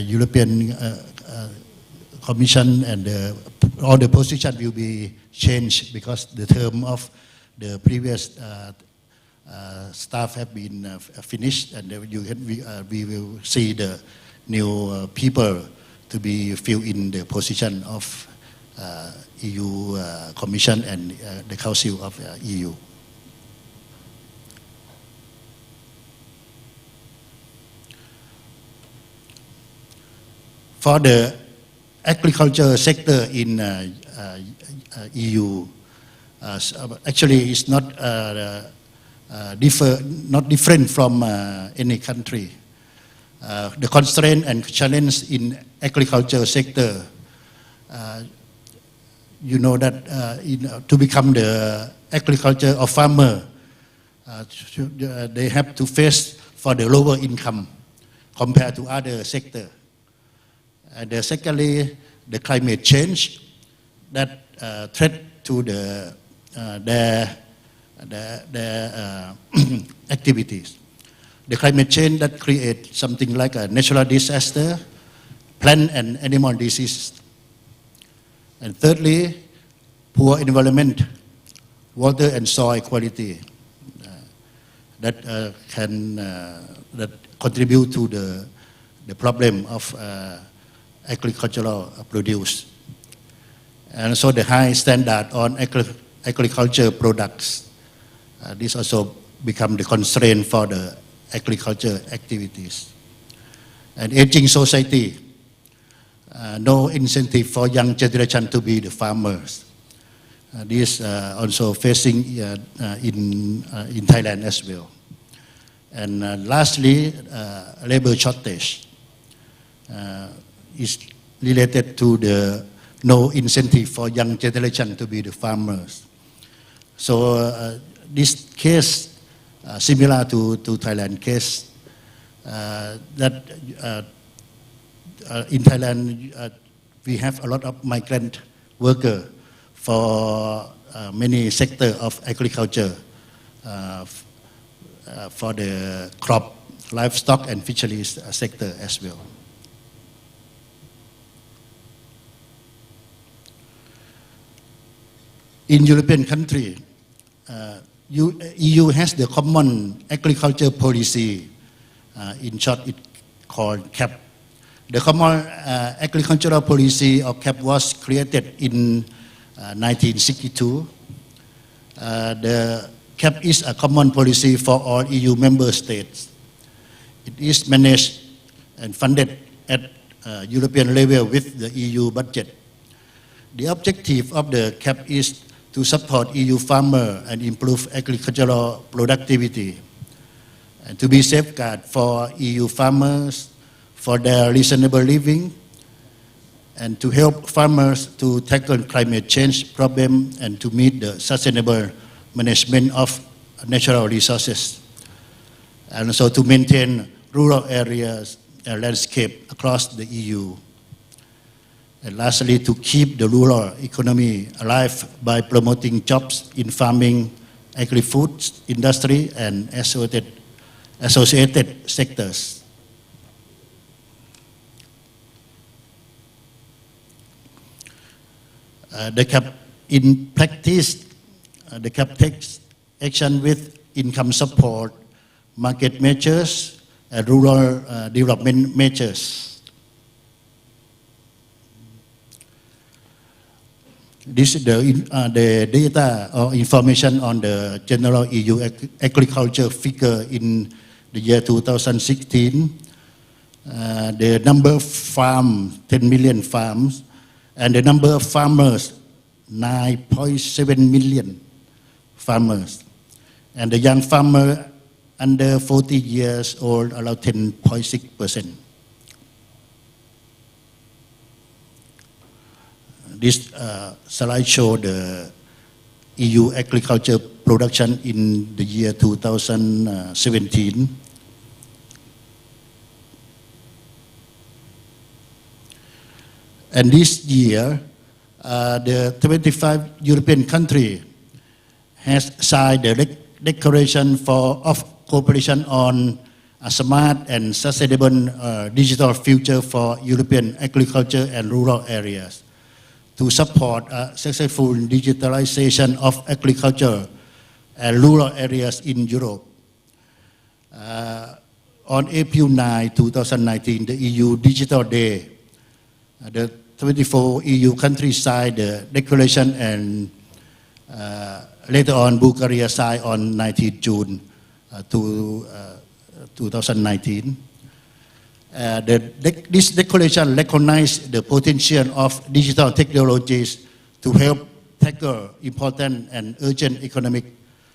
European Commission and all the position will be changed, because the term of the previous staff have been finished, and we will see the new people to be filled in the position of EU Commission and the Council of EU. For the agriculture sector in EU, actually it's not different from any country. The constraint and challenge in agriculture sector, you know that to become the agriculture or farmer, they have to face for the lower income compared to other sector. And secondly, the climate change that threat to their activities. The climate change that creates something like a natural disaster, plant and animal disease. And thirdly, poor environment, water and soil quality. that can that contribute to the problem of agricultural produce. And so the high standard on agriculture products, this also become the constraint for the agriculture activities. And aging society, no incentive for young generation to be the farmers. This also facing in Thailand as well. And lastly, labor shortage is related to the no incentive for young generation to be the farmers. So this case similar to Thailand case that in Thailand we have a lot of migrant worker for many sector of agriculture, for the crop, livestock and fisheries sector as well. In European country, EU has the common agriculture policy. In short, it called CAP. The common agricultural policy of CAP was created in 1962. The CAP is a common policy for all EU member states. It is managed and funded at European level with the EU budget. The objective of the CAP is to support EU farmers and improve agricultural productivity, and to be safeguard for EU farmers for their reasonable living, and to help farmers to tackle climate change problem and to meet the sustainable management of natural resources, and also to maintain rural areas and landscape across the EU. And lastly, to keep the rural economy alive by promoting jobs in farming, agri-food industry, and associated sectors. The CAP, in practice, the CAP takes action with income support, market measures, and rural development measures. This is the data or information on the general EU agriculture figure in the year 2016. The number of farms, 10 million farms, and the number of farmers, 9.7 million farmers. And the young farmer under 40 years old, around 10.6%. This slide shows the EU agriculture production in the year 2017. And this year, the 25 European countries has signed the Declaration of Cooperation on a Smart and Sustainable Digital Future for European Agriculture and Rural Areas, to support successful digitalization of agriculture and rural areas in Europe. On April 9, 2019, the EU Digital Day, the 24 EU countries signed the declaration, and later on Bulgaria signed on 19 June 2019. This declaration recognizes the potential of digital technologies to help tackle important and urgent economic,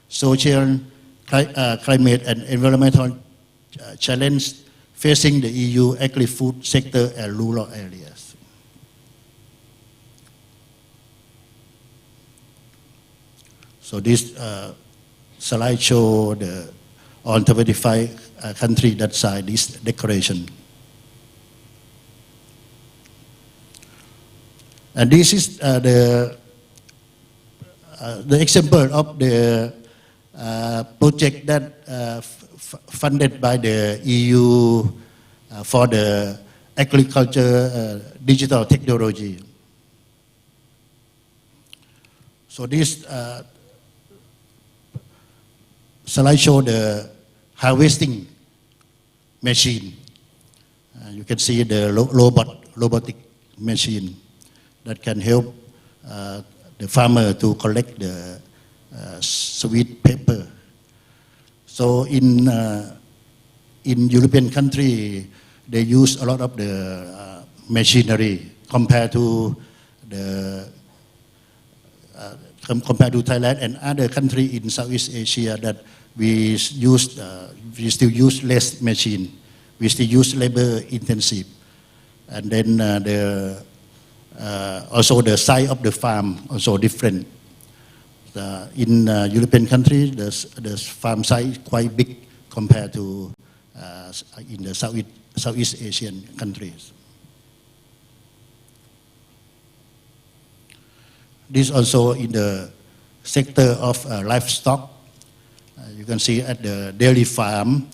social, climate and environmental challenges facing the EU agri-food sector and rural areas. So this slide shows the on 25 countries that signed this declaration. And this is the example of the project that funded by the EU for the agriculture digital technology. So this slide shows the harvesting machine. You can see the robotic machine that can help the farmer to collect the sweet pepper. So in European country, they use a lot of the machinery compared to Thailand and other countries in Southeast Asia that we still use less machine. We still use labor intensive, and then also the size of the farm also different. In European countries, the farm size is quite big compared to in the Southeast Asian countries. This also in the sector of livestock. You can see at the dairy farm,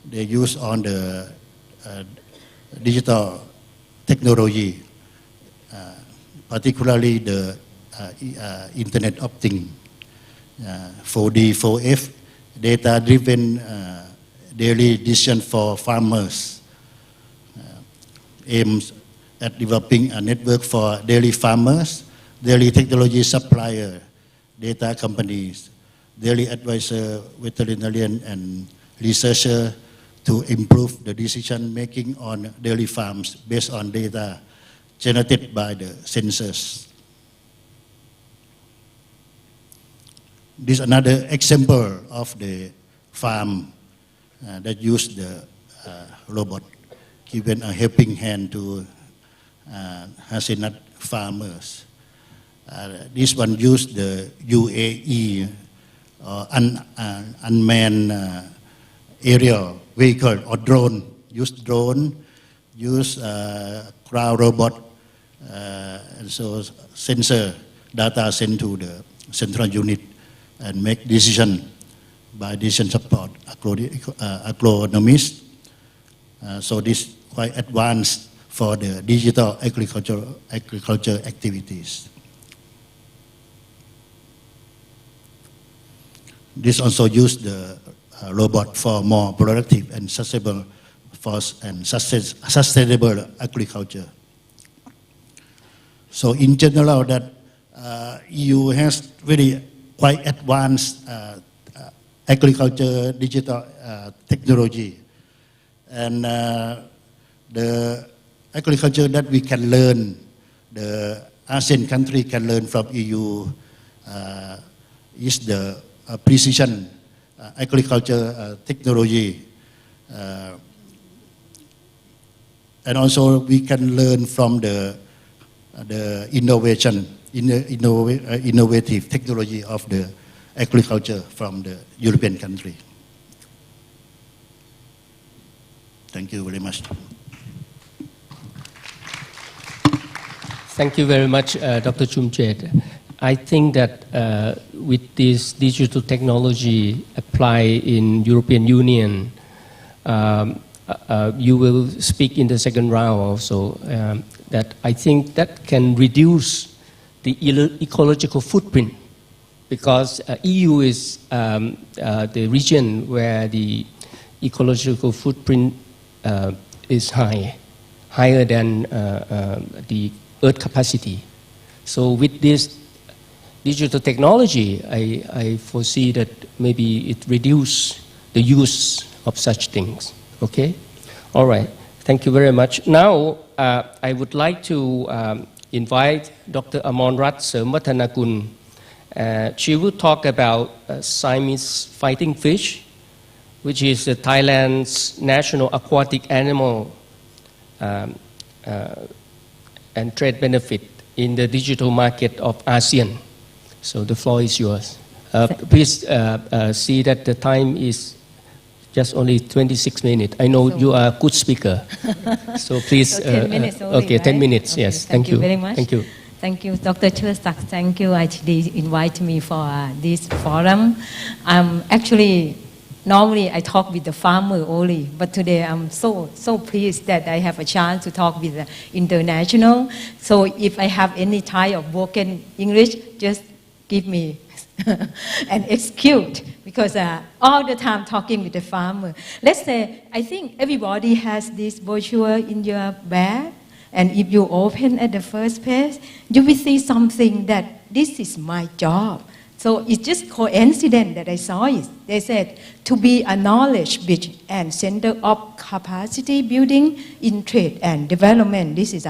they use on the digital technology, particularly the Internet of Things, 4D, 4F, data-driven daily decision for farmers, aims at developing a network for dairy farmers, dairy technology supplier, data companies, dairy advisor, veterinarian, and researcher to improve the decision making on dairy farms based on data generated by the sensors. This is another example of the farm that use the robot, given a helping hand to hazelnut farmers. This one used the UAE, unmanned aerial vehicle or drone. Use drone, use ground robot, and so sensor data sent to the central unit and make decision by decision support agronomists. So this quite advanced for the digital agriculture activities. This also use the robot for more productive and sustainable agriculture. So in general, that EU has very quite advanced agriculture digital technology, and the agriculture that we can learn, the ASEAN country can learn from EU is the precision agriculture technology, and also we can learn from the innovative technology of the agriculture from the European country. Thank you very much. Thank you very much, Dr. Chumjet. I think that with this digital technology applied in European Union, you will speak in the second round also, that I think that can reduce the ecological footprint, because EU is the region where the ecological footprint is higher than the Earth capacity. So with this digital technology, I foresee that maybe it reduce the use of such things. Okay? All right. Thank you very much. Now, I would like to invite Dr. Amonrat Sermathanakul. She will talk about Siamese fighting fish, which is Thailand's national aquatic animal and trade benefit in the digital market of ASEAN. So the floor is yours. Please see that the time is just only 26 minutes. I know you are a good speaker. So please, 10 minutes only, okay, 10 right? minutes, Okay, yes. thank you very much. Thank you. Thank you, Dr. Chersak. Thank you, ITD, invite me for this forum. Actually, normally I talk with the farmer only, but today I'm so pleased that I have a chance to talk with the international. So if I have any type of broken English, just give me and execute because all the time talking with the farmer. Let's say, I think everybody has this brochure in your bag, and if you open at the first page, you will see something that this is my job. So it's just coincidence that I saw it. They said to be a knowledge bridge and center of capacity building in trade and development. This is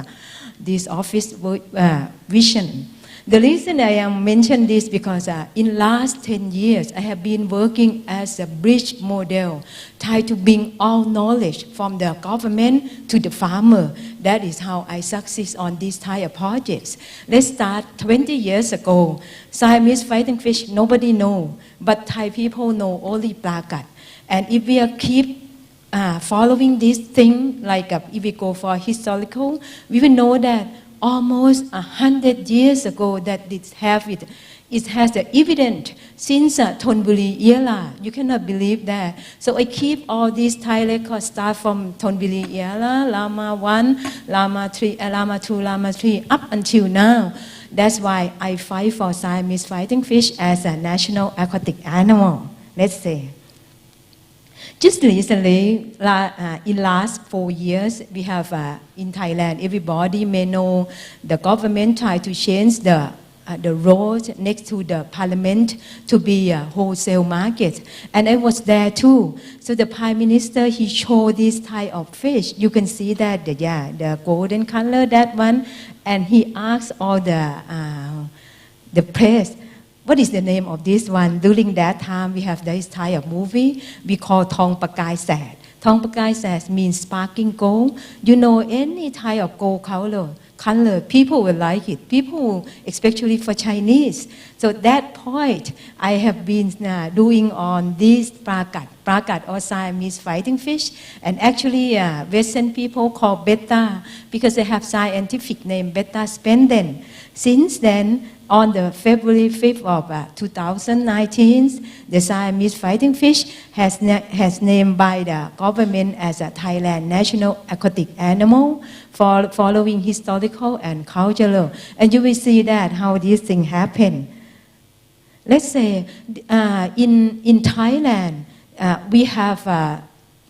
this office vision. The reason I am mentioning this because in last 10 years I have been working as a bridge model, try to bring all knowledge from the government to the farmer. That is how I succeed on these type of projects. Let's start 20 years ago. Siamese fighting fish, nobody know, but Thai people know only plakat. And if we keep following this thing, like if we go for historical, we will know that almost 100 years ago that it has the evidence since Thonburi era. You cannot believe that. So I keep all these Thai records start from Thonburi era, Lama 1, Lama 3, Lama 2, Lama 3, up until now. That's why I fight for Siamese fighting fish as a national aquatic animal. Let's say. Just recently, in last 4 years, we have in Thailand, everybody may know the government tried to change the road next to the parliament to be a wholesale market. And I was there too. So the Prime Minister, he showed this type of fish. You can see that, the golden color, that one. And he asked all the press, what is the name of this one? During that time, we have this type of movie we call Thong Pakai Sad. Thong Pakai Sad means sparkling gold. You know, any type of gold color, people will like it. People, especially for Chinese. So at that point, I have been doing on this prakat or Siamese fighting fish. And actually, Western people call betta because they have scientific name, betta spenden. Since then, on the February 5th of 2019, the Siamese fighting fish has named by the government as a Thailand national aquatic animal following historical and cultural. And you will see that how this thing happened. Let's say in Thailand, we have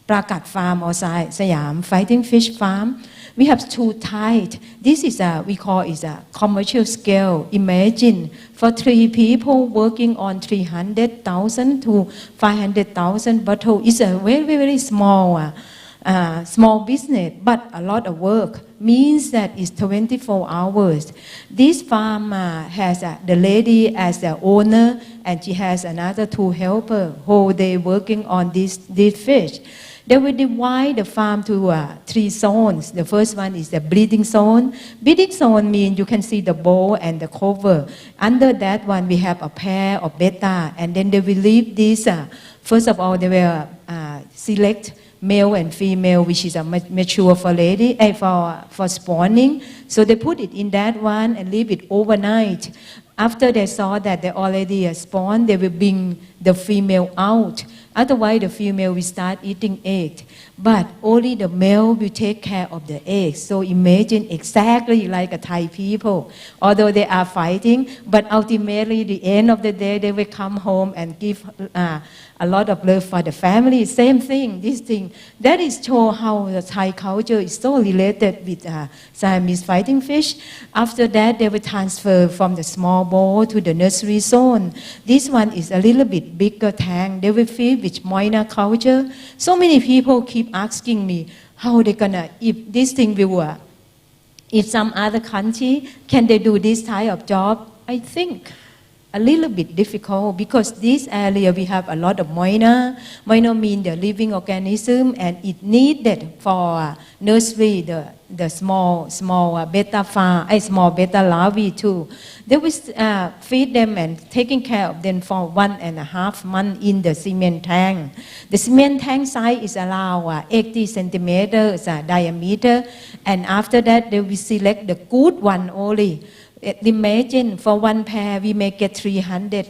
Prakat farm or Siam fighting fish farm. We have 2 types. This is we call it a commercial scale. Imagine for 3 people working on 300,000 to 500,000 bottle. It's a very, very small business, but a lot of work. Means that it's 24 hours. This farm has the lady as the owner, and she has another 2 helpers whole day working on this fish. They will divide the farm to 3 zones. The first one is the breeding zone. Breeding zone means you can see the bowl and the cover. Under that one, we have a pair of betta, and then they will leave this. First of all, they will select male and female, which is a mature for lady, for spawning. So they put it in that one and leave it overnight. After they saw that they already spawned, they will bring the female out. Otherwise, the female will start eating eggs. But only the male will take care of the eggs. So imagine exactly like a Thai people. Although they are fighting, but ultimately, the end of the day, they will come home and give a lot of love for the family. Same thing, this thing. That is show how the Thai culture is so related with Siamese fighting fish. After that, they will transfer from the small bowl to the nursery zone. This one is a little bit bigger tank. They will feed with Moina culture. So many people keep asking me how they're gonna, if this thing will work. If some other country, can they do this type of job? I think a little bit difficult because this area we have a lot of moina. Moina means the living organism, and it needed for nursery the small beta small beta larvae too. They will feed them and taking care of them for 1.5 months in the cement tank. The cement tank size is around 80 centimeters diameter, and after that they will select the good one only. Imagine for one pair we may get 300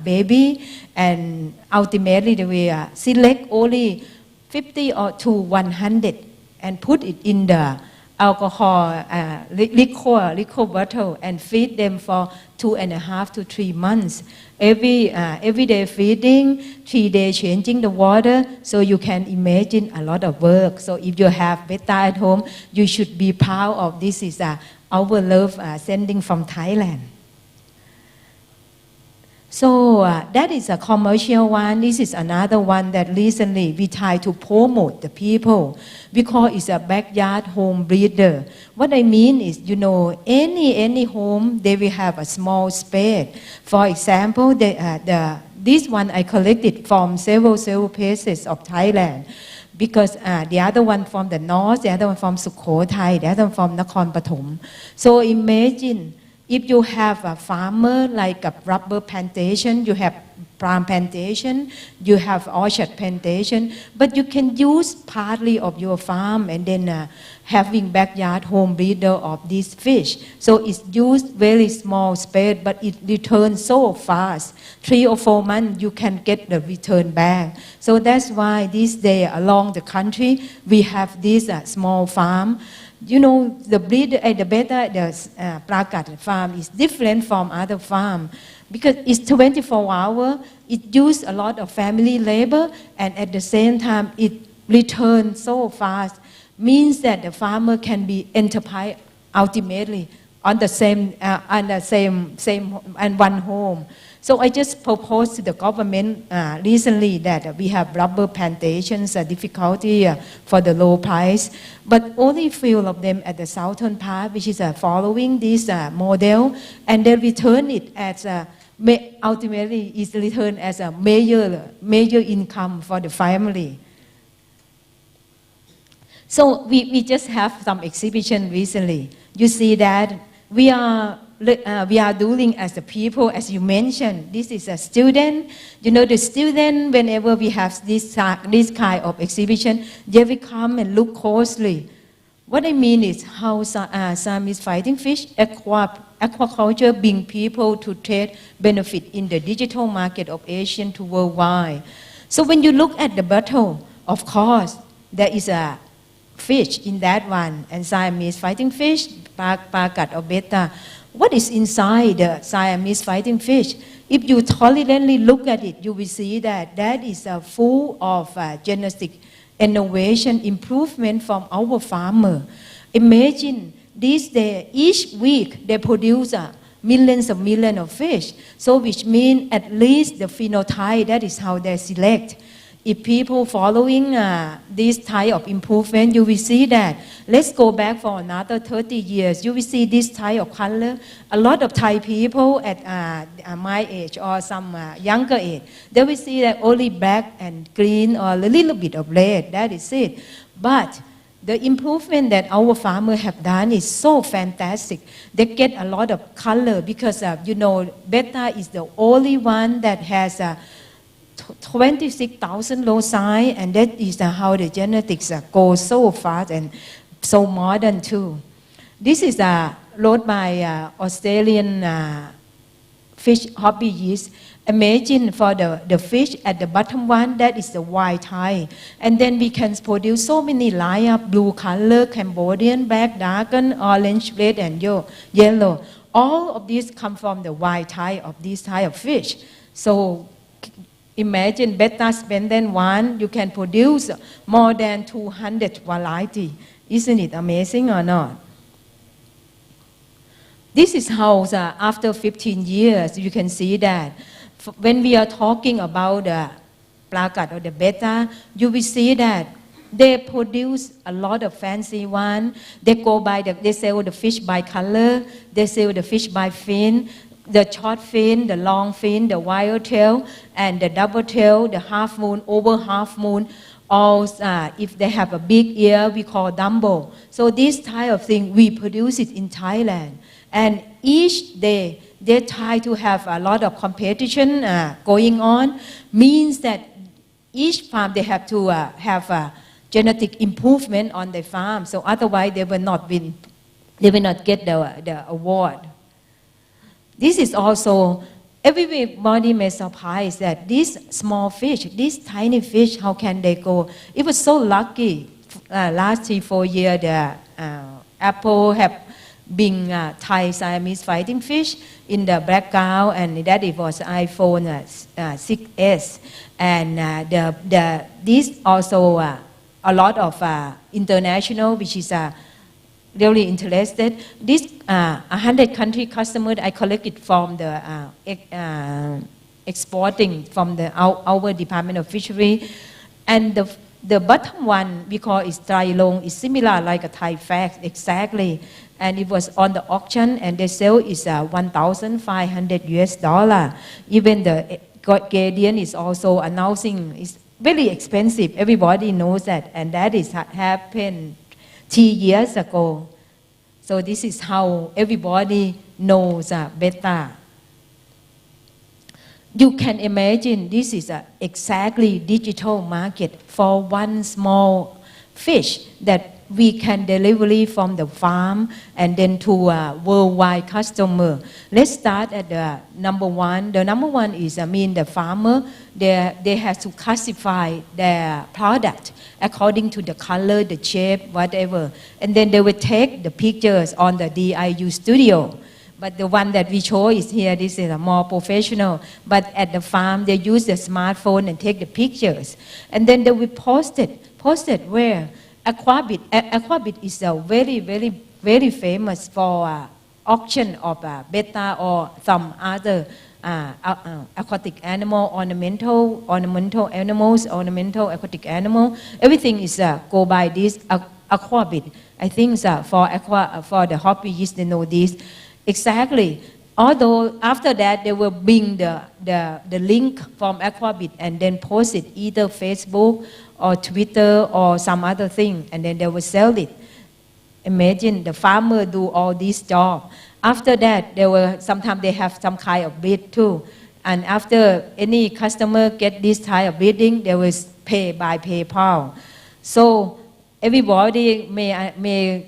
baby, and ultimately they will select only 50 or to 100 and put it in the alcohol, liquor bottle and feed them for 2.5 to 3 months. Every day feeding, 3 days changing the water, so you can imagine a lot of work. So if you have beta at home, you should be proud of this is our love sending from Thailand. So that is a commercial one. This is another one that recently we try to promote the people. We call it a backyard home breeder. What I mean is, any home, they will have a small space. For example, this one I collected from several places of Thailand. Because the other one from the north, the other one from Sukhothai, the other one from Nakhon Pathom. So imagine if you have a farmer like a rubber plantation, you have palm plantation, you have orchard plantation, but you can use partly of your farm and then having backyard home breeder of this fish. So it's used very small space, but it returns so fast. 3 or 4 months, you can get the return back. So that's why this day along the country, we have this small farm. The breed, the beta, the Prakat farm is different from other farm because it's 24 hours. It uses a lot of family labor, and at the same time, it returns so fast. Means that the farmer can be enterprise ultimately on the same and one home. So I just proposed to the government recently that we have rubber plantations, difficulty for the low price, but only few of them at the southern part, which is following this model, and they return it as ultimately is returned as a major income for the family. So we just have some exhibition recently. You see that we are doing as the people, as you mentioned. This is a student. The student, whenever we have this kind of exhibition, they will come and look closely. What I mean is how Siamese fighting fish, aquaculture bring people to trade benefit in the digital market of Asian to worldwide. So when you look at the bottle, of course, there is a fish in that one, and Siamese fighting fish, Prakat or beta. What is inside the Siamese fighting fish? If you tolerantly look at it, you will see that that is full of genetic innovation, improvement from our farmer. Imagine this day, each week they produce millions of fish. So which means at least the phenotype, that is how they select. If people following this type of improvement, you will see that. Let's go back for another 30 years. You will see this type of color. A lot of Thai people at my age or some younger age, they will see that only black and green or a little bit of red. That is it. But the improvement that our farmers have done is so fantastic. They get a lot of color because, beta is the only one that has 26,000 loci, and that is how the genetics go so fast and so modern too. This is wrote by Australian fish hobbyist. Imagine for the fish at the bottom one, that is the white Thai. And then we can produce so many layers, blue color, Cambodian, black, darken, orange, red, and yellow. All of these come from the white Thai of this type of fish. So imagine beta spenden one, you can produce more than 200 varieties. Isn't it amazing or not? This is how after 15 years, you can see that when we are talking about the Prakat or the beta, you will see that they produce a lot of fancy one. They they sell the fish by color, they sell the fish by fin, the short fin, the long fin, the wire tail, and the double tail, the half moon, over half moon. All, if they have a big ear, we call Dumbo. So this type of thing, we produce it in Thailand. And each day, they try to have a lot of competition going on. Means that each farm, they have to have a genetic improvement on the farm. So otherwise, they will not win. They will not get the award. This is also, everybody may surprise that this small fish, this tiny fish, how can they go? It was so lucky. Last 3-4 years, the apple have been Thai Siamese fighting fish in the background, and that it was iPhone 6s, and this also a lot of international, which is really interested. This 100 country customer I collected from the exporting from our Department of Fishery, and the bottom one we call is Trai Long, is similar like a Thai fax exactly, and it was on the auction, and the sale is $1,500. Even the Guardian is also announcing it's very expensive. Everybody knows that, and that is happened 3 years ago. So this is how everybody knows beta. You can imagine this is exactly digital market for one small fish that we can deliver from the farm and then to a worldwide customer. Let's start at the number one. The number one is the farmer. They have to classify their product according to the color, the shape, whatever, and then they will take the pictures on the DIU studio. But the one that we show is here, this is a more professional. But at the farm, they use the smartphone and take the pictures. And then they will post it. Post it where? Aquabit. Aquabit is a very, very, very famous for auction of betta or some other aquatic animal, ornamental animals, ornamental aquatic animal. Everything is go by this Aquabit. I think for the hobbyists, they know this. Exactly. Although after that they will bring the link from Aquabit and then post it either Facebook or Twitter or some other thing, and then they will sell it. Imagine the farmer do all this job. After that, sometimes they have some kind of bid too. And after any customer get this type of bidding, they will pay by PayPal. So everybody may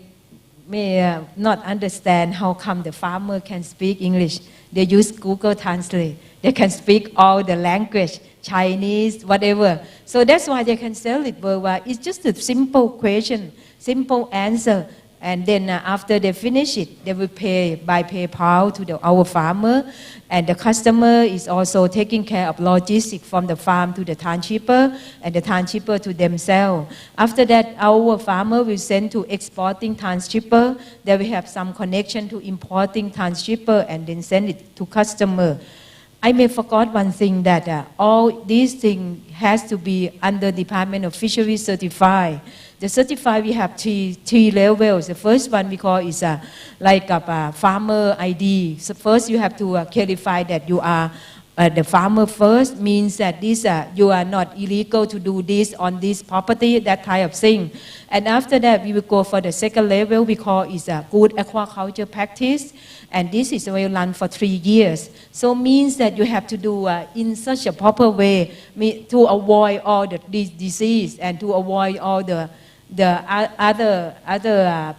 not understand how come the farmer can speak English. They use Google Translate. They can speak all the language, Chinese, whatever. So that's why they can sell it worldwide. It's just a simple question, simple answer. And then after they finish it, they will pay by PayPal to our farmer. And the customer is also taking care of logistics from the farm to the townshipper and the townshipper to themselves. After that, our farmer will send to exporting townshipper. They will have some connection to importing townshipper and then send it to customer. I may forgot one thing that all these things has to be under Department of Fisheries certified. The certified, we have three levels. The first one we call is like a farmer ID. So first you have to clarify that you are the farmer first, means that this you are not illegal to do this on this property, that type of thing. And after that, we will go for the second level we call is a good aquaculture practice. And this is will run for 3 years. So means that you have to do in such a proper way to avoid all the disease and to avoid all the other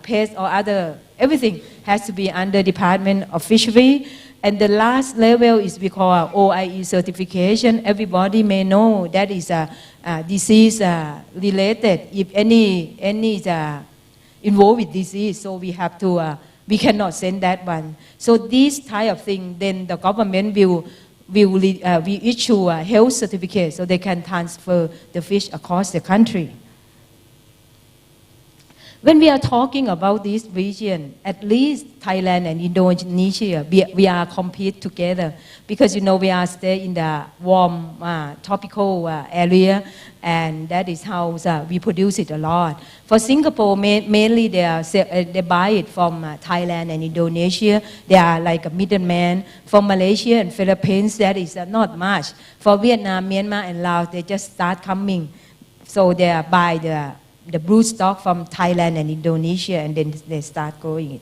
pests or other, everything has to be under Department of Fishery. And the last level is we call OIE certification. Everybody may know that is a disease related. If any is involved with disease, so we have to, we cannot send that one. So this type of thing, then the government will issue a health certificate so they can transfer the fish across the country. When we are talking about this region, at least Thailand and Indonesia, we are compete together because we are stay in the warm tropical area, and that is how we produce it a lot. For Singapore, mainly they buy it from Thailand and Indonesia. They are like a middleman. For Malaysia and Philippines, that is not much. For Vietnam, Myanmar, and Laos, they just start coming, so they buy the brood stock from Thailand and Indonesia, and then they start growing it.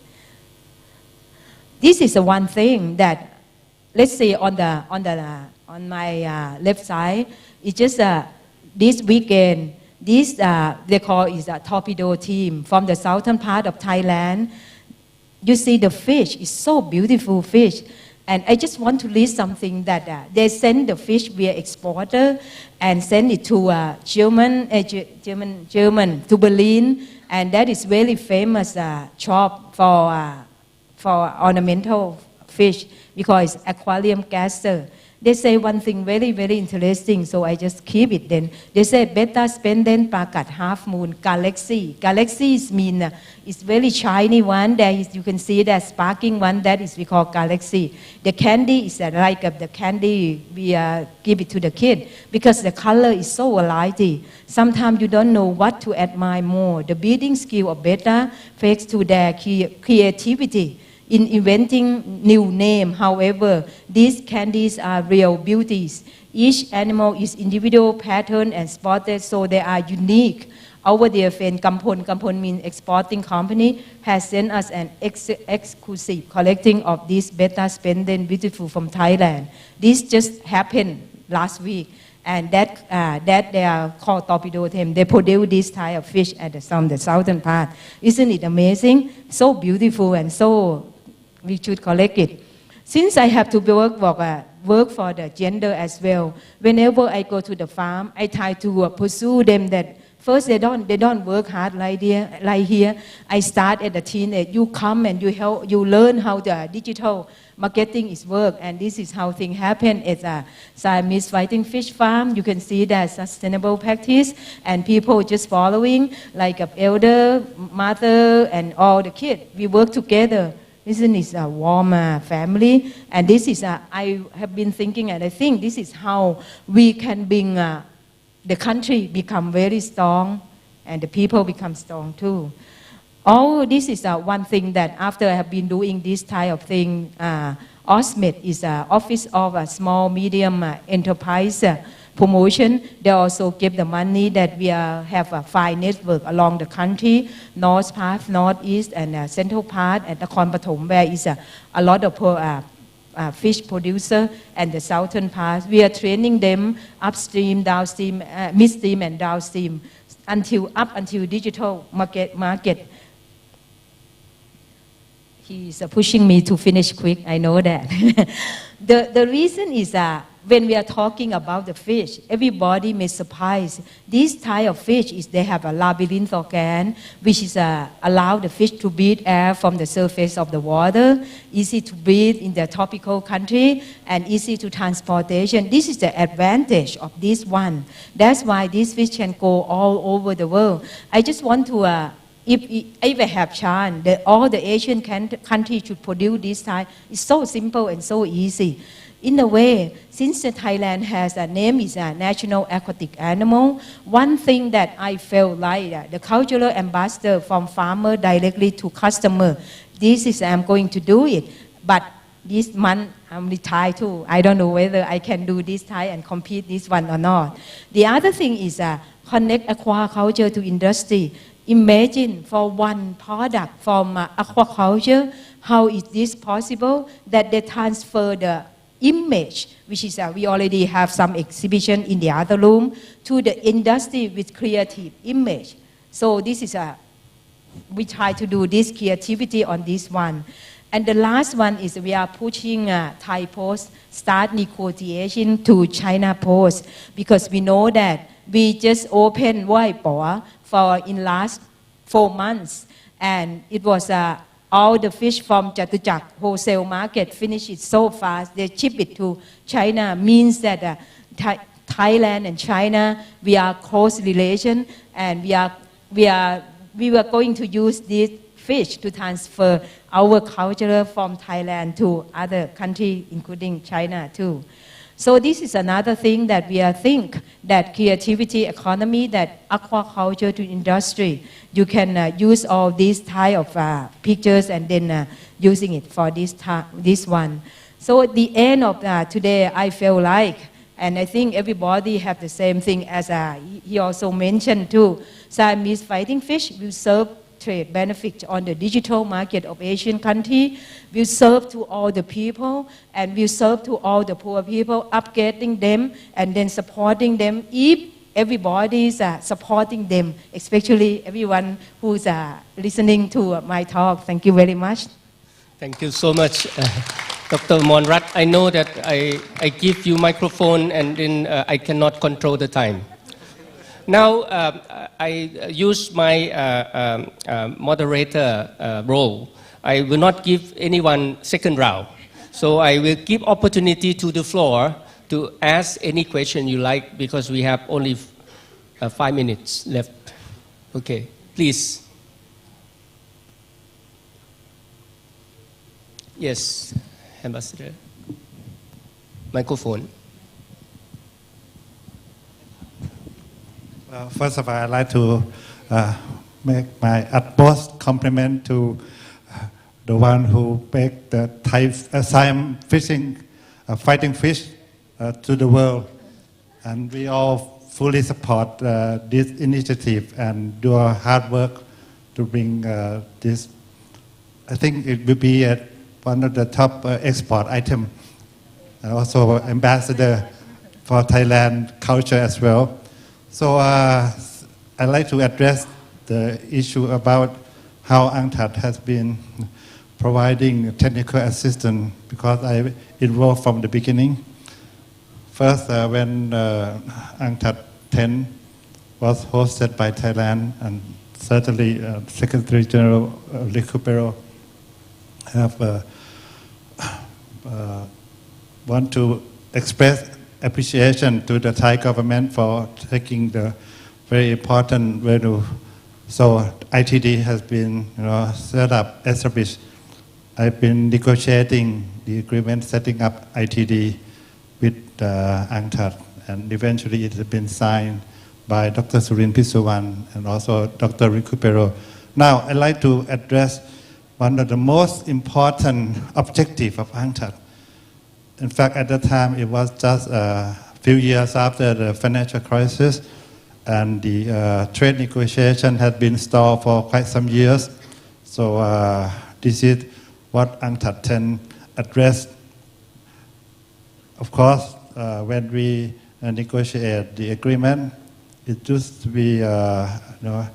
This is the one thing that, let's say on my left side, it's just this weekend. This they call is a torpedo team from the southern part of Thailand. You see the fish is so beautiful fish. And I just want to list something that they send the fish via exporter and send it to German to Berlin, and that is very famous shop for ornamental fish because aquarium gaster. They say one thing very interesting, so I just keep it then. They say beta spenden pakat half moon galaxy. Galaxies mean it's very shiny one. There is, you can see that sparking one, that is we call galaxy. The candy is like the candy we give it to the kid because the color is so variety. Sometimes you don't know what to admire more. The breeding skill of beta thanks to their creativity in inventing new name. However, these candies are real beauties. Each animal is individual pattern and spotted, so they are unique. Our dear friend Kampon means exporting company, has sent us an exclusive collecting of this beta spenden beautiful from Thailand. This just happened last week. And that they are called torpedo them. They produce this type of fish at the southern part. Isn't it amazing? So beautiful and so we should collect it. Since I have to work for the gender as well, whenever I go to the farm, I try to pursue them that first they don't work hard like here. I start at the teenage. You come and you learn how the digital marketing is work, and this is how things happen at Siamese Fighting Fish Farm. You can see that sustainable practice and people just following like elder, mother, and all the kids. We work together. Isn't it a warm family? And this is I have been thinking, and I think this is how we can bring the country become very strong, and the people become strong too. All this is one thing that after I have been doing this type of thing, OSMED is Office of Small Medium Enterprise Promotion. They also give the money that we have a 5 network along the country, north part, northeast, and central part, and Nakhon Pathom, where is a lot of fish producer, and the southern part. We are training them upstream, downstream, midstream, and downstream until digital market. He's pushing me to finish quick, I know that. The reason is when we are talking about the fish, everybody may surprise. This type of fish is they have a labyrinth organ, which is allow the fish to breathe air from the surface of the water, easy to breathe in the tropical country, and easy to transportation. This is the advantage of this one. That's why these fish can go all over the world. I just want to if I have chance, all the Asian countries should produce this type. It's so simple and so easy. In a way, since Thailand has a name is a national aquatic animal, one thing that I felt like the cultural ambassador from farmer directly to customer. This is I'm going to do it, but this month I'm retired too. I don't know whether I can do this Thai and compete this one or not. The other thing is connect aquaculture to industry. Imagine for one product from aquaculture, how is this possible that they transfer the image, which is we already have some exhibition in the other room, to the industry with creative image. So this is we try to do this creativity on this one. And the last one is we are pushing Thai Post start negotiation to China Post because we know that we just opened Waipo for in last 4 months, and it was all the fish from Chatuchak wholesale market finish it so fast. They ship it to China. Means that Thailand and China we are close relation, and we were going to use this fish to transfer our culture from Thailand to other countries, including China too. So this is another thing that we think that creativity economy, that aquaculture to industry, you can use all these type of pictures and then using it for this one. So at the end of today, I feel like, and I think everybody have the same thing as he also mentioned too, Siamese fighting fish will serve trade benefit on the digital market of Asian country, will serve to all the people and will serve to all the poor people, upgrading them and then supporting them. If everybody is supporting them, especially everyone who's listening to my talk. Thank you very much. Thank you so much, Dr. Monrat. I know that I give you microphone and then I cannot control the time. Now I use my moderator role. I will not give anyone second round. So I will give opportunity to the floor to ask any question you like because we have only 5 minutes left. Okay, please. Yes, Ambassador. Microphone. First of all, I'd like to make my utmost compliment to the one who make the Siam fishing, fighting fish to the world. And we all fully support this initiative and do our hard work to bring this. I think it will be one of the top export item. And also ambassador for Thailand culture as well. So I'd like to address the issue about how UNCTAD has been providing technical assistance because I involved from the beginning. First, when UNCTAD 10 was hosted by Thailand, and certainly Secretary General Recupero have want to express appreciation to the Thai government for taking the very important venue. So ITD has been set up, established. I've been negotiating the agreement setting up ITD with UNCTAD, and eventually it has been signed by Dr. Surin Pisuwan and also Dr. Recupero. Now I'd like to address one of the most important objectives of UNCTAD. In fact, at that time, it was just a few years after the financial crisis, and the trade negotiation had been stalled for quite some years. So this is what UNCTAD 10 addressed. Of course, when we negotiate the agreement, it used to be, the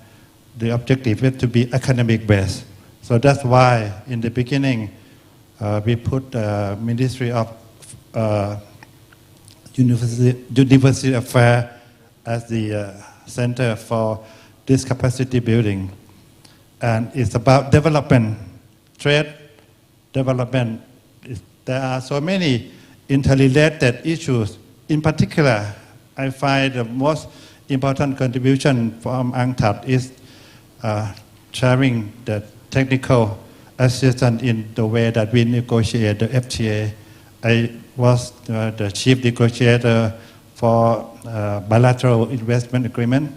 objective is to be academic based. So that's why, in the beginning, we put the Ministry of University Affairs as the center for this capacity building. And it's about development, trade development. There are so many interrelated issues. In particular, I find the most important contribution from UNCTAD is sharing the technical assistance in the way that we negotiate the FTA. I was the chief negotiator for bilateral investment agreement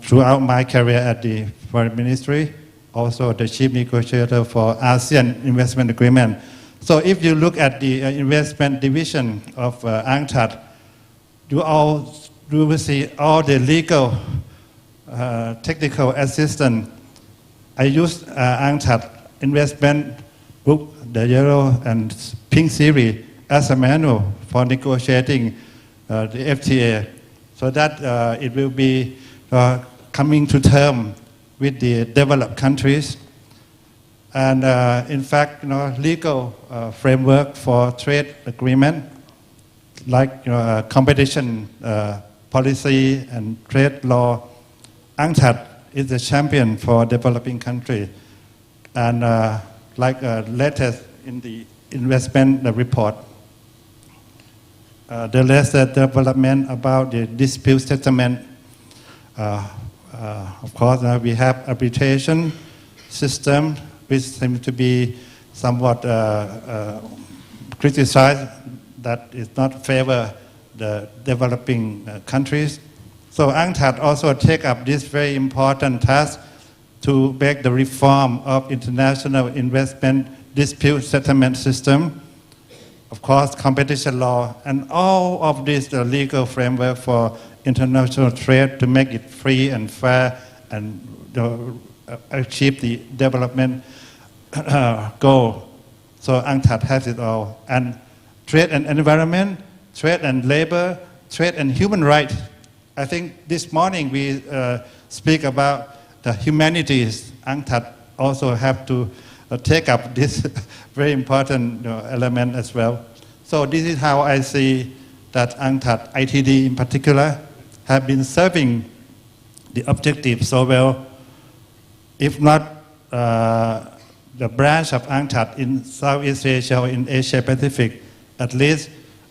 throughout my career at the Foreign Ministry, also the chief negotiator for ASEAN investment agreement. So if you look at the investment division of UNCTAD, you will see all the legal technical assistance. I used UNCTAD investment book, the yellow and pink series, as a manual for negotiating the FTA, so that it will be coming to term with the developed countries. And in fact, legal framework for trade agreement, like competition policy and trade law, UNCTAD is the champion for developing countries. And like latest in the investment report, the latest development about the dispute settlement. Of course, we have arbitration system, which seems to be somewhat criticized, that is not favor the developing countries. So UNCTAD also take up this very important task to make the reform of international investment dispute settlement system, of course, competition law, and all of this legal framework for international trade to make it free and fair and achieve the development goal. So UNCTAD has it all. And trade and environment, trade and labor, trade and human rights. I think this morning we speak about the humanities. UNCTAD also have to take up this very important element as well. So this is how I see that UNCTAD, ITD in particular, have been serving the objective so well. If not the branch of UNCTAD in Southeast Asia or in Asia Pacific, at least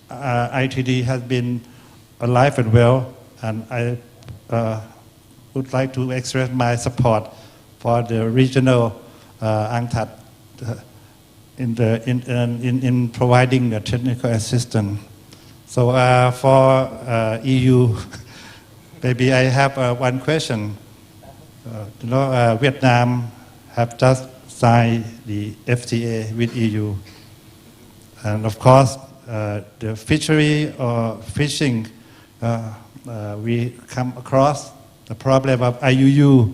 ITD has been alive and well, and I would like to express my support for the regional UNCTAD in providing the technical assistance. So for EU, maybe I have one question. Vietnam have just signed the FTA with EU, and of course, the fishery or fishing, we come across the problem of IUU.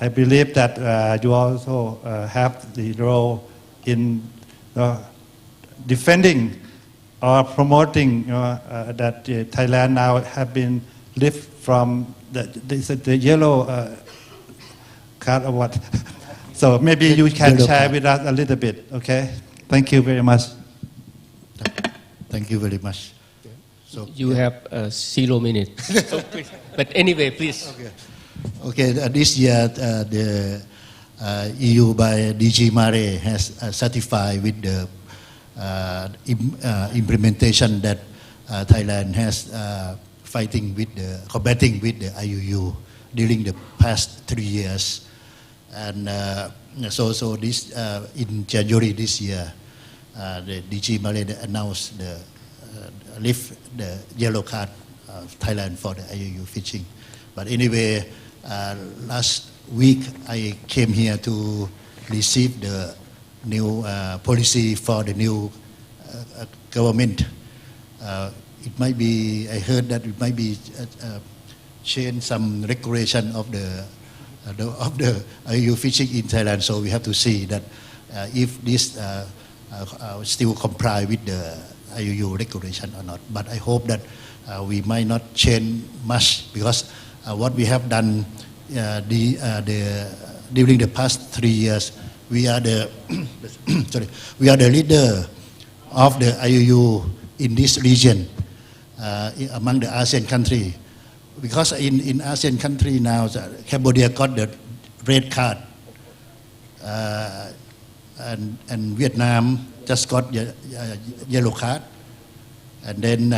I believe that you also have the role in defending or promoting that Thailand now have been lifted from the yellow card or what. So maybe you can share with us a little bit, okay? Thank you very much. Thank you very much. So you have 0 minutes. So but anyway, please. Okay, this year the EU by DG Mare has certified with the implementation that Thailand has combating with the IUU during the past 3 years, and so this in January this year, the DG Mare announced the lift the yellow card of Thailand for the IUU fishing. But anyway, last week I came here to receive the new policy for the new government. It might be, I heard that it might be change some regulation of the IUU fishing in Thailand. So we have to see that if this still comply with the IUU regulation or not. But I hope that we might not change much, because what we have done during the past 3 years, we are the we are the leader of the IUU in this region among the ASEAN country, because in ASEAN country now Cambodia got the red card, and Vietnam just got yellow card, and then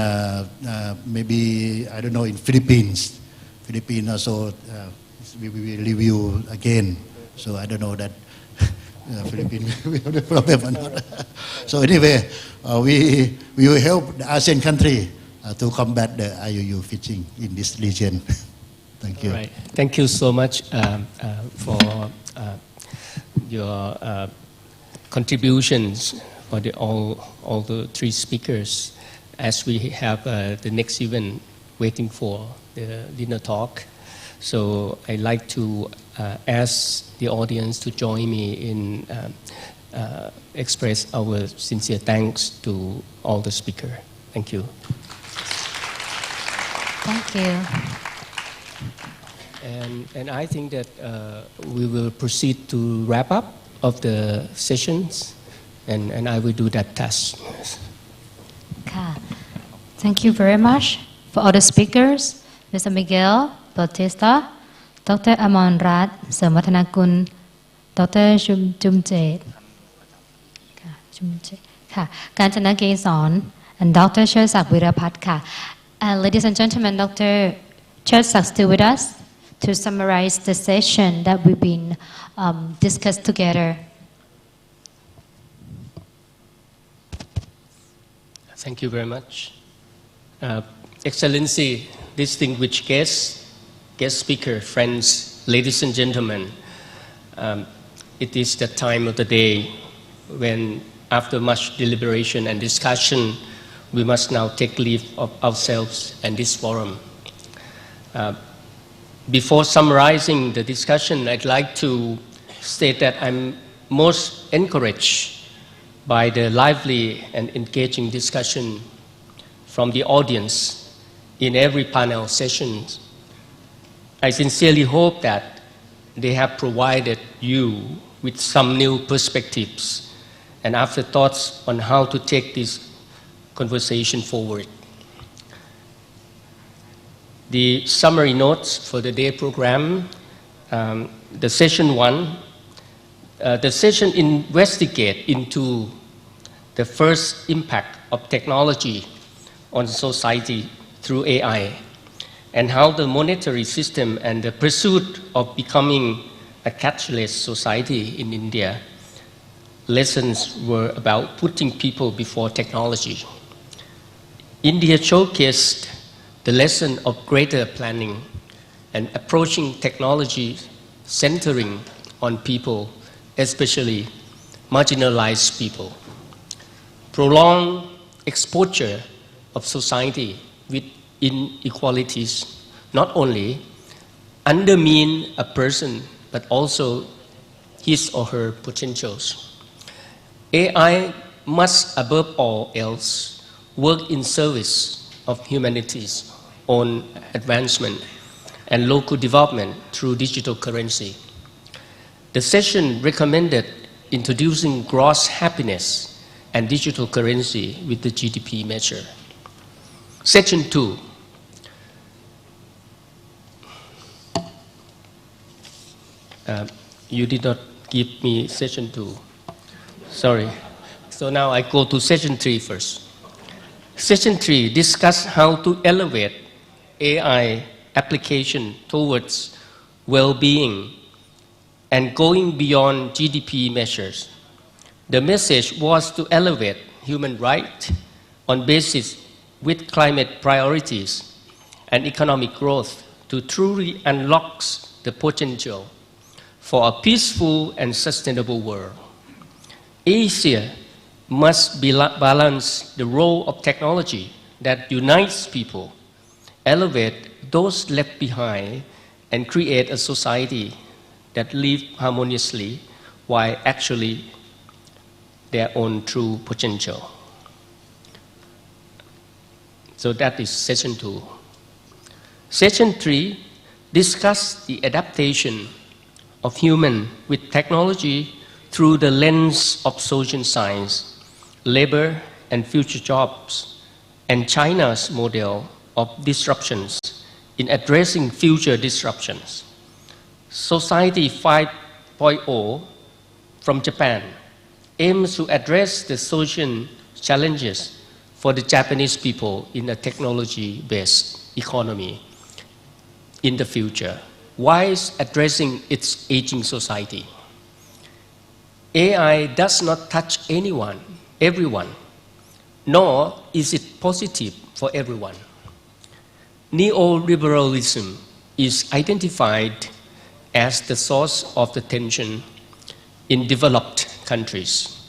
maybe I don't know, in Philippines also we will review again. So I don't know that Philippines will have the problem or not. So anyway, we will help the ASEAN country to combat the IUU fishing in this region. Thank you. Right. Thank you so much for your contributions for all the 3 speakers, as we have the next event waiting for the dinner talk. So I'd like to ask the audience to join me in express our sincere thanks to all the speakers. Thank you. Thank you. And I think that we will proceed to wrap up of the sessions, and I will do that task. Thank you very much for all the speakers, Mr. Miguel Bautista, Dr. Amon Rat, Samatanakun, Dr. Jumjet, Kanchana Geson, and Dr. Chersak Virapat. Ladies and gentlemen, Dr. Chersak still with us to summarize the session that we've been discussed together. Thank you very much. Excellency, distinguished guests, guest speaker, friends, ladies and gentlemen, it is the time of the day when, after much deliberation and discussion, we must now take leave of ourselves and this forum. Before summarizing the discussion, I'd like to state that I'm most encouraged by the lively and engaging discussion from the audience in every panel session. I sincerely hope that they have provided you with some new perspectives and afterthoughts on how to take this conversation forward. The summary notes for the day program, the session 1, the session investigate into the first impact of technology on society through AI and how the monetary system and the pursuit of becoming a cashless society in India. Lessons were about putting people before technology. India showcased the lesson of greater planning and approaching technology centering on people, especially marginalized people. Prolonged exposure of society with inequalities not only undermine a person but also his or her potentials. AI must above all else work in service of humanity's own advancement and local development through digital currency. The session recommended introducing gross happiness and digital currency with the GDP measure. Section 2. You did not give me session 2. Sorry. So now I go to session 3 first. Session 3 discuss how to elevate AI application towards well-being and going beyond GDP measures. The message was to elevate human rights on basis with climate priorities and economic growth to truly unlock the potential for a peaceful and sustainable world. Asia must balance the role of technology that unites people, elevate those left behind, and create a society that lives harmoniously while actually their own true potential. So that is session 2. Session 3 discuss the adaptation of human with technology through the lens of social science, labor and future jobs, and China's model of disruptions in addressing future disruptions. Society 5.0 from Japan aims to address the social challenges for the Japanese people in a technology-based economy in the future, while addressing its aging society. AI does not touch everyone, nor is it positive for everyone. Neoliberalism is identified as the source of the tension in developed countries.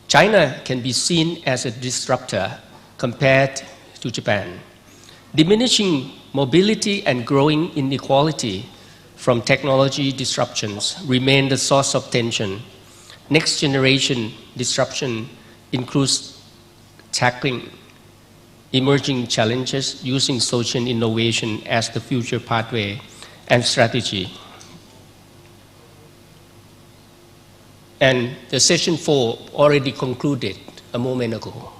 China can be seen as a disruptor compared to Japan. Diminishing mobility and growing inequality from technology disruptions remain the source of tension. Next generation disruption includes tackling emerging challenges using social innovation as the future pathway and strategy. And the session 4 already concluded a moment ago.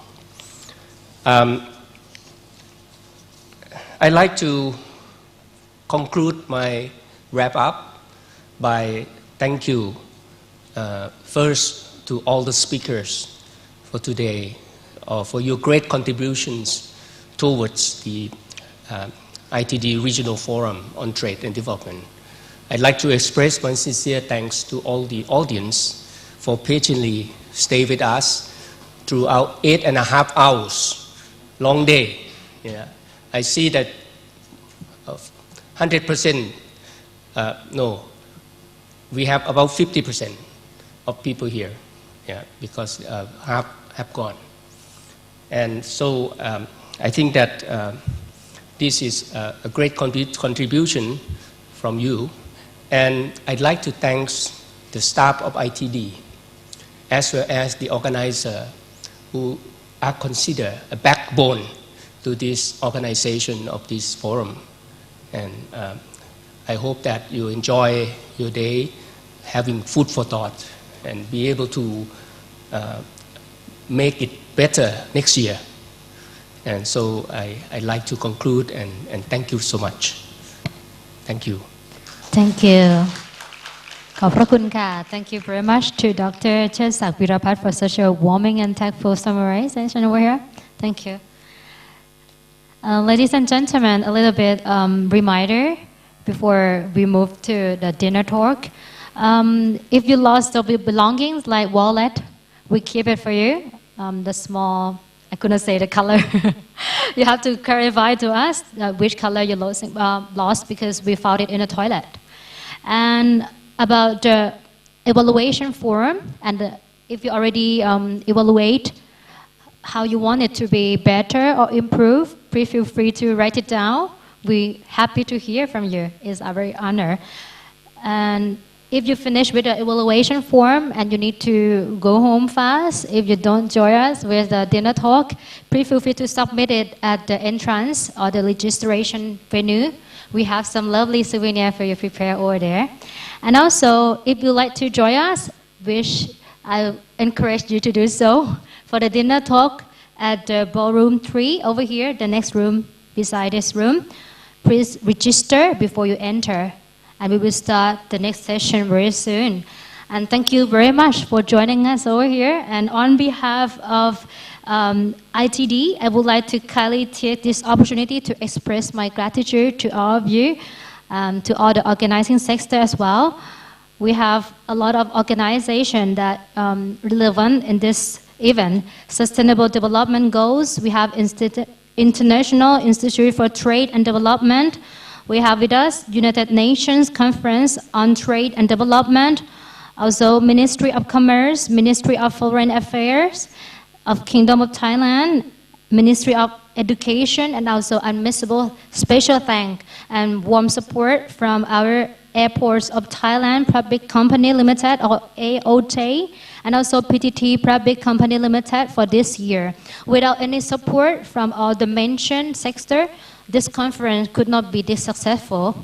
I'd like to conclude my wrap up by thank you first to all the speakers for today for your great contributions towards the ITD Regional Forum on Trade and Development. I'd like to express my sincere thanks to all the audience for patiently stay with us throughout 8.5 hours, long day. Yeah. I see that 100%, no, we have about 50% of people here, yeah, because half have gone. And so I think that this is a great contribution from you. And I'd like to thank the staff of ITD, as well as the organizer who are considered a backbone to this organization of this forum. And I hope that you enjoy your day, having food for thought, and be able to make it better next year. And so I'd like to conclude and thank you so much. Thank you. Thank you ขอบพระคุณค่ะ Thank you very much to Dr. เชิดศักดิ์ วิรพัฒน์ for such a warming and tactful summarization over here. Thank you. Ladies and gentlemen, a little bit reminder before we move to the dinner talk. If you lost your belongings like wallet, we keep it for you. The small, I couldn't say the color. You have to clarify to us which color you lost because we found it in the toilet. And about the evaluation form, and if you already evaluate how you want it to be better or improve, please feel free to write it down. We're happy to hear from you. It's our honor. And if you finish with the evaluation form and you need to go home fast, if you don't join us with the dinner talk, please feel free to submit it at the entrance or the registration venue. We have some lovely souvenirs for you prepared over there. And also, if you'd like to join us, which I encourage you to do so, for the dinner talk at the ballroom 3 over here, the next room beside this room, please register before you enter. And we will start the next session very soon. And thank you very much for joining us over here. And on behalf of ITD, I would like to kindly take this opportunity to express my gratitude to all of you, to all the organizing sector as well. We have a lot of organization that relevant in this event. Sustainable Development Goals. We have International Institute for Trade and Development. We have with us United Nations Conference on Trade and Development, also Ministry of Commerce, Ministry of Foreign Affairs of Kingdom of Thailand, Ministry of Education, and also unmissable special thank and warm support from our Airports of Thailand Public Company Limited or AOT, and also PTT Public Company Limited for this year. Without any support from all the mentioned sector, this conference could not be this successful.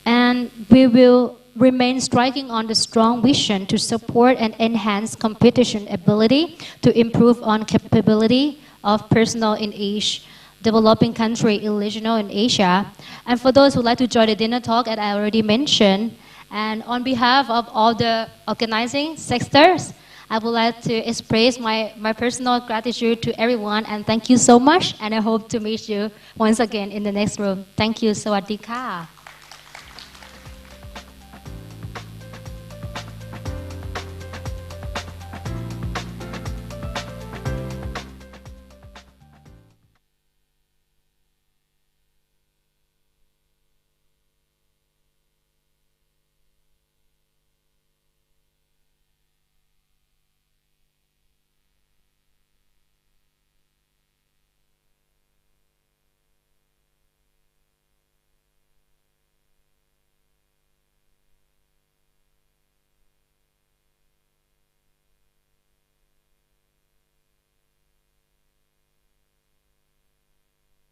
And we will remain striking on the strong vision to support and enhance competition ability to improve on capability of personnel in each developing country regional in Asia. And for those who like to join the dinner talk, as I already mentioned, and on behalf of all the organizing sectors, I would like to express my personal gratitude to everyone and thank you so much, and I hope to meet you once again in the next room. Thank you. สวัสดีค่ะ